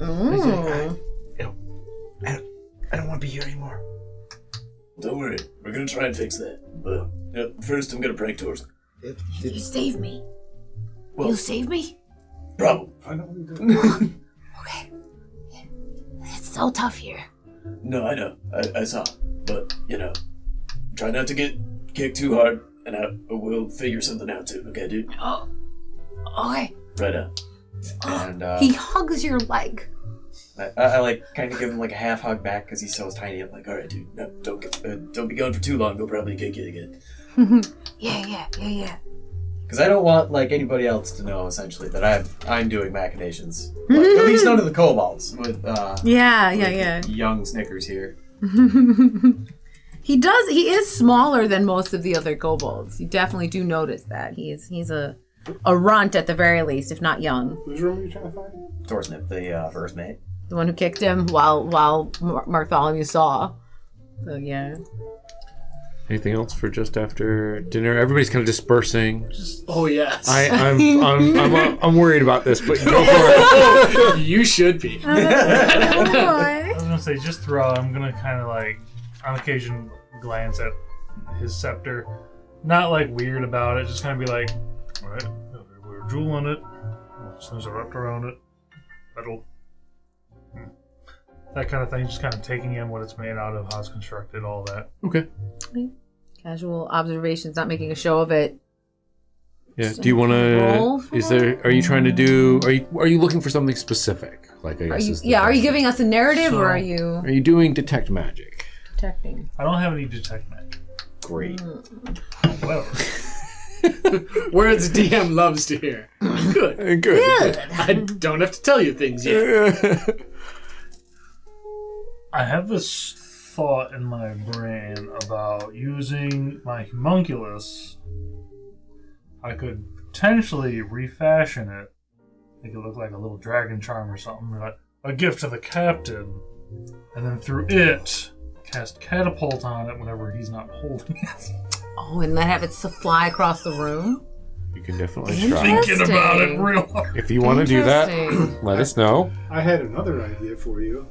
I don't want to be here anymore. Don't worry, we're gonna try and fix that. But first, I'm gonna prank Torsnip. You save me. Well, You'll save me? Probably. I know what you're doing. Okay. It's so tough here. No, I know. I saw. But try not to get kicked too hard, and we'll figure something out too. Okay, dude. Oh. Okay. Right on. And He hugs your leg. I kind of give him a half hug back because he's so tiny. I'm like, all right, dude, no, don't be gone for too long. They'll probably kick you again. Yeah. Because I don't want anybody else to know essentially that I'm doing machinations. At least none of the kobolds with Yeah. young Snickers here. He is smaller than most of the other kobolds. You definitely do notice that. He's a runt at the very least, if not young. Whose room are you trying to find? Torsnip, the first mate. The one who kicked him while Bartholomew saw. So yeah. Anything else for just after dinner? Everybody's kind of dispersing. Oh yes. I'm worried about this, but go for it. You should be. I was gonna say, just throughout, I'm gonna kind of on occasion glance at his scepter, not weird about it, just kind of be like, all right, we're jewel on it, there's a wrapped around it, metal, that kind of thing. Just kind of taking in what it's made out of, how it's constructed, all that. Okay. Casual observations, not making a show of it. Yeah. Do you want to? Are you trying to do? Are you looking for something specific? I guess. Are you giving us a narrative, or are you? Are you doing detect magic? Detecting. I don't have any detect magic. Great. Well, Words DM loves to hear. Good. Good. I don't have to tell you things yet. I have this thought in my brain about using my homunculus. I could potentially refashion it, make it look like a little dragon charm or something, like a gift to the captain, and then through it, cast catapult on it whenever he's not holding it. Oh, and then have it fly across the room? You can definitely try. Thinking about it real hard. If you want to do that, let us know. I had another idea for you.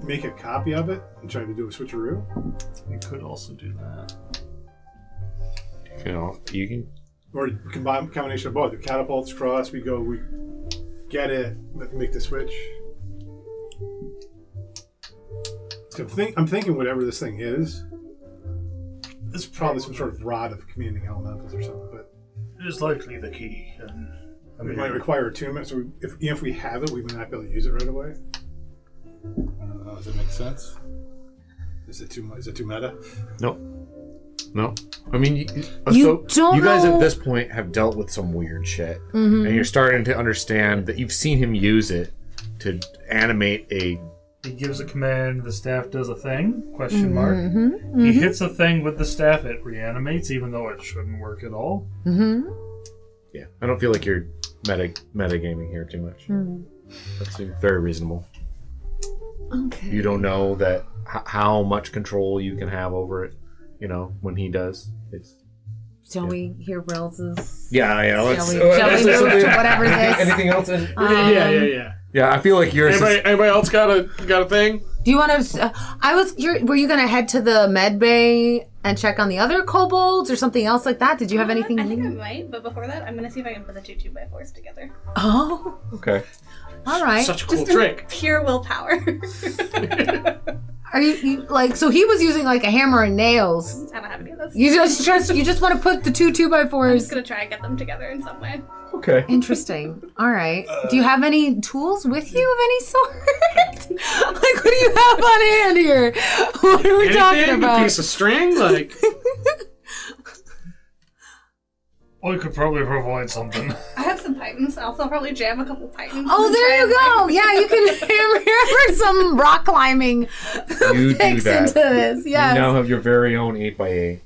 Make a copy of it and try to do a switcheroo. You could also do that. You can or combination of both. The catapults cross. We get it. Make the switch. So I'm thinking whatever this thing is, it's probably some sort of rod of commanding elementals or something. But It is likely the key. it might require attunement. So if we have it, we might not be able to use it right away. I don't know. Does that make sense? Is it too meta? No. I mean, You don't you guys know- at this point have dealt with some weird shit, and you're starting to understand that you've seen him use it to animate a. He gives a command, the staff does a thing, question mark. He hits a thing with the staff, it reanimates, even though it shouldn't work at all. Yeah, I don't feel like you're metagaming here too much. That seems very reasonable. Okay. You don't know that how much control you can have over it. You know, when he does, it's. Shall we hear Rills's? Yeah. Shall Let's. we move to whatever this? Anything else? Yeah. Yeah, I feel like yours. Anybody else got a thing? Do you want to? Were you gonna head to the med bay and check on the other kobolds or something else like that? Did you have anything? I think I might, but before that, I'm gonna see if I can put the 2x4s together. Oh, Okay. all right. Such a cool Just trick. Pure willpower. Are you like? So he was using like a hammer and nails. I don't have any of this. You just want to put the two 2x4s. I'm just gonna try and get them together in some way. Okay. Interesting. All right. Do you have any tools with you of any sort? Like, what do you have on hand here? What are we talking Anything? A about? piece of string? Like, We could probably provide something. I have some pythons. I'll probably jam a couple pythons. Oh, and there try you and, go. like- Yeah, you can hammer some rock climbing You do fix that. into this. Yes. You now have your very own 8x8.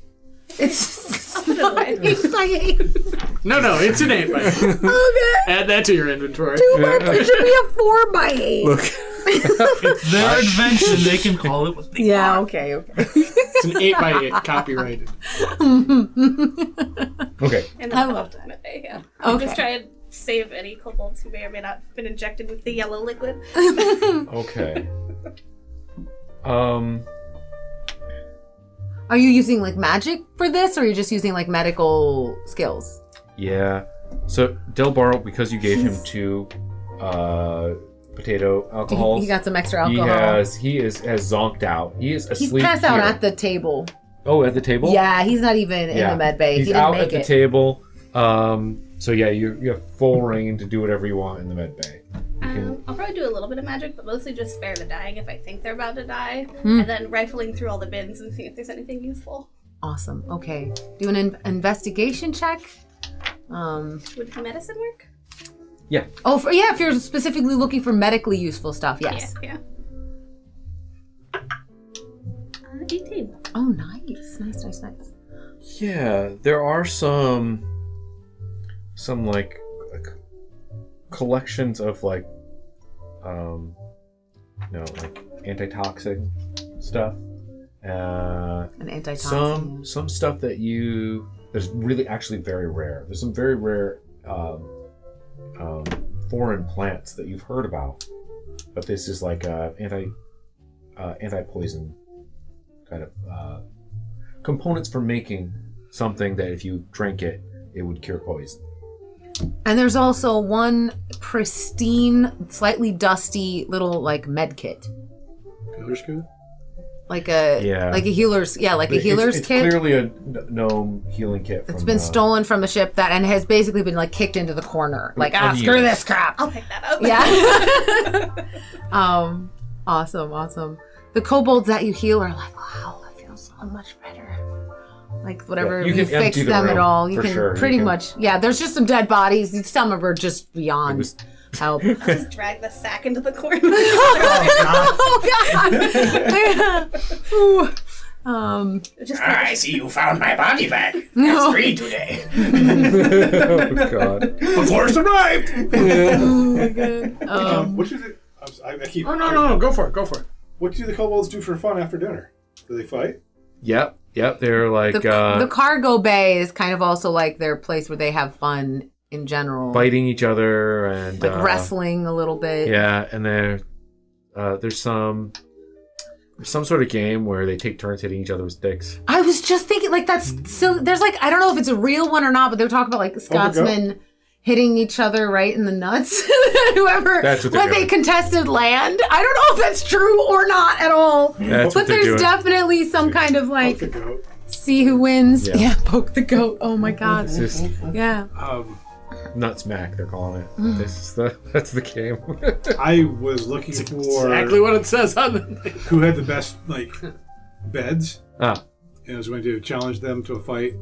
It's put it away. 8x8. no, it's an 8x8. Okay. Add that to your inventory. It should be a 4x8. Look. It's their invention. They can call it what they Yeah, want. okay. It's an 8x8, copyrighted. Okay. And then put up to the day, yeah. Okay. Just try and save any kobolds who may or may not have been injected with the yellow liquid. Okay. Are you using like magic for this, or are you just using like medical skills? Yeah. So Delbaro, because you gave him 2 potato alcohols, He got some extra he alcohol. has zonked out. He is He's asleep. passed out here. at the table. Oh, at the table. Yeah, he's not even in the med bay. He's He didn't out make at the it. table. So yeah, you have full reign to do whatever you want in the med bay. I'll probably do a little bit of magic, but mostly just spare the dying if I think they're about to die. Hmm. And then rifling through all the bins and see if there's anything useful. Awesome. Okay. Do an investigation check. Would medicine work? Oh, if you're specifically looking for medically useful stuff, yes. Yeah. 18. Oh, nice. Yeah, there are some like collections of like like antitoxic stuff. An antitoxin. Some stuff that's really actually very rare. There's some very rare foreign plants that you've heard about, but this is like anti-poison kind of components for making something that if you drank it, it would cure poison. And there's also one pristine, slightly dusty little like med kit. Healer's kit? Like a healer's It's kit. clearly a gnome healing kit. It's been stolen from the ship and has basically been like kicked into the corner. Like, screw this crap. I'll pick that up. Yeah. Awesome. The kobolds that you heal are like, wow, I feel so much better. Like whatever Yeah, you you can empty fix the them at room, all, you for can sure. pretty You can- much. Yeah, there's just some dead bodies. Some of them are just beyond help. I'll just drag the sack into the corner. Oh God! Ooh. Just I see you found my body back. No. That's free today. Oh god. The force arrived! Oh my God. What should it? I keep. Oh, no, go for it. What do the kobolds do for fun after dinner? Do they fight? Yep. They're like The cargo bay is kind of also like their place where they have fun in general. biting each other and Like wrestling a little bit. Yeah, and there's some some sort of game where they take turns hitting each other with sticks. I was just thinking, like, that's so. There's like, I don't know if it's a real one or not, but they're talking about like Scotsmen hitting each other right in the nuts. Whoever, That's what they're like doing. they contested land. I don't know if that's true or not at all. That's but what they're there's doing. definitely some kind of Poke like the goat. see who wins. Yeah. Yeah, poke the goat. Oh my god. It's just Yeah. nut smack. They're calling it. Mm. That's the game. I was looking for Exactly what it says on the thing. who had the best like beds, Ah, and I was going to challenge them to a fight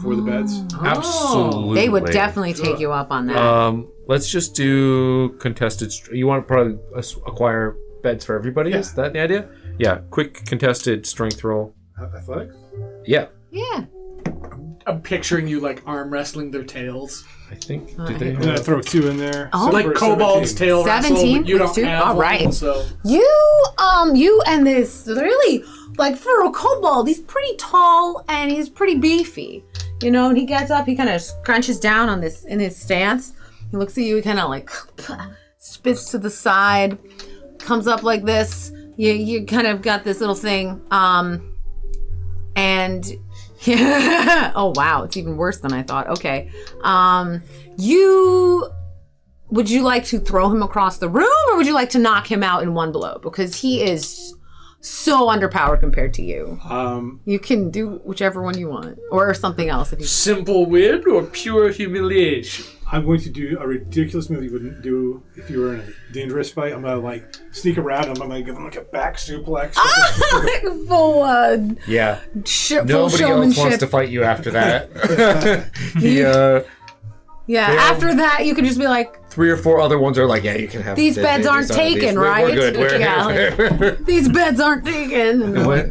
for the beds. absolutely. They would definitely take you up on that. Let's just do contested. You want to probably acquire beds for everybody? Yeah. Is that the idea? Yeah. Quick contested strength roll. Athletics. Yeah. Yeah. I'm picturing you like arm wrestling their tails. I think. I Did they? And then I throw 2 in there. Oh. Like For Kobold's 17. tail wrestle, 17 but you don't plus two? have All right. one, so You and this really, like for a kobold, he's pretty tall and he's pretty beefy. You know, and he gets up, he kind of scrunches down on this in his stance. He looks at you, he kind of like spits to the side, comes up like this. You kind of got this little thing, and oh wow, it's even worse than I thought. Okay, would you like to throw him across the room, or would you like to knock him out in one blow? Because he is so underpowered compared to you. You can do whichever one you want, or something else if you. simple win or pure humiliation. I'm going to do a ridiculous move you wouldn't do if you were in a dangerous fight. I'm going to like sneak around and I'm going to give them like a back suplex. Full, Yeah. full Nobody else showmanship. wants to fight you after that. Yeah, They after that, you could just be like, 3 or 4 other ones are like, yeah, you can have these beds aren't taken, right? We're good. We're Yeah, these beds aren't taken. And they're What?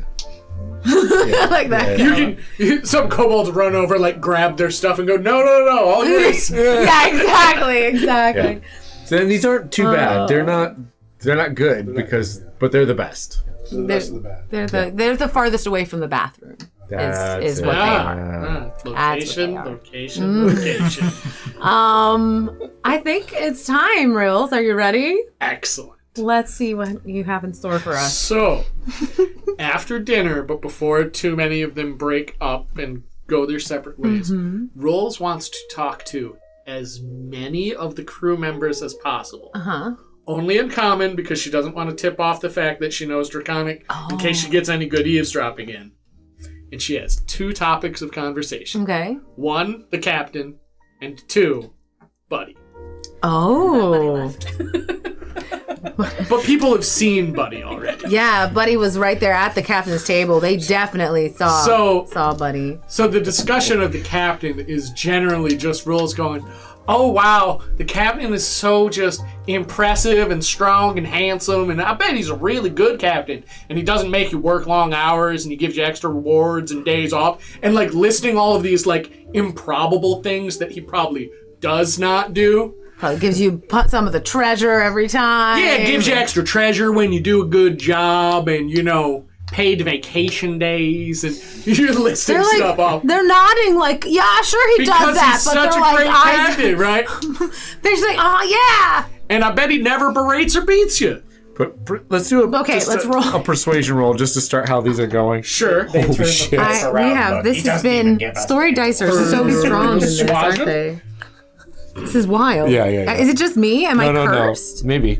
like that. Some kobolds run over, like grab their stuff and go, no, all yours. Yeah, exactly. Yeah. So then these aren't too bad. They're not good but they're the best. The rest of the bad. They're the farthest away from the bathroom. Is it. what they are. Location. I think it's time, Rills. Are you ready? Excellent. Let's see what you have in store for us. So, after dinner, but before too many of them break up and go their separate ways, Rolls wants to talk to as many of the crew members as possible. Uh-huh. Only in common, because she doesn't want to tip off the fact that she knows Draconic in case she gets any good eavesdropping in. And she has 2 topics of conversation. Okay. 1, the captain, and 2, Buddy. Oh. But people have seen Buddy already. Yeah, Buddy was right there at the captain's table. They definitely saw Buddy. So the discussion of the captain is generally just Rolls going, oh wow, the captain is so just impressive and strong and handsome, and I bet he's a really good captain, and he doesn't make you work long hours, and he gives you extra rewards and days off, and like listing all of these like improbable things that he probably does not do. Probably gives you some of the treasure every time. Yeah, it gives you extra treasure when you do a good job, and paid vacation days, and you're listing They're stuff off. They're nodding like, yeah, sure he Because does that. he's But such they're a like, great captain, right? they're just like, oh yeah. And I bet he never berates or beats you. But let's do let's roll. a persuasion roll just to start how these are going. Sure. Holy shit. This has been story dice are so strong in this, aren't they? This is wild. Yeah. Is it just me? Am I No. cursed? Maybe.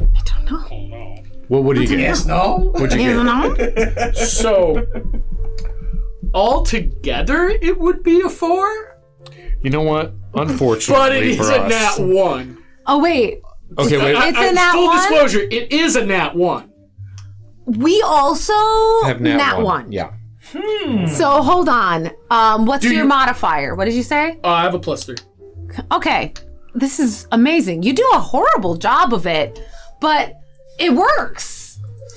I don't know. Well, what do you get? Yes, no? What'd you get? So, altogether, it would be a 4, You know what? Unfortunately but it is for a us. nat 1. Oh wait, Okay, wait. It's a nat full 1? disclosure, it is a nat 1. we also Have nat one. Yeah. So hold on. What's Do your you- modifier? What did you say? I have a +3. Okay, this is amazing. You do a horrible job of it, but it works.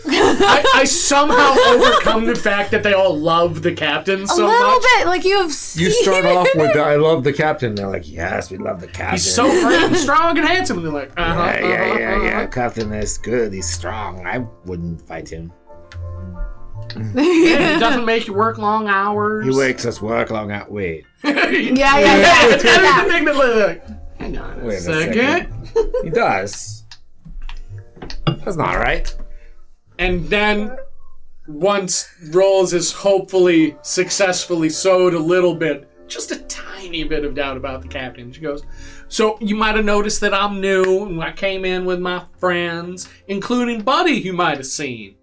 I somehow overcome the fact that they all love the captain so a little much. bit, like you have. You start off with I love the captain. They're like, yes, we love the captain. He's so great and strong and handsome. And they're like, Yeah. Captain is good. He's strong. I wouldn't fight him. Yeah, he doesn't make you work long hours. He makes us work long out. Wait. Yeah. It's kind of the thing that like, hang on Wait a a second. He does. That's not right. And then once Rolls has hopefully successfully sowed a little bit, just a tiny bit of doubt about the captain, she goes, so you might have noticed that I'm new, and I came in with my friends, including Buddy, you might have seen.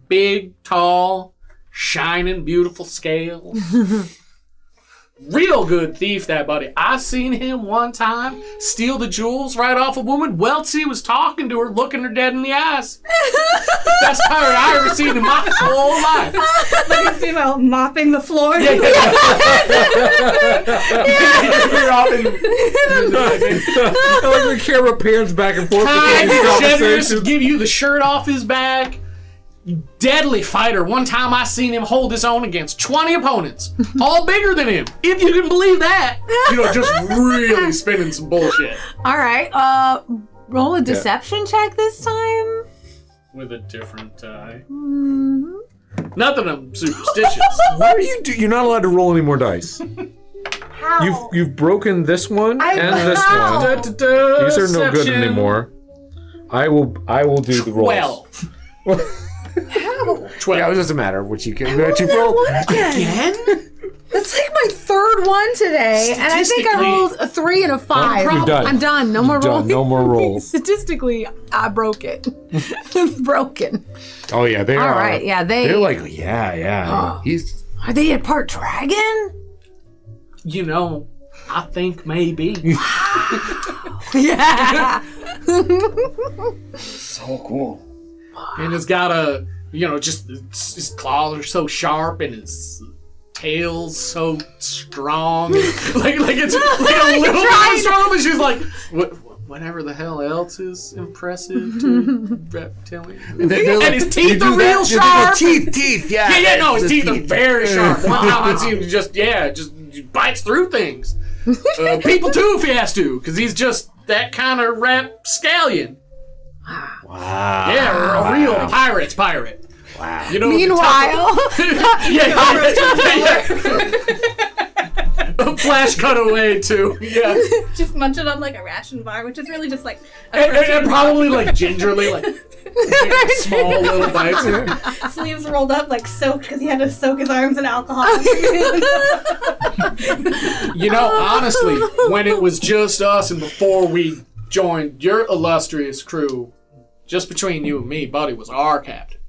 Big, tall, shining, beautiful scales. Real good thief, that Buddy. I seen him one time steal the jewels right off a woman. Weltsy was talking to her, looking her dead in the eyes. Best pirate I ever seen in my whole life. Like it's about mopping the floor. Yeah. You're off in- I like the camera pans back and forth. Kind, between these generous, conversations. give you the shirt off his back. Deadly fighter. One time I seen him hold his own against 20 opponents, all bigger than him. If you can believe that. Just really spinning some bullshit. All right. Roll a deception check this time. With a different die. Mm-hmm. Not that I'm superstitious. What are you do? You're not allowed to roll any more dice. How? You've broken this one and this how? one. These are no good Deception. anymore. I will do the rolls. 12. How? 12. Yeah, it doesn't matter what you can. Roll What you that roll. one again? That's like my third one today, and I think I Statistically- rolled a 3 and a 5. You're done. I'm done. No more Done. rolling. No more rolls. Statistically, I broke it. It's broken. Oh yeah, they are. All right. Yeah, They're like yeah. He's Are they a part dragon? I think maybe. Yeah. So cool. And it's got a, just his claws are so sharp and his tail's so strong. like it's like a little bit strong, but she's like, whatever the hell else is impressive to reptilian. And his teeth are real sharp. Teeth, yeah. Yeah, no, his teeth are very sharp. One time I seen him just bites through things. People too, if he has to, because he's just that kind of rapscallion. Wow. Yeah, a real pirate. Wow. Meanwhile, A flash cutaway too. Yeah, Just munching on like a ration bar, which is really just like a and probably like gingerly, like small little bites. sleeves rolled up, like soaked because he had to soak his arms in alcohol. Honestly, when it was just us and before we joined your illustrious crew, just between you and me, Buddy was our captain.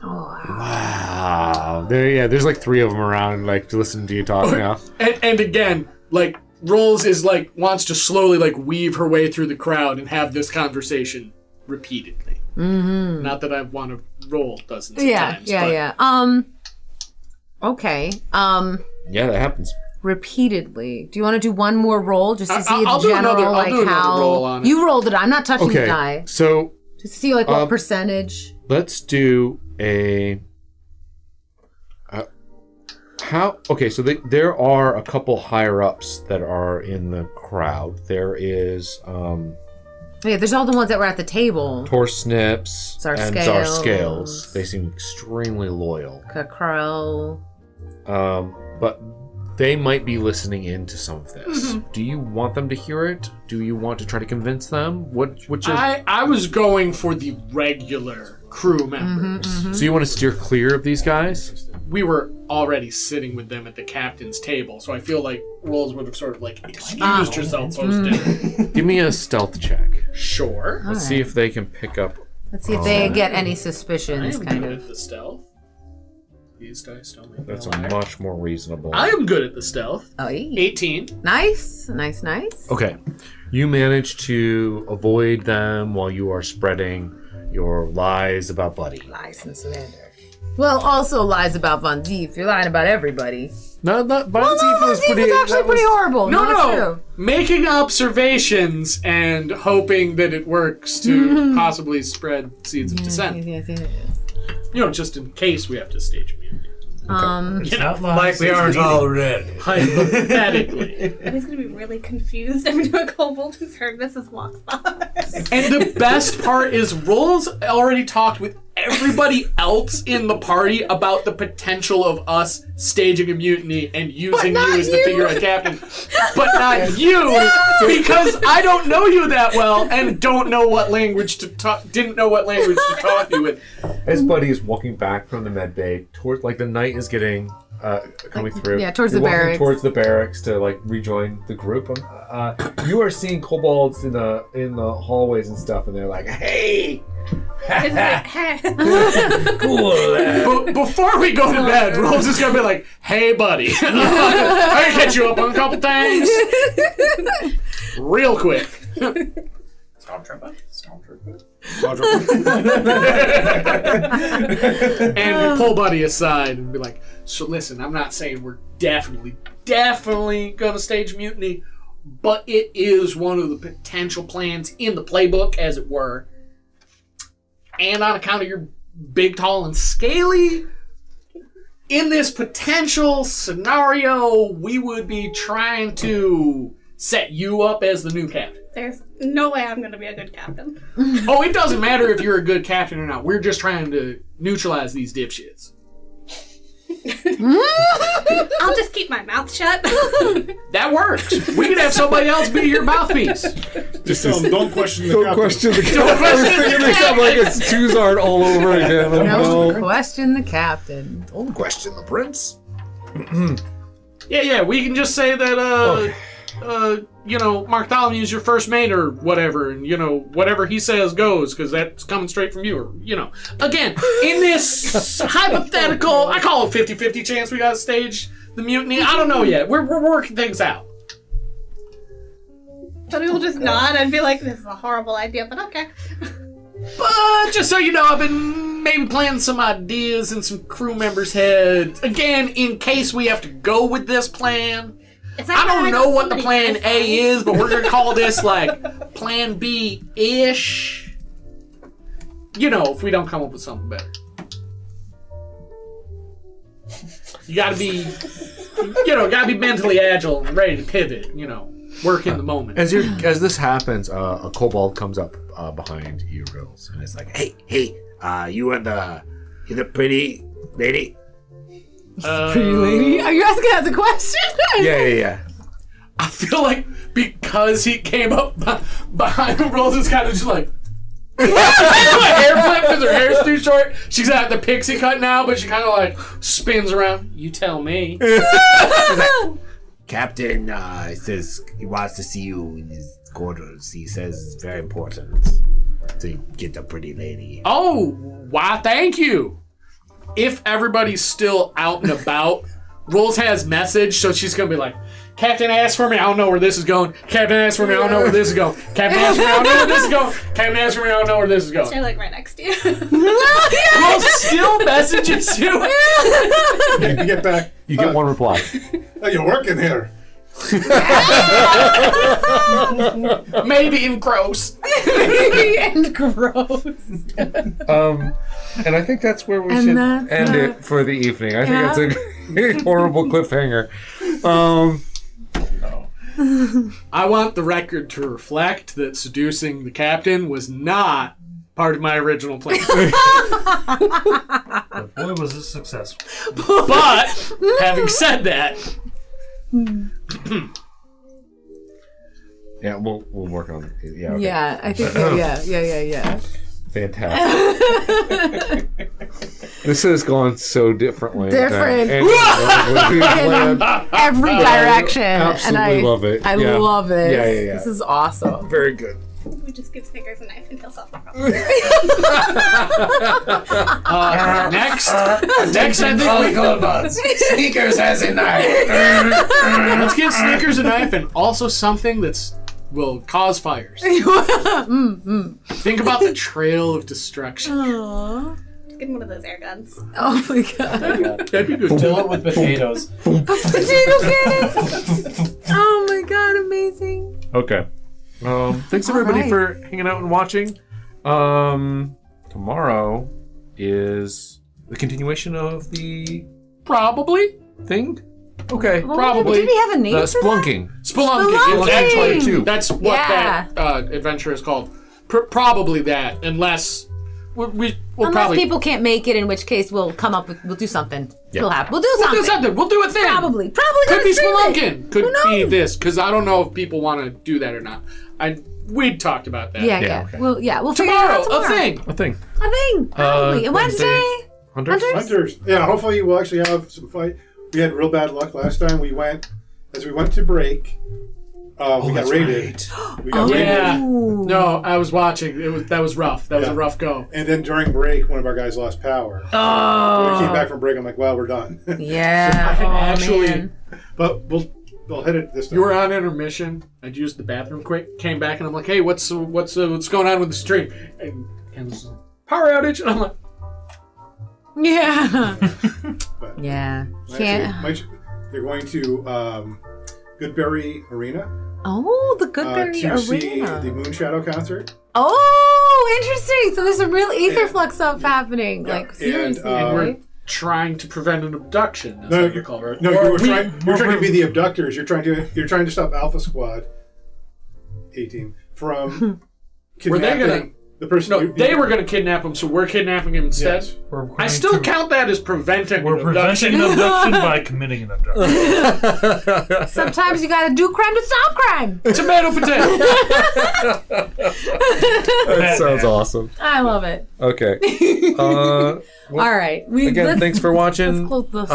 wow. There's like 3 of them around, like listening to you talk now. And again, like Rolls is like wants to slowly like weave her way through the crowd and have this conversation repeatedly. Mm-hmm. Not that I want to roll dozens of times. Yeah. Okay. Yeah, that happens. Repeatedly. Do you want to do one more roll just to see I'll the do general another- I'll like do another how roll on it. you rolled it? I'm not touching the Okay, die. so Just to see like what percentage. let's do a. So there are a couple higher ups that are in the crowd. There is Yeah, there's all the ones that were at the table. Torsnips and Zarscales. Zarscales. They seem extremely loyal. Cacro. But they might be listening in to some of this. Do you want them to hear it? Do you want to try to convince them? What's your... I was going for the regular crew members. So you want to steer clear of these guys? We were already sitting with them at the captain's table, so I feel like Rolls would have sort of like excused herself post dinner. Give me a stealth check. Sure. Let's see if they can pick up. Let's see if they get any I suspicions, am kind good of. at the stealth. These dice don't make me That's lie. much more reasonable. I am good at the stealth. Oh, yeah. 18. Nice. Okay. You manage to avoid them while you are spreading your lies about Buddy. Lies and slander. Well, also lies about Von Dief. You're lying about everybody. No, Von Dief was actually pretty horrible. No. True. Making observations and hoping that it works to possibly spread seeds of dissent. Yes. Just in case we have to stage immunity. It's not Like we aren't already. Hypothetically. And he's gonna be really confused every time a kobold who's heard this is walks by. And the best part is Rolls already talked with everybody else in the party about the potential of us staging a mutiny and using you as the figurehead captain. But not you, because I don't know you that well and don't know what language to talk. Didn't know what language to talk to you with. As Buddy is walking back from the med bay towards, like, the night is getting coming through. Yeah, towards You're the walking barracks. towards the barracks to like rejoin the group. You are seeing kobolds in the hallways and stuff, and they're like, "Hey, It's like, hey. cool." But before we go to bed, Rolls is gonna be like, "Hey, buddy, I can catch you up on a couple things, real quick." Stormtrooper. Stormtrooper. And we pull Buddy aside and be like, "So listen, I'm not saying we're definitely gonna stage mutiny, but it is one of the potential plans in the playbook, as it were. And on account of your big, tall, and scaly, in this potential scenario, we would be trying to set you up as the new captain." There's no way I'm going to be a good captain. Oh, it doesn't matter if you're a good captain or not. We're just trying to neutralize these dipshits. I'll just keep my mouth shut. That works. We could have somebody else be your mouthpiece. Just tell them, don't question the Don't captain. question the Don't question the captain. They sound like it's Tuzard all over again. Don't No. question the captain. Don't question the prince. Yeah. We can just say that, Bartholomew's your first mate or whatever, and, whatever he says goes, because that's coming straight from you, or, Again, in this hypothetical, I call it 50-50 chance we got to stage the mutiny. I don't know yet. We're working things out. So people just nod and be like, this is a horrible idea, but okay. But just so you know, I've been maybe planting some ideas in some crew members' heads. Again, in case we have to go with this plan. I don't know what the plan A is, but we're going to call this, like, plan B-ish. If we don't come up with something better. You gotta be mentally agile and ready to pivot, work in the moment. As this happens, a kobold comes up behind you, Rills, and it's like, Hey, you and the pretty lady? Pretty lady? Are you asking us a question? yeah. I feel like because he came up behind Rolls, it's kind of just like hair flip because her hair's too short. She's got the pixie cut now, but she kind of like spins around. You tell me. Captain says he wants to see you in his quarters. He says it's very important to get a pretty lady. Oh, why? Thank you. If everybody's still out and about, Rolls has message, so she's gonna be like, "Captain asked for me, I don't know where this is going. Captain asked for me, I don't know where this is going. Captain asked for me, I don't know where this is going. Captain asked for me, I don't know where this is going." They're like right next to you. Rolls still messages you. You get back. You get one reply. Oh, you're working here. Maybe in gross. And gross. And I think that's where we And should that's end it for the evening. I think it's a horrible cliffhanger. I want the record to reflect that seducing the captain was not part of my original plan. But boy, was it successful. But, having said that, Yeah, we'll work on it. Yeah. Okay. Yeah, I think yeah. Fantastic. This has gone so differently. Different. than we planned. Every direction. Absolutely and love it. I Yeah. love it. Yeah. This is awesome. Very good. We just give Snickers a knife and he'll solve the problem. next, I think Sneakers has a knife. let's give Snickers a knife and also something will cause fires. Think about the trail of destruction. Aww. Just give him one of those air guns. Oh my god. That'd be good. Fill it with potatoes. Potato cannon. Oh my god, amazing. Okay. Thanks everybody for hanging out and watching. Tomorrow is the continuation of the Probably. thing. Okay. Probably. Did he have a name for that? Splunking. Spelunking. It's actually Spelunking. that's what Yeah. that adventure is called. Probably that, unless we'll Unless probably people can't make it, in which case we'll come up with, we'll do something. Yeah. We'll do We'll something. do something. We'll do a thing. Probably Could gonna be stream it. Spelunking. Could Who be knows? this. Because I don't know if people want to do that or not. We'd talked about that. Yeah. okay. We'll figure it out Tomorrow, tomorrow. a thing. A thing. A thing. Probably. And Wednesday. Hunters? Hunters. Yeah, hopefully we'll actually have some fight. We had real bad luck last time. We went to break. We got raided. We got raided. Yeah. Ooh. No, I was watching. That was rough. That was Yeah. a rough go. And then during break, one of our guys lost power. When we came back from break, I'm like, well, we're done. Yeah. I Oh, actually- man. But we'll hit it this time. You were on intermission. I'd used the bathroom quick. Came back and I'm like, hey, what's going on with the stream? And Ken's like, power outage. And I'm like, Yeah. But Yeah. actually, Can't. they're going to Goodberry Arena Oh, the Goodberry to see Arena. the Moonshadow concert. Oh, interesting. So there's some real etherflux stuff happening. Yeah, Like, and, seriously. and we're right? trying to prevent an abduction. As No, I you- recall, right? No, Or you're trying to be the abductors. You're trying to stop Alpha Squad, A-Team, from Were they kidnapping gonna- the person. No, they were going to kidnap him, so we're kidnapping him instead. Yes. I still count that as preventing We're an abduction. preventing an abduction by committing an abduction. Sometimes you gotta do crime to stop crime. Tomato potato. That sounds awesome. I love it. Okay. All right. Again, thanks for watching. Let's close this.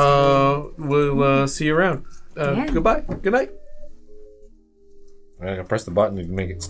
We'll see you around. Yeah. Goodbye. Good night. I gotta press the button to make it stop.